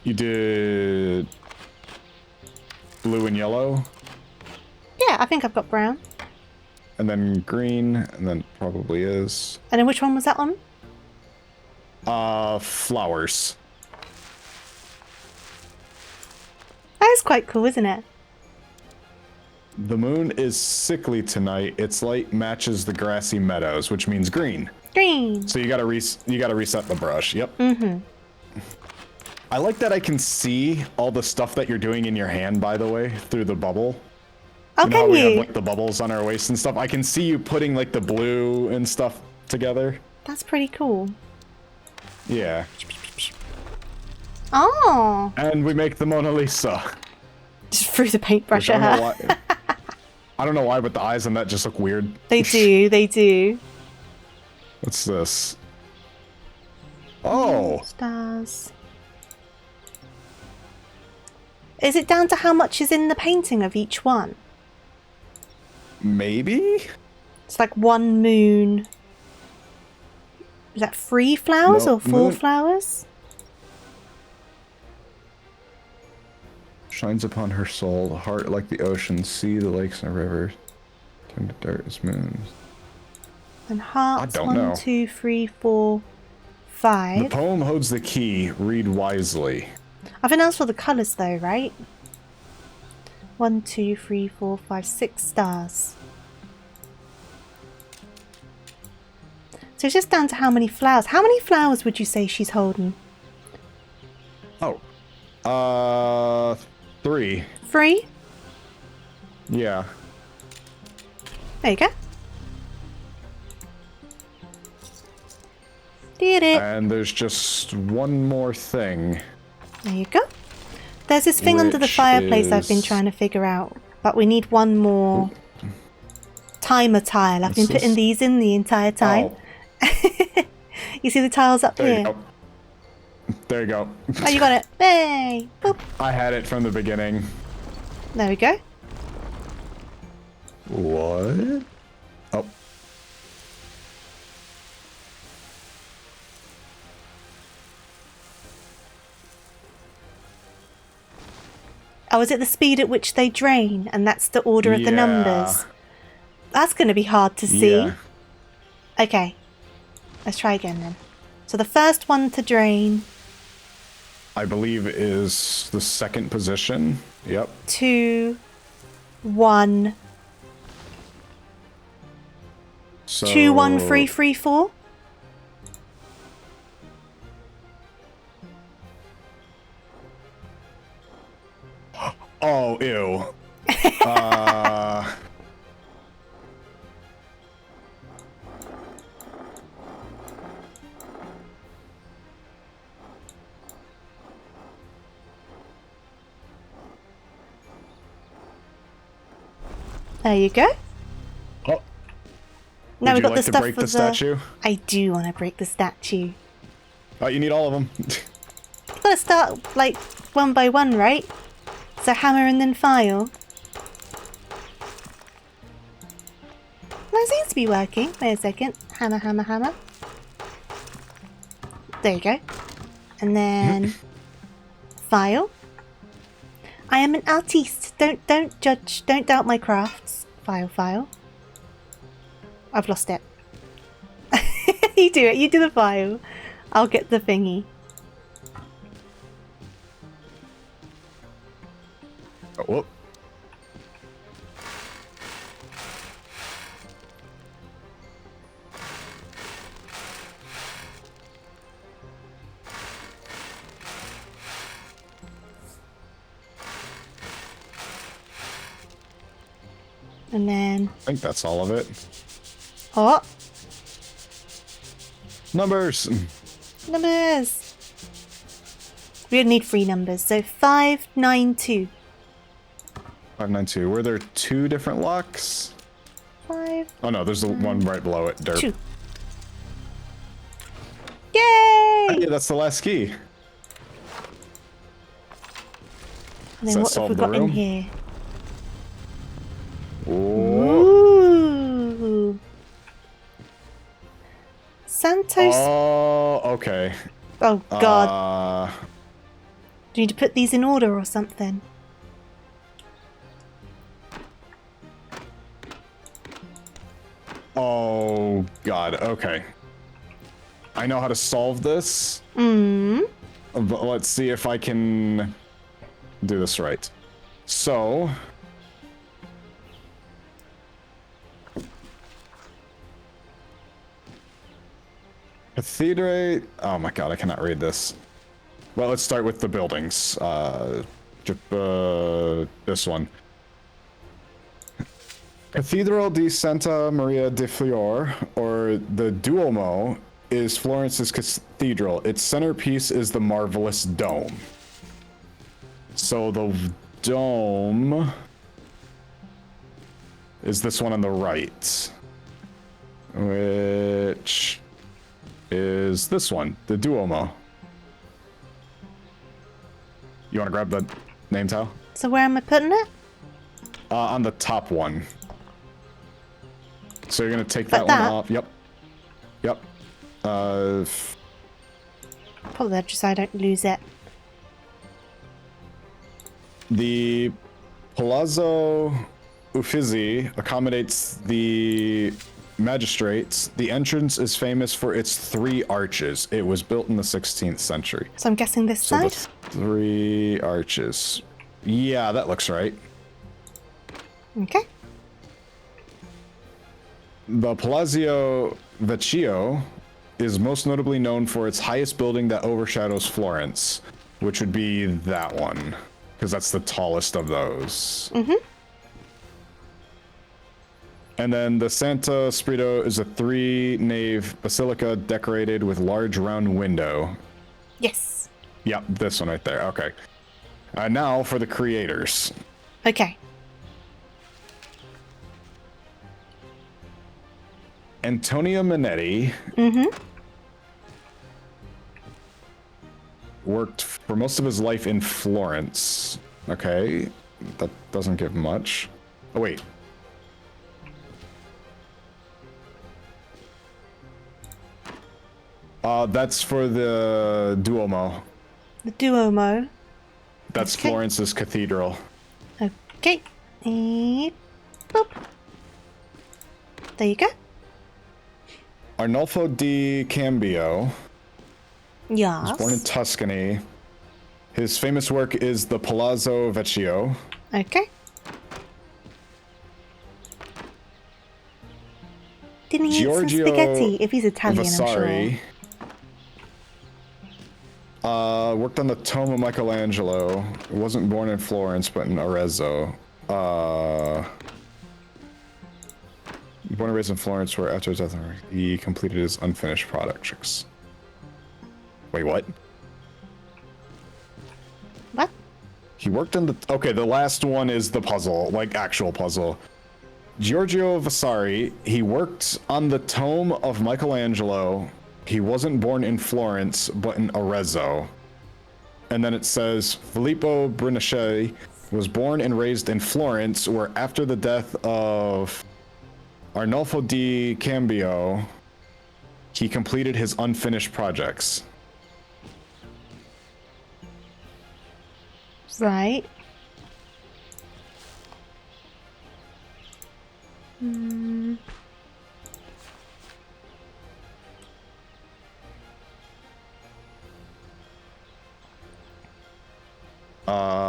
You did blue and yellow. Yeah, I think I've got brown. And then green, and then probably is. And then which one was that on? Flowers. That is quite cool, isn't it? The moon is sickly tonight. Its light matches the grassy meadows, which means green. Green. So you gotta reset the brush. Yep. Mm-hmm. I like that I can see all the stuff that you're doing in your hand, by the way, through the bubble. Oh, you know how can we you? have like the bubbles on our waist and stuff? I can see you putting like the blue and stuff together. That's pretty cool. Yeah. Oh. And we make the Mona Lisa. Just threw the paintbrush at her. I don't know why, but the eyes on that just look weird. They do, they do. What's this? Oh! Stars. Is it down to how much is in the painting of each one? Maybe? It's like 1 moon. Is that 3 flowers or 4 flowers? Shines upon her soul, heart like the ocean, sea, the lakes and rivers. Turn to dirt as moons. And hearts, I don't know. 1, 2, 3, 4, 5. The poem holds the key, read wisely. I think that's for the colours though, right? 1, 2, 3, 4, 5, 6 stars. So it's just down to how many flowers. How many flowers would you say she's holding? Oh. 3. 3? Yeah. There you go. Did it. And there's just one more thing. There you go. There's this thing under the fireplace I've been trying to figure out, but we need one more timer tile. I've been putting these in the entire time. Oh. You see the tiles up here? You go. There you go. Oh, you got it. Hey! Boop. I had it from the beginning. There we go. What? Oh. Oh, is it the speed at which they drain? And that's the order of the numbers? That's going to be hard to see. Yeah. Okay. Let's try again then. So the first one to drain. I believe is the second position. Yep. 2, 1. So 2, 1, 3, 3, 4. Oh, ew. There you go. Oh. Now we've got like the stuff break for the statue? I do want to break the statue. Oh, you need all of them. You've got to start, like, one by one, right? So hammer and then file. That seems to be working. Wait a second. Hammer, hammer, hammer. There you go. And then file. I am an artiste. Don't judge. Don't doubt my crafts. File, file. I've lost it. You do it. You do the file. I'll get the thingy. Oh, whoop. And then... I think that's all of it. Oh! Numbers! Numbers! We would need 3 numbers, so 592. 592. Were there 2 different locks? 5. Oh no, there's the one right below it. Derp. 2. Yay! Hey, that's the last key. And then what have we got in here? Ooh. Santos. Oh, okay. Oh god. Do you need to put these in order or something? Oh god, okay. I know how to solve this. But let's see if I can do this right. So... Cathedral... Oh my god, I cannot read this. Well, let's start with the buildings. This one. Cathedral di Santa Maria di Fior, or the Duomo, is Florence's cathedral. Its centerpiece is the marvelous dome. So the dome is this one on the right, which is this one, the Duomo. You want to grab the name tile? So where am I putting it? On the top one. So you're gonna take that one off. Yep. Yep. Probably that just so I don't lose it. The Palazzo Uffizi accommodates the magistrates. The entrance is famous for its 3 arches. It was built in the 16th century. So I'm guessing this side? The 3 arches. Yeah, that looks right. Okay. The Palazzo Vecchio is most notably known for its highest building that overshadows Florence, which would be that one, because that's the tallest of those. And then the Santa Spirito is a 3-nave basilica decorated with large round window. Yes. Yep, this one right there. Okay. Now for the creators. Okay. Antonio Minetti worked for most of his life in Florence. Okay, that doesn't give much. Oh, wait. That's for the Duomo. The Duomo. That's okay. Florence's cathedral. Okay. And boop. There you go. Arnolfo di Cambio Yes. was born in Tuscany. His famous work is the Palazzo Vecchio. Okay. Didn't he eat some spaghetti? If he's Italian, Vasari, I'm sure. Worked on the Tomb of Michelangelo. Wasn't born in Florence, but in Arezzo. Born and raised in Florence, where after his death, he completed his unfinished projects. Wait, what? What? He worked on the... Okay, the last one is the puzzle, like actual puzzle. Giorgio Vasari, he worked on the Tomb of Michelangelo. He wasn't born in Florence, but in Arezzo. And then it says, Filippo Brunelleschi was born and raised in Florence, where after the death of Arnolfo di Cambio, he completed his unfinished projects. Right.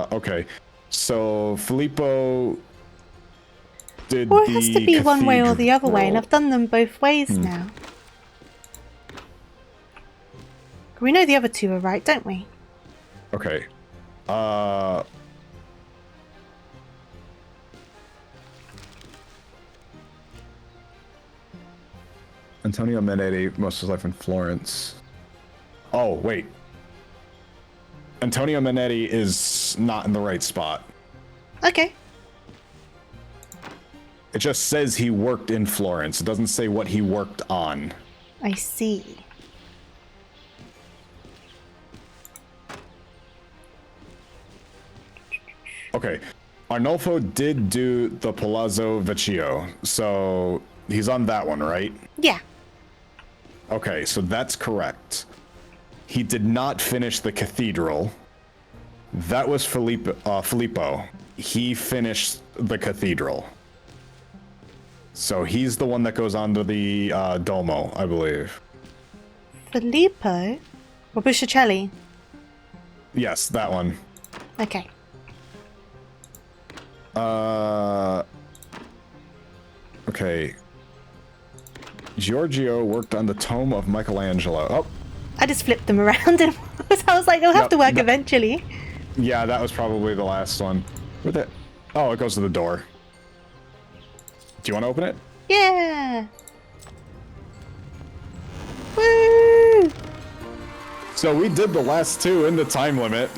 Okay. So Filippo did Or it has to be one way or the other way, and cathedral. I've done them both ways now. We know the other two are right, don't we? Okay. Antonio Minetti, most of his life in Florence. Oh, wait. Antonio Minetti is not in the right spot. Okay. It just says he worked in Florence. It doesn't say what he worked on. I see. Okay. Arnolfo did do the Palazzo Vecchio, so he's on that one, right? Yeah. Okay, so that's correct. He did not finish the cathedral. That was Filippo. He finished the cathedral. So he's the one that goes on to the Duomo, I believe. Filippo? Or Botticelli? Yes, that one. Okay. Okay. Giorgio worked on the Tomb of Michelangelo. Oh, I just flipped them around and I was like, they'll have to work eventually. yeah, that was probably the last one. Where'd that... Oh, it goes to the door. Do you want to open it? Yeah. Woo! So we did the last two in the time limit.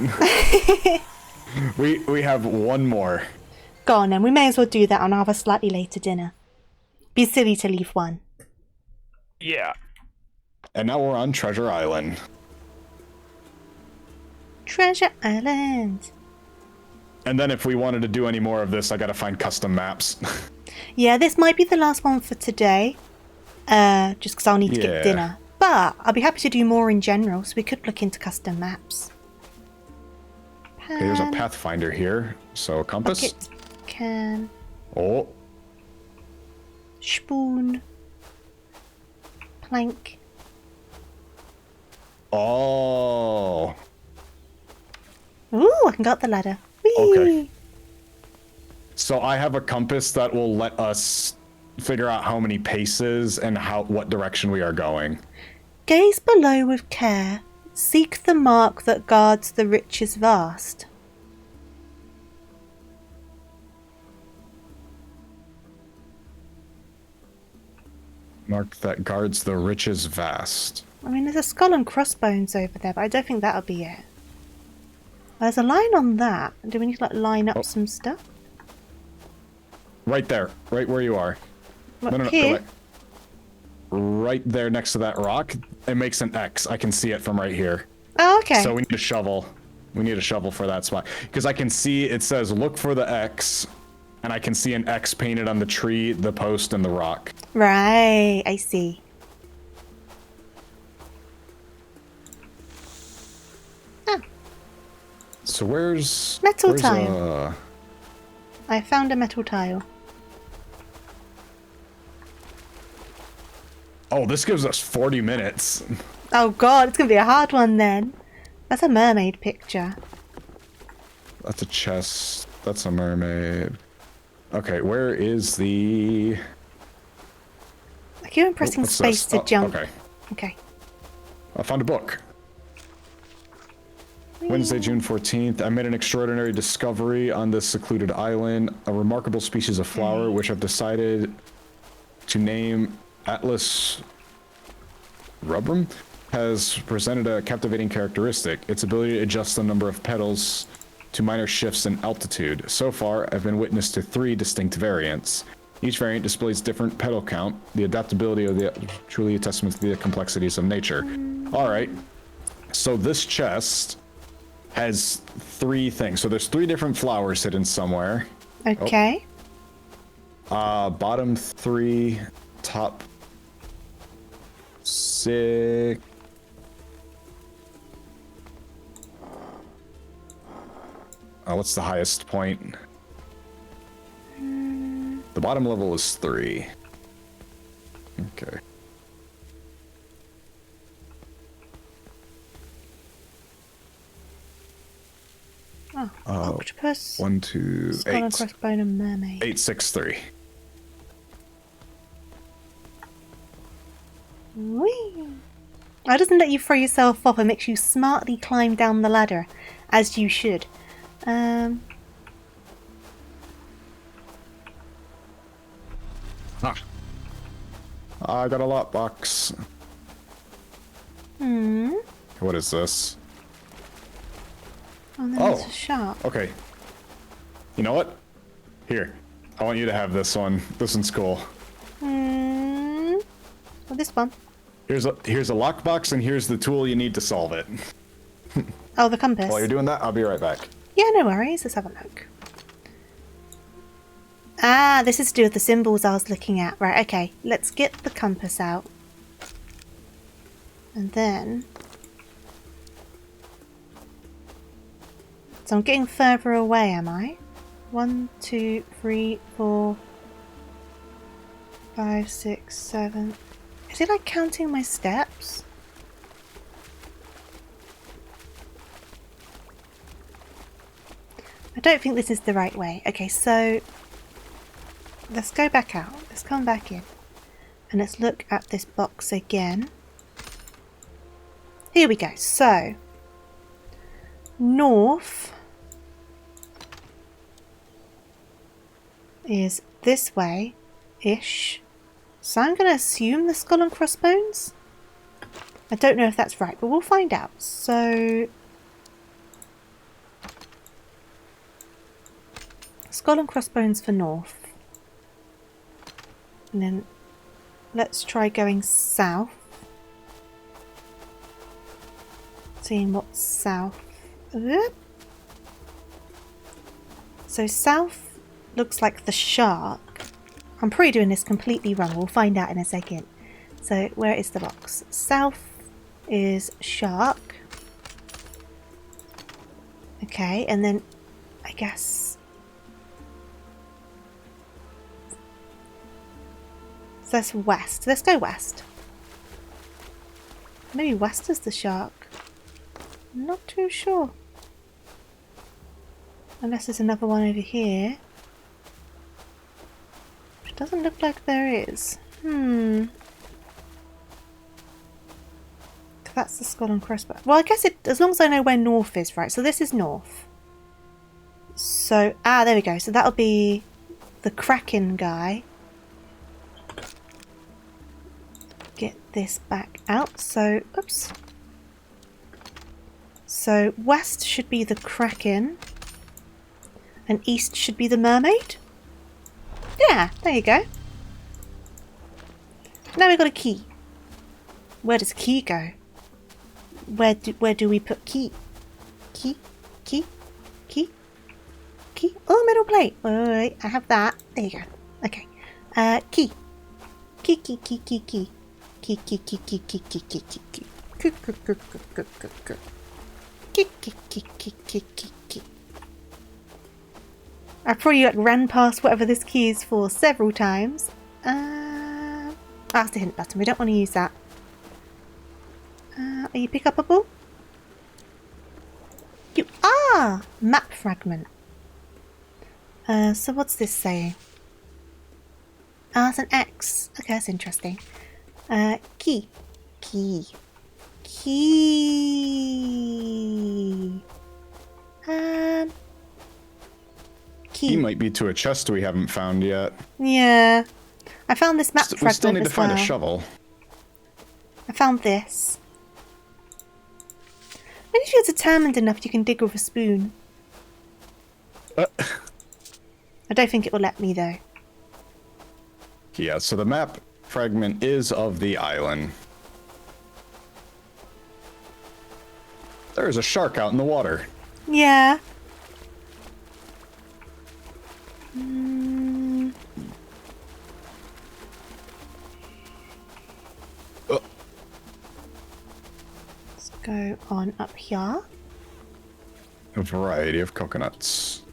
we have one more. Go on then, we may as well do that on our slightly later dinner. Be silly to leave one. Yeah. And now we're on Treasure Island. Treasure Island. And then if we wanted to do any more of this, I gotta find custom maps. Yeah, this might be the last one for today. Just because I'll need to get dinner. But I'll be happy to do more in general, so we could look into custom maps. Okay, there's a Pathfinder here. So compass. Bucket, can, Oh. spoon, plank. Oh. Ooh, I can go up the ladder. Whee! Okay. So I have a compass that will let us figure out how many paces and what direction we are going. Gaze below with care. Seek the mark that guards the riches vast. Mark that guards the riches vast. I mean, there's a skull and crossbones over there, but I don't think that'll be it. There's a line on that. Do we need to like line up some stuff? Right there, right where you are. What, No, here? go back. Right there next to that rock. It makes an X. I can see it from right here. Oh, okay. So we need a shovel. We need a shovel for that spot. Because I can see it says look for the X. And I can see an X painted on the tree, the post, and the rock. Right, I see. Ah. So where's... Metal tile. I found a metal tile. Oh, this gives us 40 minutes. Oh god, it's gonna be a hard one then. That's a mermaid picture. That's a chest. That's a mermaid. Okay, where is the... I keep on pressing space to jump. Okay. Okay. I found a book. Wednesday, June 14th. I made an extraordinary discovery on this secluded island. A remarkable species of flower, which I've decided to name Atlas rubrum, has presented a captivating characteristic. Its ability to adjust the number of petals to minor shifts in altitude. So far, I've been witness to 3 distinct variants. Each variant displays different petal count. The adaptability of the truly a testament to the complexities of nature. All right. So this chest has 3 things. So there's 3 different flowers hidden somewhere. Okay. Bottom 3, top 6. What's the highest point? The bottom level is 3. Okay. Oh, octopus. 1, 2, skull and 8. crossbone and mermaid. 8, 6, 3. Whee! That doesn't let you throw yourself off and makes you smartly climb down the ladder, as you should. I got a lockbox. What is this? Oh, then there's a shark. Okay. You know what? Here. I want you to have this one. This one's cool. Well, this one. Here's a lockbox, and here's the tool you need to solve it. Oh, the compass. While you're doing that, I'll be right back. Yeah, no worries. Let's have a look. Ah, this is to do with the symbols I was looking at. Right, okay. Let's get the compass out. And then... So I'm getting further away, am I? 1, 2, 3, 4, 5, 6, 7... Is it like counting my steps? I don't think this is the right way. Okay, so let's go back out. Let's come back in. And let's look at this box again. Here we go. So, north is this way-ish. So I'm going to assume the skull and crossbones. I don't know if that's right, but we'll find out. So, skull and crossbones for north. And then let's try going south. Seeing what's south. So south looks like the shark. I'm probably doing this completely wrong. We'll find out in a second. So where is the box? South is shark. Okay, and then I guess... So that's west. Let's go west. Maybe west is the shark. I'm not too sure. Unless there's another one over here. Which doesn't look like there is. That's the skull and crossbones. Well, I guess it, as long as I know where north is, right? So this is north. So, there we go. So that'll be the Kraken guy. get this back out. So, oops. So west should be the Kraken. And east should be the mermaid. Yeah, there you go. Now we've got a key. Where does key go? Where do we put key? Key? Key? Key? Key? Oh, metal plate. Wait, I have that. There you go. Okay. Key. Key, key, key, key, key. Key, key, key, key, key, key, key, key, key. Key, key, key, key, key, key, key, key. I probably ran past whatever this key is for several times. That's the hint button. We don't want to use that. Are you pick upable? You are! Map fragment. So what's this saying? Ah, it's an X. Okay, that's interesting. Key. Key. Key. Key. He might be to a chest we haven't found yet. Yeah. I found this map fragment. We still need to find a shovel. I found this. Maybe if you're determined enough, you can dig with a spoon. I don't think it will let me, though. Yeah, so the map fragment is of the island. There is a shark out in the water. Yeah. Let's go on up here. A variety of coconuts.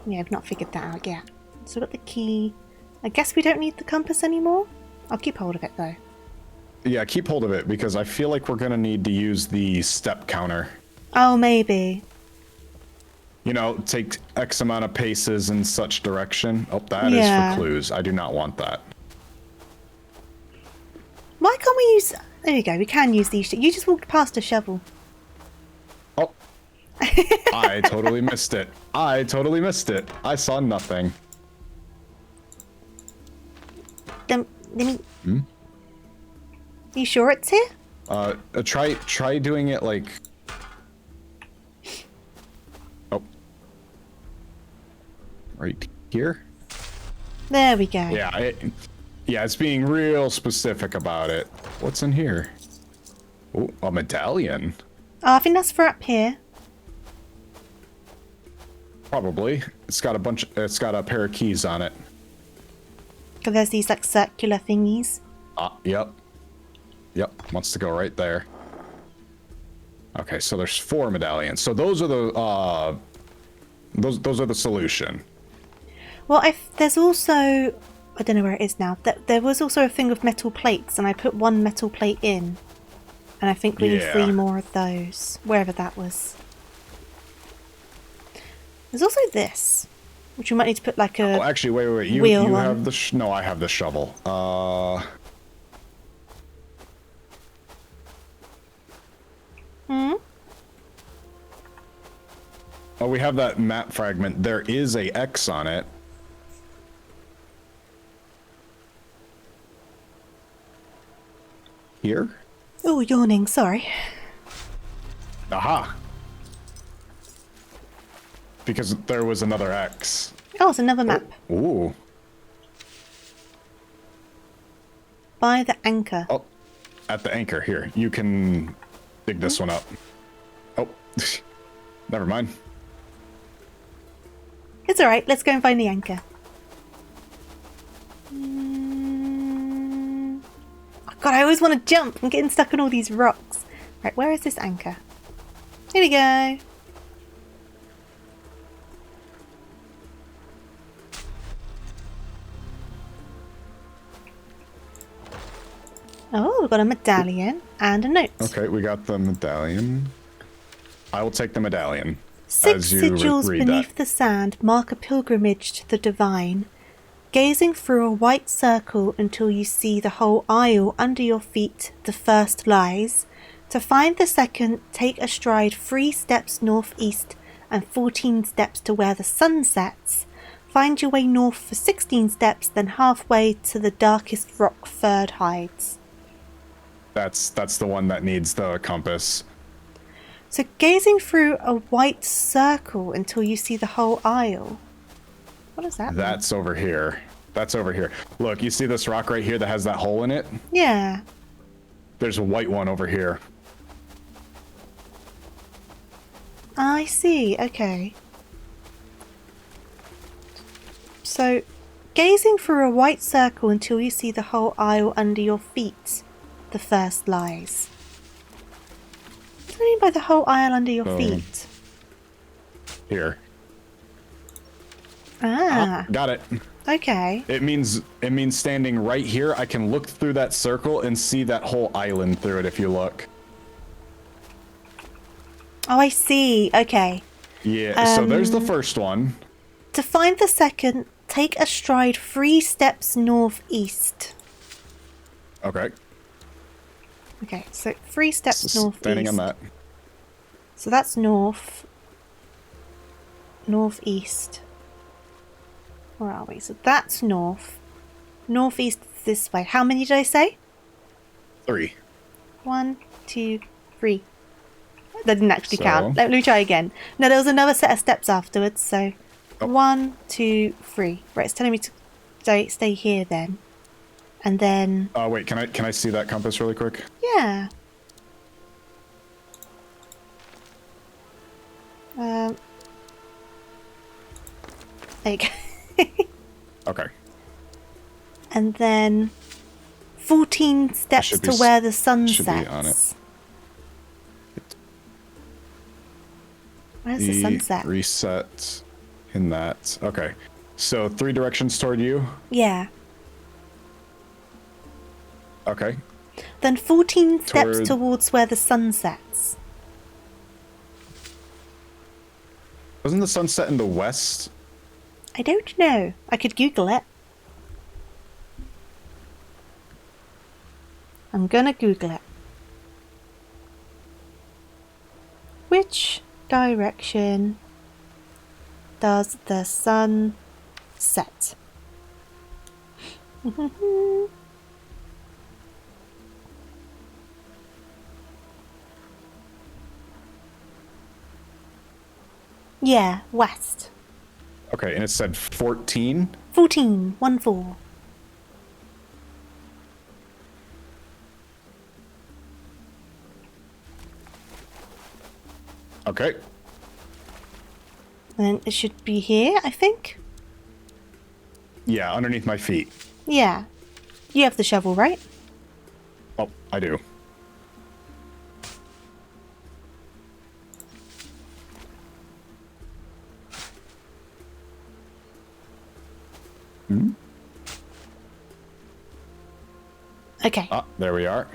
Yeah, I've not figured that out yet. So we've got the key. I guess we don't need the compass anymore. I'll keep hold of it though. Yeah, keep hold of it because I feel like we're gonna need to use the step counter. Oh, maybe. You know, take X amount of paces in such direction. Oh, that is for clues. I do not want that. Why can't we use... There we go, we can use these. You just walked past a shovel. Oh. I totally missed it. I totally missed it. I saw nothing. Let me... You sure it's here? Try doing it like... Oh. Right here? There we go. Yeah, it's being real specific about it. What's in here? Oh, a medallion. Oh, I think that's for up here. Probably. It's got a pair of keys on it. Because there's these like circular thingies. Yep. Yep, wants to go right there. Okay, so there's 4 medallions. So those are the those are the solution. Well, there's also, I don't know where it is now. There was also a thing of metal plates, and I put 1 metal plate in, and I think we need 3 more of those, wherever that was. There's also this, which we might need to put like a. Oh, actually, wait. You have the no, I have the shovel. Oh, we have that map fragment. There is a X on it. Here? Oh, yawning, sorry. Aha! Because there was another X. Oh, it's another map. Ooh. By the anchor. Oh, at the anchor here. You can dig this one up. Oh, never mind. It's alright, let's go and find the anchor. Oh god, I always want to jump. I'm getting stuck on all these rocks. Right, where is this anchor? Here we go. Oh, we've got a medallion and a note. Okay, we got the medallion. I will take the medallion. 6 sigils beneath the sand mark a pilgrimage to the divine. Gazing through a white circle until you see the whole isle under your feet, the first lies. To find the second, take a stride 3 steps northeast and 14 steps to where the sun sets. Find your way north for 16 steps, then halfway to the darkest rock Third hides. That's the one that needs the compass. So gazing through a white circle until you see the whole isle. What does that mean? That's over here. That's over here. Look, you see this rock right here that has that hole in it? Yeah. There's a white one over here. I see, okay. So, gazing through a white circle until you see the whole isle under your feet, the first lies. What do you mean by the whole isle under your feet? Here. Ah, Got it. okay. It means standing right here. I can look through that circle and see that whole island through it if you look. Oh, I see, okay. Yeah, so there's the first one. To find the second, take a stride 3 steps northeast. Okay. Okay, so 3 steps northeast. Standing on that. So that's north. Northeast. Where are we? So that's north. Northeast this way. How many did I say? 3. 1, 2, 3. That didn't actually count. Let me try again. No, there was another set of steps afterwards, so 1, 2, 3. Right, it's telling me to stay here then. And then... Oh, wait, can I see that compass really quick? Yeah. There you go. Okay. And then 14 steps to where the sun sets. Be on it. Where's the sunset? Reset in that. Okay. So 3 directions toward you? Yeah. Okay. Then 14 steps towards where the sun sets. Wasn't the sun set in the west? I don't know. I could Google it. I'm gonna Google it. Which direction does the sun set? Yeah, west. Okay, and it said 14? 14, 1 4. Okay. And then it should be here, I think. Yeah, underneath my feet. Yeah. You have the shovel, right? Oh, I do. Hmm? Okay. Ah, there we are.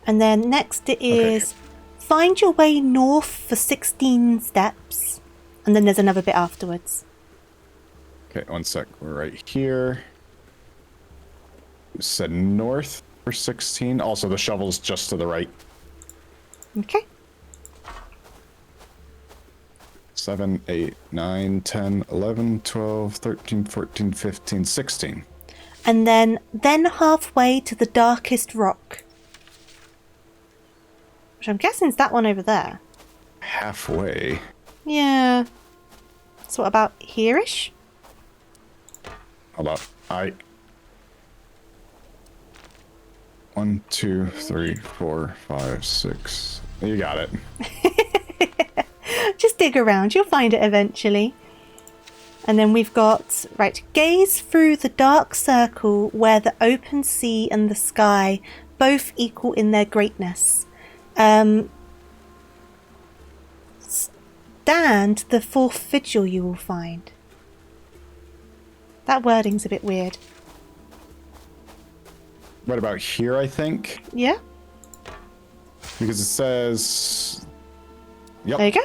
And then next it is find your way north for 16 steps. And then there's another bit afterwards. Okay, 1 sec. We're right here. It said north for 16. Also, the shovel's just to the right. Okay. 7, 8, 9, 10, 11, 12, 13, 14, 15, 16. And then halfway to the darkest rock. Which I'm guessing is that one over there. Halfway? Yeah. So what about here-ish? Hold up. 1, 2, 3, 4, 5, 6. You got it. Just dig around. You'll find it eventually. And then we've got, right, gaze through the dark circle where the open sea and the sky both equal in their greatness. Stand the 4th vigil you will find. That wording's a bit weird. Right about here, I think. Yeah? Because it says... Yep. There you go.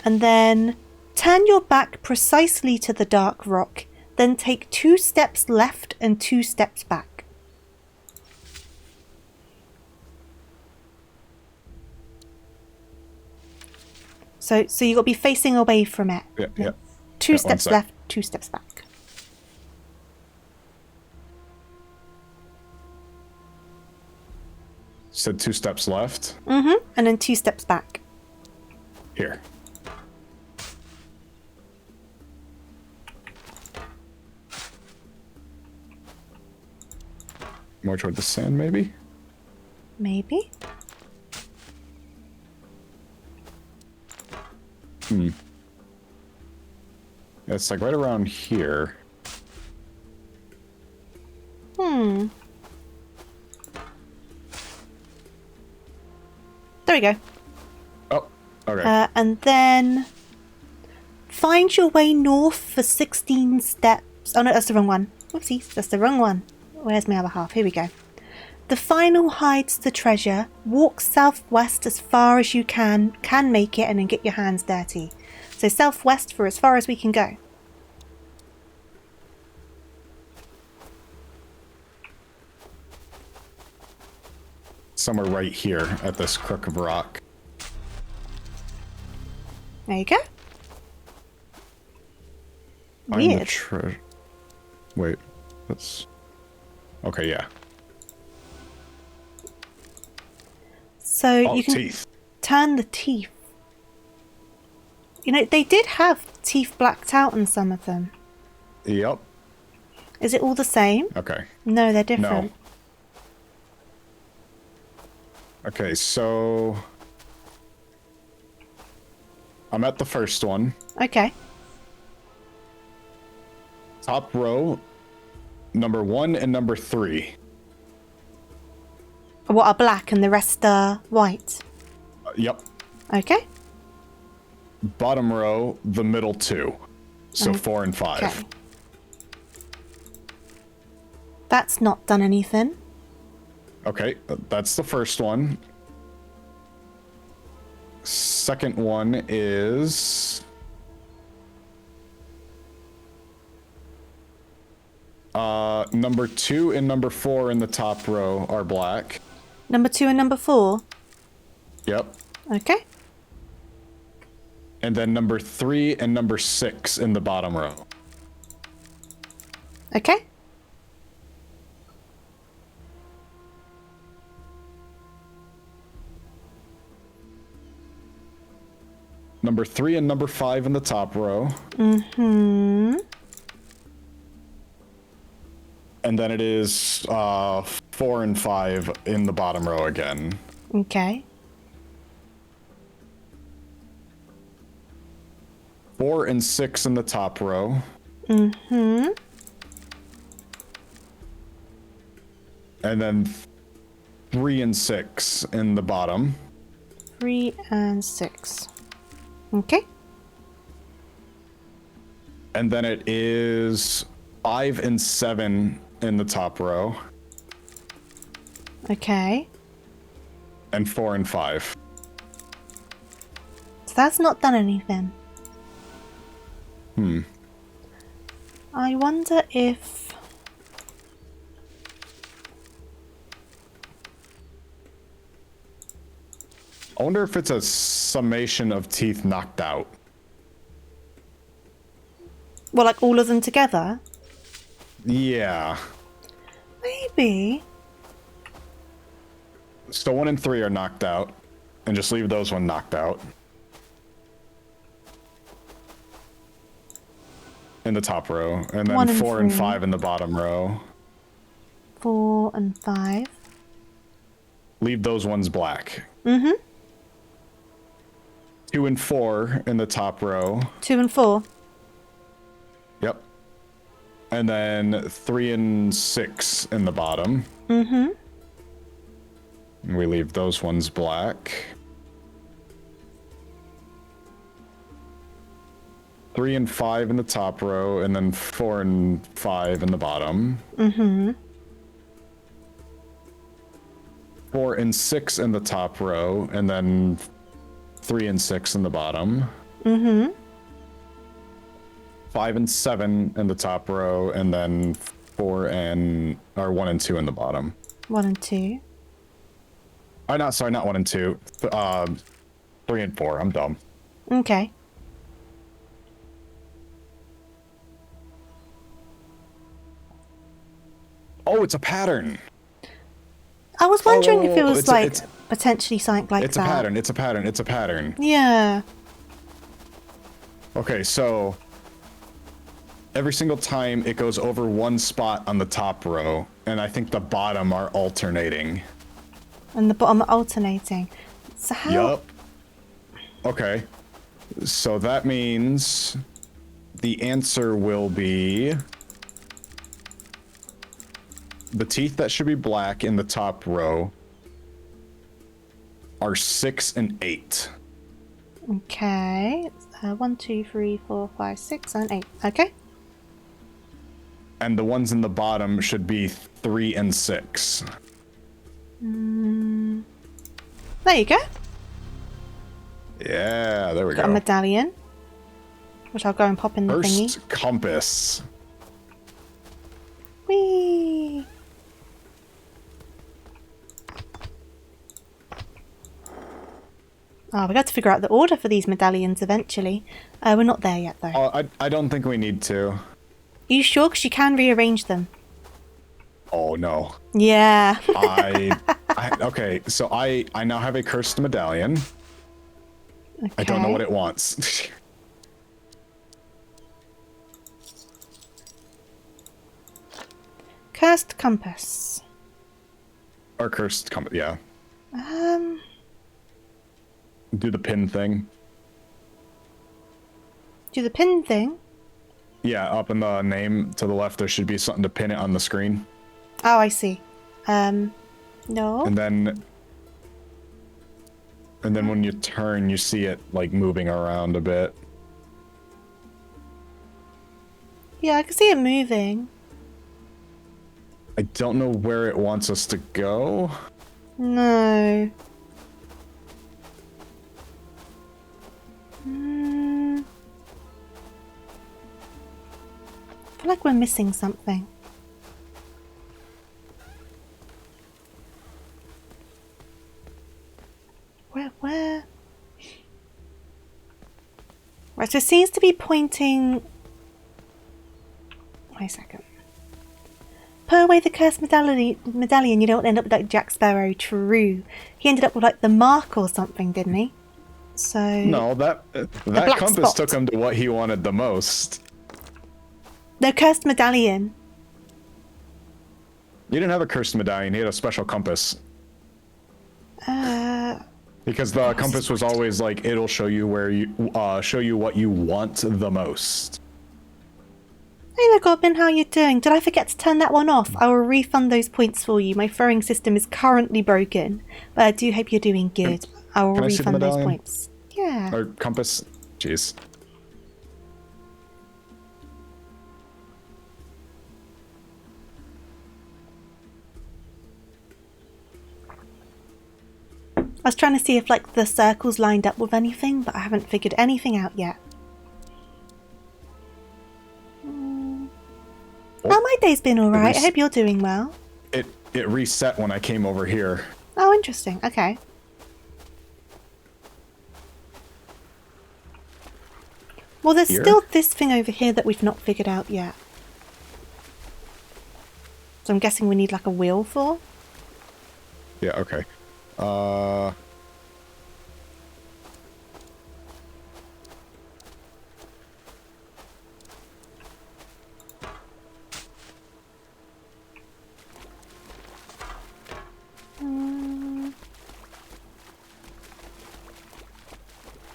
And then turn your back precisely to the dark rock, then take 2 steps left and 2 steps back. So you got to be facing away from it. Yeah. 2 steps left, 2 steps back. Said 2 steps left. Mm-hmm. And then 2 steps back. Here. More toward the sand, maybe? Maybe. It's like right around here. There we go. Oh, okay. And then find your way north for 16 steps. Oh no, that's the wrong one. Whoopsies, that's the wrong one. Where's my other half? Here we go. The final hides the treasure. Walk southwest as far as you can make it, and then get your hands dirty. So southwest for as far as we can go. Somewhere right here at this crook of rock. There you go. Find the Weird. Wait, that's... Okay, yeah. So Oh, you can teeth. turn the teeth. You know, they did have teeth blacked out on some of them. Yep. Is it all the same? Okay. No, they're different. No. Okay, so... I'm at the first one. Okay. Top row, number 1 and number 3. What are black and the rest are white? Yep. Okay. Bottom row, the middle 2. So 4 and 5. Okay. That's not done anything. Okay, that's the first one. Second one is... number 2 and number 4 in the top row are black. Number 2 and number 4? Yep. Okay. And then number 3 and number 6 in the bottom row. Okay. Number 3 and number 5 in the top row. Mm-hmm. And then it is 4 and 5 in the bottom row again. Okay. 4 and 6 in the top row. Mm-hmm. And then 3 and 6 in the bottom. 3 and 6. Okay. And then it is 5 and 7 in the top row. Okay. And 4 and 5. So that's not done anything. I wonder if... I wonder if it's a summation of teeth knocked out. Well, like all of them together? Yeah. Maybe. So 1 and 3 are knocked out. And just leave those one knocked out. In the top row. And then 1 and 4 and 3. 5 in the bottom row. 4 and 5. Leave those ones black. Mm-hmm. 2 and 4 in the top row. 2 and 4. Yep. And then 3 and 6 in the bottom. Mm-hmm. And we leave those ones black. 3 and 5 in the top row, and then 4 and 5 in the bottom. Mm-hmm. 4 and 6 in the top row, and then 3 and 6 in the bottom. Mm-hmm. 5 and 7 in the top row, and then 1 and 2 in the bottom. 1 and 2. Oh, not 1 and 2. 3 and 4. I'm dumb. Okay. Oh, it's a pattern. I was wondering if it was it's potentially something like that. It's a pattern. It's a pattern. It's a pattern. Yeah. Okay, so every single time it goes over one spot on the top row, and I think the bottom are alternating. And the bottom are alternating. So how? Yup. Okay. So that means the answer will be the teeth that should be black in the top row are 6 and 8. Okay. 1, 2, 3, 4, 5, 6, and 8. Okay. And the ones in the bottom should be 3 and 6. There you go. Yeah, there we Got go. a medallion, which I'll go and pop in the thingy. First compass. Whee! Oh, we got to figure out the order for these medallions eventually. We're not there yet, though. I don't think we need to. Are you sure? Because you can rearrange them. Oh, no. Yeah. Okay, so I now have a cursed medallion. Okay. I don't know what it wants. Cursed compass. Or cursed compass, yeah. Do the pin thing. Do the pin thing? Yeah, up in the name to the left, there should be something to pin it on the screen. Oh, I see. No. And then when you turn, you see it like moving around a bit. Yeah, I can see it moving. I don't know where it wants us to go. No. I feel like we're missing something. Where? Right, so it seems to be pointing... Wait a second. Put away the cursed medallion, you don't end up like Jack Sparrow. True. He ended up with like the mark or something, didn't he? So... No, that black compass spot. took him to what he wanted the most. The cursed medallion. You didn't have a cursed medallion, he had a special compass. Because the compass was always like, it'll show you where you, show you what you want the most. Hey there, Goblin, how you doing? Did I forget to turn that one off? I will refund those points for you. My throwing system is currently broken, but I do hope you're doing good. I will Can I see the refund those medallion? points. Yeah. Or compass? Jeez. I was trying to see if like the circles lined up with anything, but I haven't figured anything out yet. Oh, my day's been alright. I hope you're doing well. It reset when I came over here. Oh, interesting. Okay. Well, there's Here? still this thing over here that we've not figured out yet. So I'm guessing we need like a wheel for? Yeah, okay.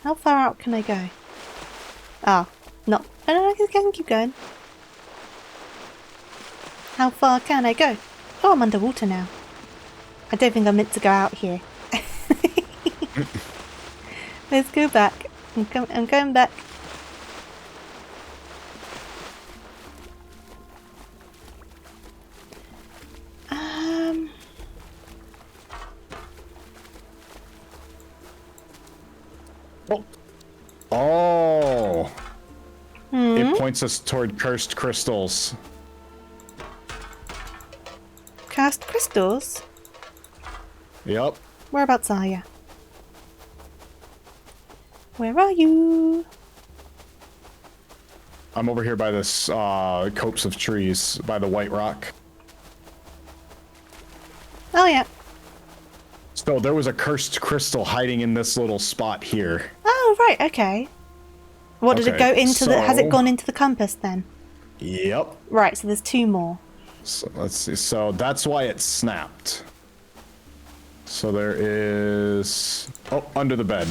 How far out can I go? Oh, no. I can keep going. How far can I go? Oh, I'm underwater now. I don't think I'm meant to go out here. Let's go back. I'm going back. Oh. It points us toward cursed crystals. Cursed crystals? Yep. Whereabouts are you? Where are you? I'm over here by this copse of trees by the white rock. Oh, yeah. So there was a cursed crystal hiding in this little spot here. Oh, right, okay. What, did it go into the... Has it gone into the compass, then? Yep. Right, so there's 2 more. So let's see. So that's why it snapped. So there is... Oh, under the bed.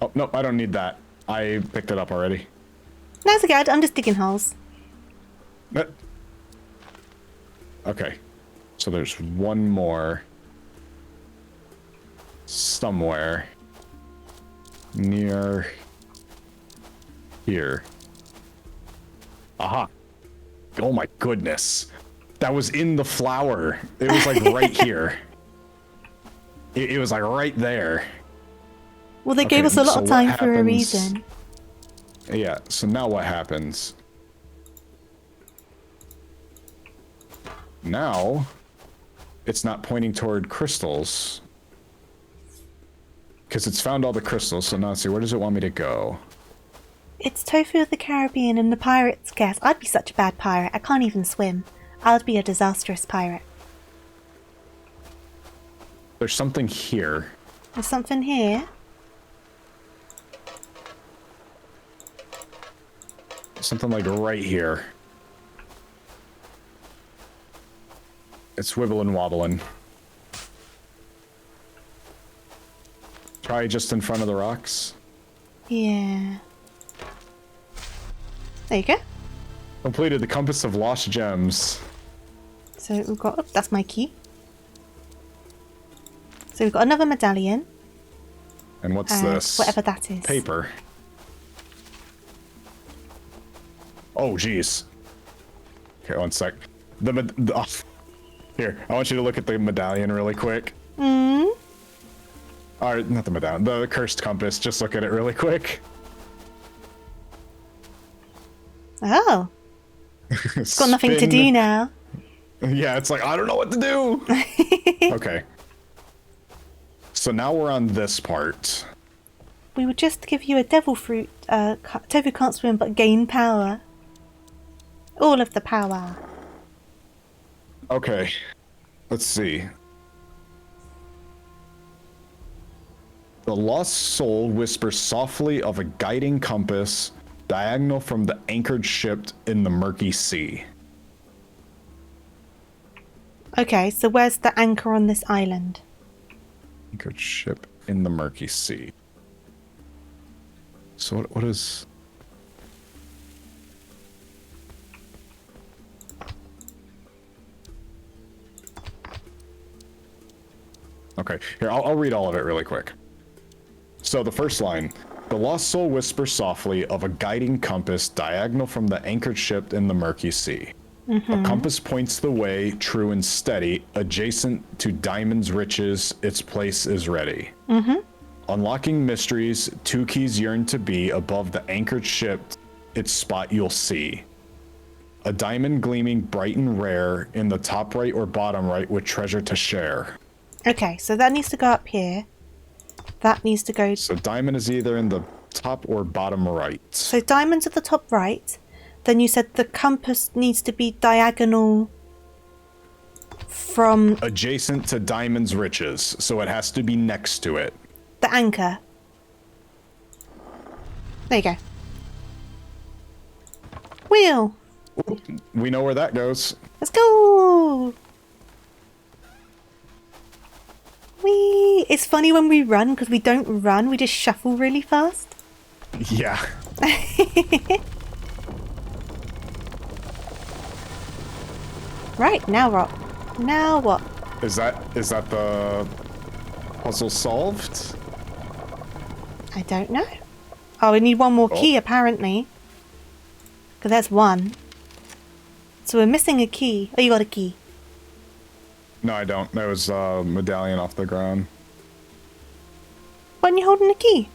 Oh, no, I don't need that. I picked it up already. No, it's okay. I'm just digging holes. Okay. So there's one more. Somewhere. Near... here. Aha. Oh my goodness. That was in the flower. It was like right here. It was like right there. Well, they gave us a lot of time for a reason. Yeah, so now what happens? Now, it's not pointing toward crystals. Because it's found all the crystals, so now let's see, where does it want me to go? It's Tofu of the Caribbean and the pirates' guess. I'd be such a bad pirate. I can't even swim. I'd be a disastrous pirate. There's something here. There's something here. Something like right here. It's wibbling wobbling. Try just in front of the rocks. Yeah. There you go. Completed the Compass of Lost Gems. So we've got... Oh, that's my key. So we've got another medallion. And what's this? Whatever that is. Paper. Oh, jeez. Okay, one sec. Here, I want you to look at the medallion really quick. Hmm? Alright, not the medallion, the cursed compass. Just look at it really quick. Oh. It's got nothing to do now. Yeah, it's like, I don't know what to do. Okay. So now we're on this part. We would just give you a devil fruit. Tofu can't swim but gain power. All of the power. Okay. Let's see. The lost soul whispers softly of a guiding compass diagonal from the anchored ship in the murky sea. Okay, so where's the anchor on this island? Anchored ship in the murky sea. So what is... Okay, here, I'll read all of it really quick. So the first line, the lost soul whispers softly of a guiding compass diagonal from the anchored ship in the murky sea. Mm-hmm. A compass points the way, true and steady, adjacent to diamond's riches, its place is ready. Mm-hmm. Unlocking mysteries, 2 keys yearn to be above the anchored ship, its spot you'll see. A diamond gleaming bright and rare in the top right or bottom right with treasure to share. Okay, so that needs to go up here. That needs to go... So diamond is either in the top or bottom right. So diamond's at the top right. Then you said the compass needs to be diagonal from... Adjacent to diamond's riches, so it has to be next to it. The anchor. There you go. Wheel! We know where that goes. Let's go! Whee! It's funny when we run, because we don't run, we just shuffle really fast. Yeah. Right, now what? Now what? Is that the puzzle solved? I don't know. Oh, we need one more key, apparently. Because that's 1. So we're missing a key. Oh, you got a key. No, I don't. There was a medallion off the ground. Why aren't you holding a key?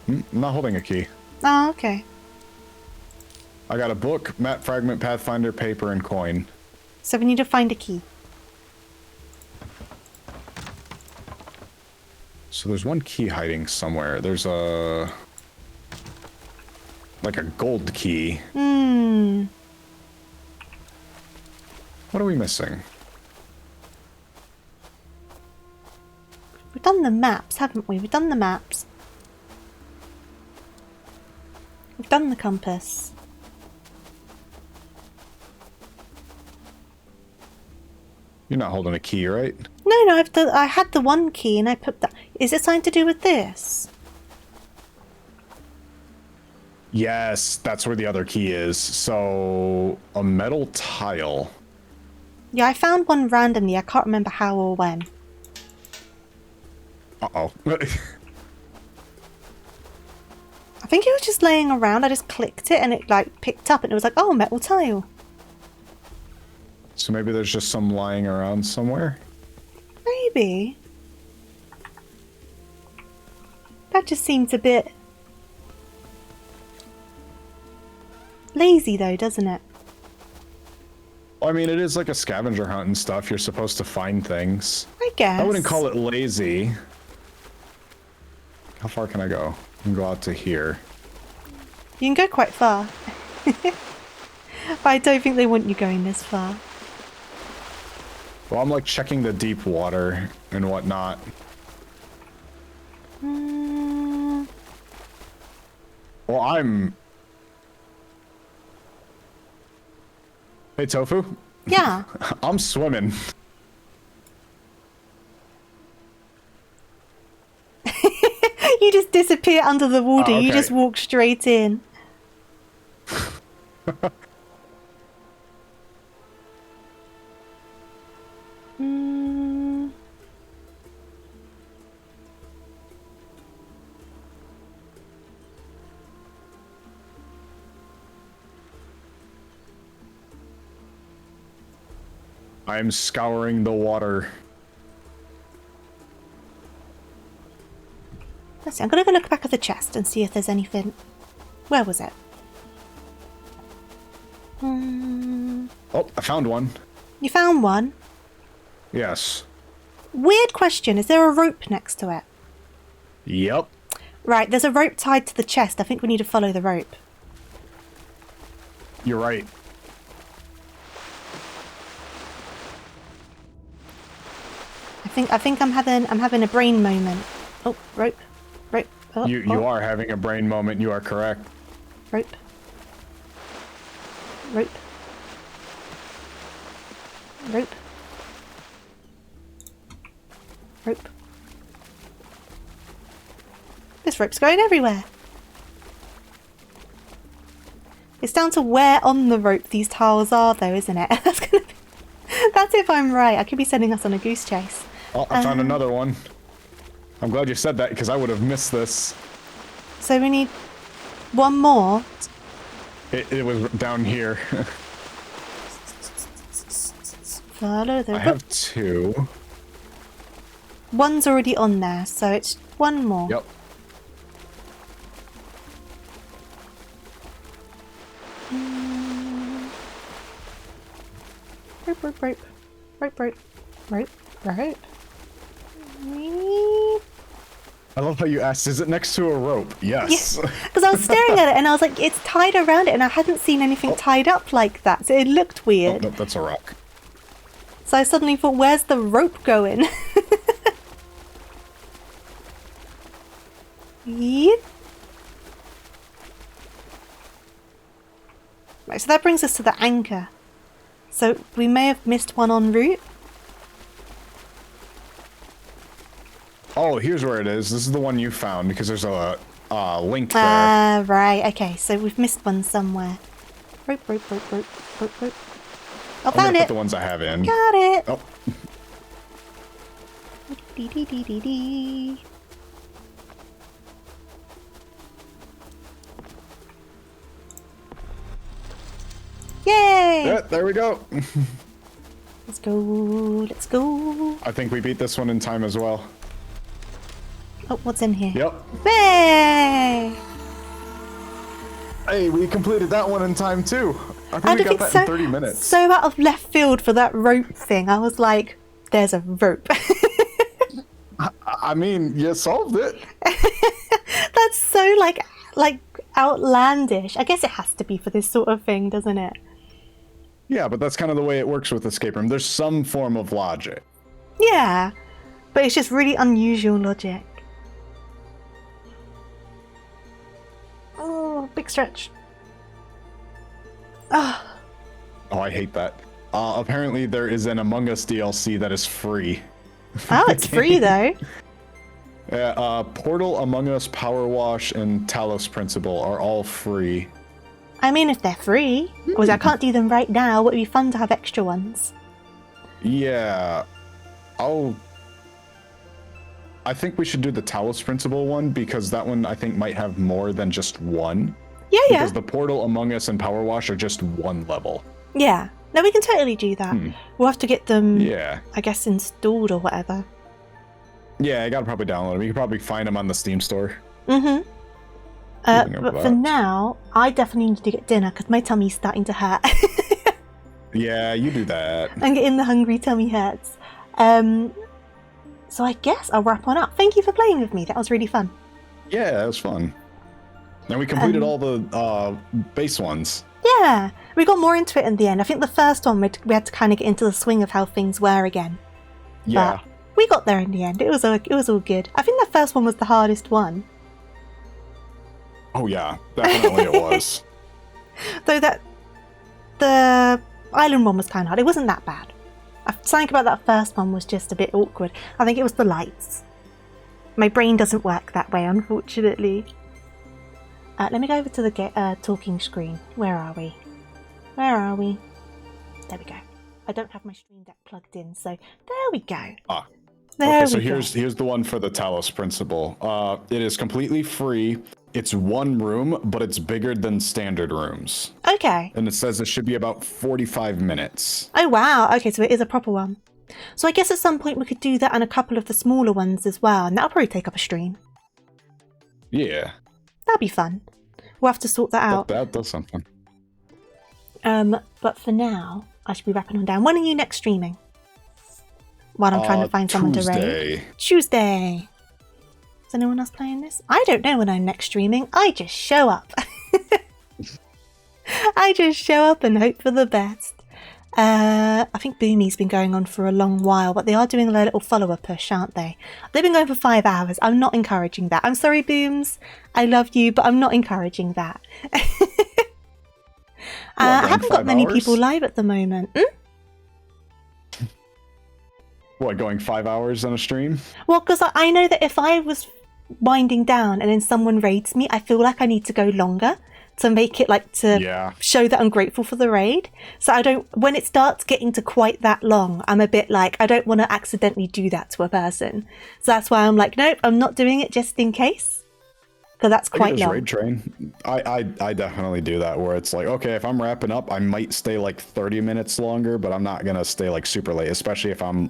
I'm not holding a key. Oh, okay. I got a book, map fragment, pathfinder, paper, and coin. So we need to find a key. So there's one key hiding somewhere. There's a... like a gold key. Hmm. What are we missing? We've done the maps, haven't we? We've done the maps. We've done the compass. You're not holding a key, right? No, I had the one key and I put that. Is it something to do with this? Yes, that's where the other key is. So, a metal tile. Yeah, I found one randomly. I can't remember how or when. Uh-oh. I think it was just laying around. I just clicked it and it like picked up and it was like, oh, metal tile. So maybe there's just some lying around somewhere? Maybe. That just seems a bit lazy though, doesn't it? Well, I mean, it is like a scavenger hunt and stuff. You're supposed to find things. I guess. I wouldn't call it lazy. How far can I go? I can go out to here. You can go quite far. But I don't think they want you going this far. Well, I'm like checking the deep water and whatnot. Mm, Well, I'm... Hey, Tofu? yeah. I'm swimming. You just disappear under the water. Oh, okay. You just walk straight in. Mm. I'm scouring the water. Let's see, I'm gonna go look back at the chest and see if there's anything. Where was it? Oh, I found one. You found one? Yes. Weird question. Is there a rope next to it? Yep. Right, there's a rope tied to the chest. I think we need to follow the rope. You're right. I think I'm having a brain moment. Oh, rope. Rope. Oh, You are having a brain moment. You are correct. Rope. Rope. Rope. Rope. This rope's going everywhere. It's down to where on the rope these tiles are though, isn't it? That's if I'm right. I could be sending us on a goose chase. Oh, I found another one. I'm glad you said that because I would have missed this. So we need one more. It was down here. Follow the I have two. One's already on there, so it's one more. Yep. Rope, rope, rope. Rope, rope. Rope, rope. I love how you asked, is it next to a rope? Yes. Because I was staring at it and I was like, it's tied around it and I hadn't seen anything tied up like that. So it looked weird. Oh, no, that's a rock. So I suddenly thought, where's the rope going? Yep. Right, so that brings us to the anchor. So we may have missed one en route. Oh, here's where it is. This is the one you found because there's a link there. Right. Okay, so we've missed one somewhere. Rope, rope, rope, rope, rope, rope. Oh, I'm found gonna it. put the ones I have in. Got it. Oh. Dee dee dee dee dee. Yay! Yeah, there we go. Let's go. Let's go. I think we beat this one in time as well. Oh, what's in here? Yep. Yay! Hey, we completed that one in time too. I think And we I got think that in 30 minutes. So out of left field for that rope thing. I was like, there's a rope. I mean, you solved it. That's so like like outlandish. I guess it has to be for this sort of thing, doesn't it? Yeah, but that's kind of the way it works with escape room. There's some form of logic. Yeah, but it's just really unusual logic. Oh, big stretch. Oh, I hate that. Apparently there is an Among Us DLC that is free. oh, it's free though. Portal, Among Us, Power Wash, and Talos Principle are all free. I mean, if they're free, because I can't do them right now, it would be fun to have extra ones. Yeah. I think we should do the Talos Principle one, because that one I think might have more than just one. Yeah, yeah. Because the Portal, Among Us, and Power Wash are just one level. Yeah. No, we can totally do that. We'll have to get them, I guess, installed or whatever. Yeah, I gotta probably download them. You can probably find them on the Steam store. Mm-hmm. But for now, I definitely need to get dinner because my tummy's starting to hurt. Yeah, you do that. I'm getting the hungry tummy hurts. So I guess I'll wrap on up. Thank you for playing with me. That was really fun. Yeah, that was fun. And we completed all the base ones. Yeah, we got more into it in the end. I think the first one we had to kind of get into the swing of how things were again. Yeah. But we got there in the end. It was all good. I think the first one was the hardest one. Oh yeah, definitely it was. Though the island one was kind of hard. It wasn't that bad. Something about that first one was just a bit awkward. I think it was the lights. My brain doesn't work that way, unfortunately. Let me go over to the talking screen. Where are we? Where are we? There we go. I don't have my Stream Deck plugged in, so there we go. There so we go. here's the one for the Talos Principle. It is completely free. It's one room, but it's bigger than standard rooms. Okay. And it says it should be about 45 minutes. Oh wow. Okay, so it is a proper one. So I guess at some point we could do that and a couple of the smaller ones as well, and that'll probably take up a stream. Yeah. That'll be fun. We'll have to sort that out. That does something. But for now, I should be wrapping on down. When are you next streaming? While I'm trying to find someone to raid. Tuesday. Is anyone else playing this? I don't know when I'm next streaming. I just show up. I just show up and hope for the best. I think Boomy's been going on for a long while, but they are doing a little follower push, aren't they? They've been going for 5 hours. I'm not encouraging that. I'm sorry, Booms. I love you, but I'm not encouraging that. I haven't got many people live at the moment. What, going 5 hours on a stream? Well, because I know that if I was winding down and then someone raids me, I feel like I need to go longer to make it show that I'm grateful for the raid. So I don't, when it starts getting to quite that long, I'm a bit like, I don't want to accidentally do that to a person. So that's why I'm like, nope, I'm not doing it just in case. Because that's quite long. Raid train. I definitely do that where it's like, okay, if I'm wrapping up, I might stay like 30 minutes longer, but I'm not going to stay like super late, especially if I'm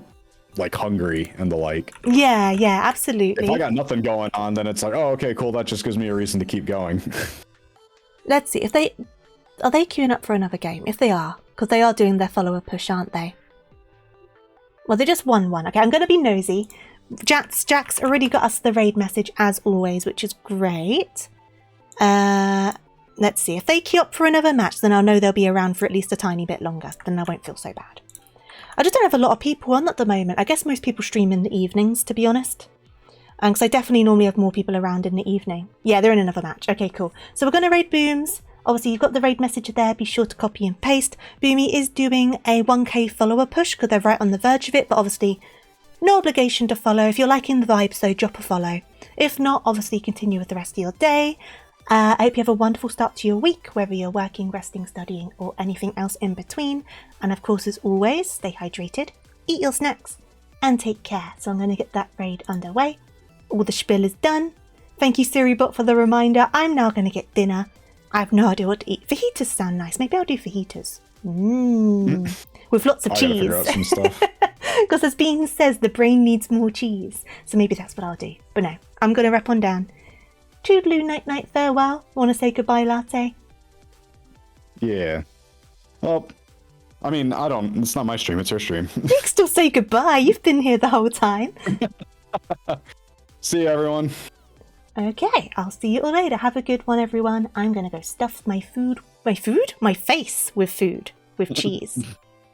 like hungry and the like. Yeah, absolutely. If I got nothing going on, then it's like, oh, okay, cool. That just gives me a reason to keep going. Let's see. Are they queuing up for another game? If they are, because they are doing their follower push, aren't they? Well, they just won one. Okay, I'm going to be nosy. Jack's already got us the raid message as always, which is great. Let's see. If they queue up for another match, then I'll know they'll be around for at least a tiny bit longer. Then I won't feel so bad. I just don't have a lot of people on at the moment. I guess most people stream in the evenings, to be honest. Because I definitely normally have more people around in the evening. Yeah, they're in another match. Okay, cool. So we're going to raid Booms. Obviously, you've got the raid message there. Be sure to copy and paste. Boomy is doing a 1k follower push because they're right on the verge of it. But obviously, no obligation to follow. If you're liking the vibes, though, drop a follow. If not, obviously, continue with the rest of your day. I hope you have a wonderful start to your week, whether you're working, resting, studying, or anything else in between. And of course, as always, stay hydrated, eat your snacks, and take care. So I'm going to get that raid underway. All the spiel is done. Thank you, Siribot, for the reminder. I'm now going to get dinner. I have no idea what to eat. Fajitas sound nice. Maybe I'll do fajitas. With lots of cheese. Gotta figure out some stuff. Because as Bean says, the brain needs more cheese. So maybe that's what I'll do. But no, I'm going to wrap on down. Toodaloo, night, farewell. Want to say goodbye, Latte? Yeah. Well, I mean, it's not my stream, it's your stream. You can still say goodbye. You've been here the whole time. See you, everyone. Okay, I'll see you all later. Have a good one, everyone. I'm gonna go stuff my face with food, with cheese.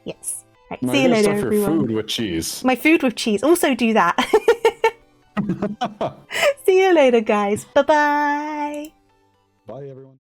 Yes. Right, No, see you you're gonna later, stuff everyone. your food with cheese. My food with cheese. Also do that. See you later, guys. Bye-bye. Bye, everyone.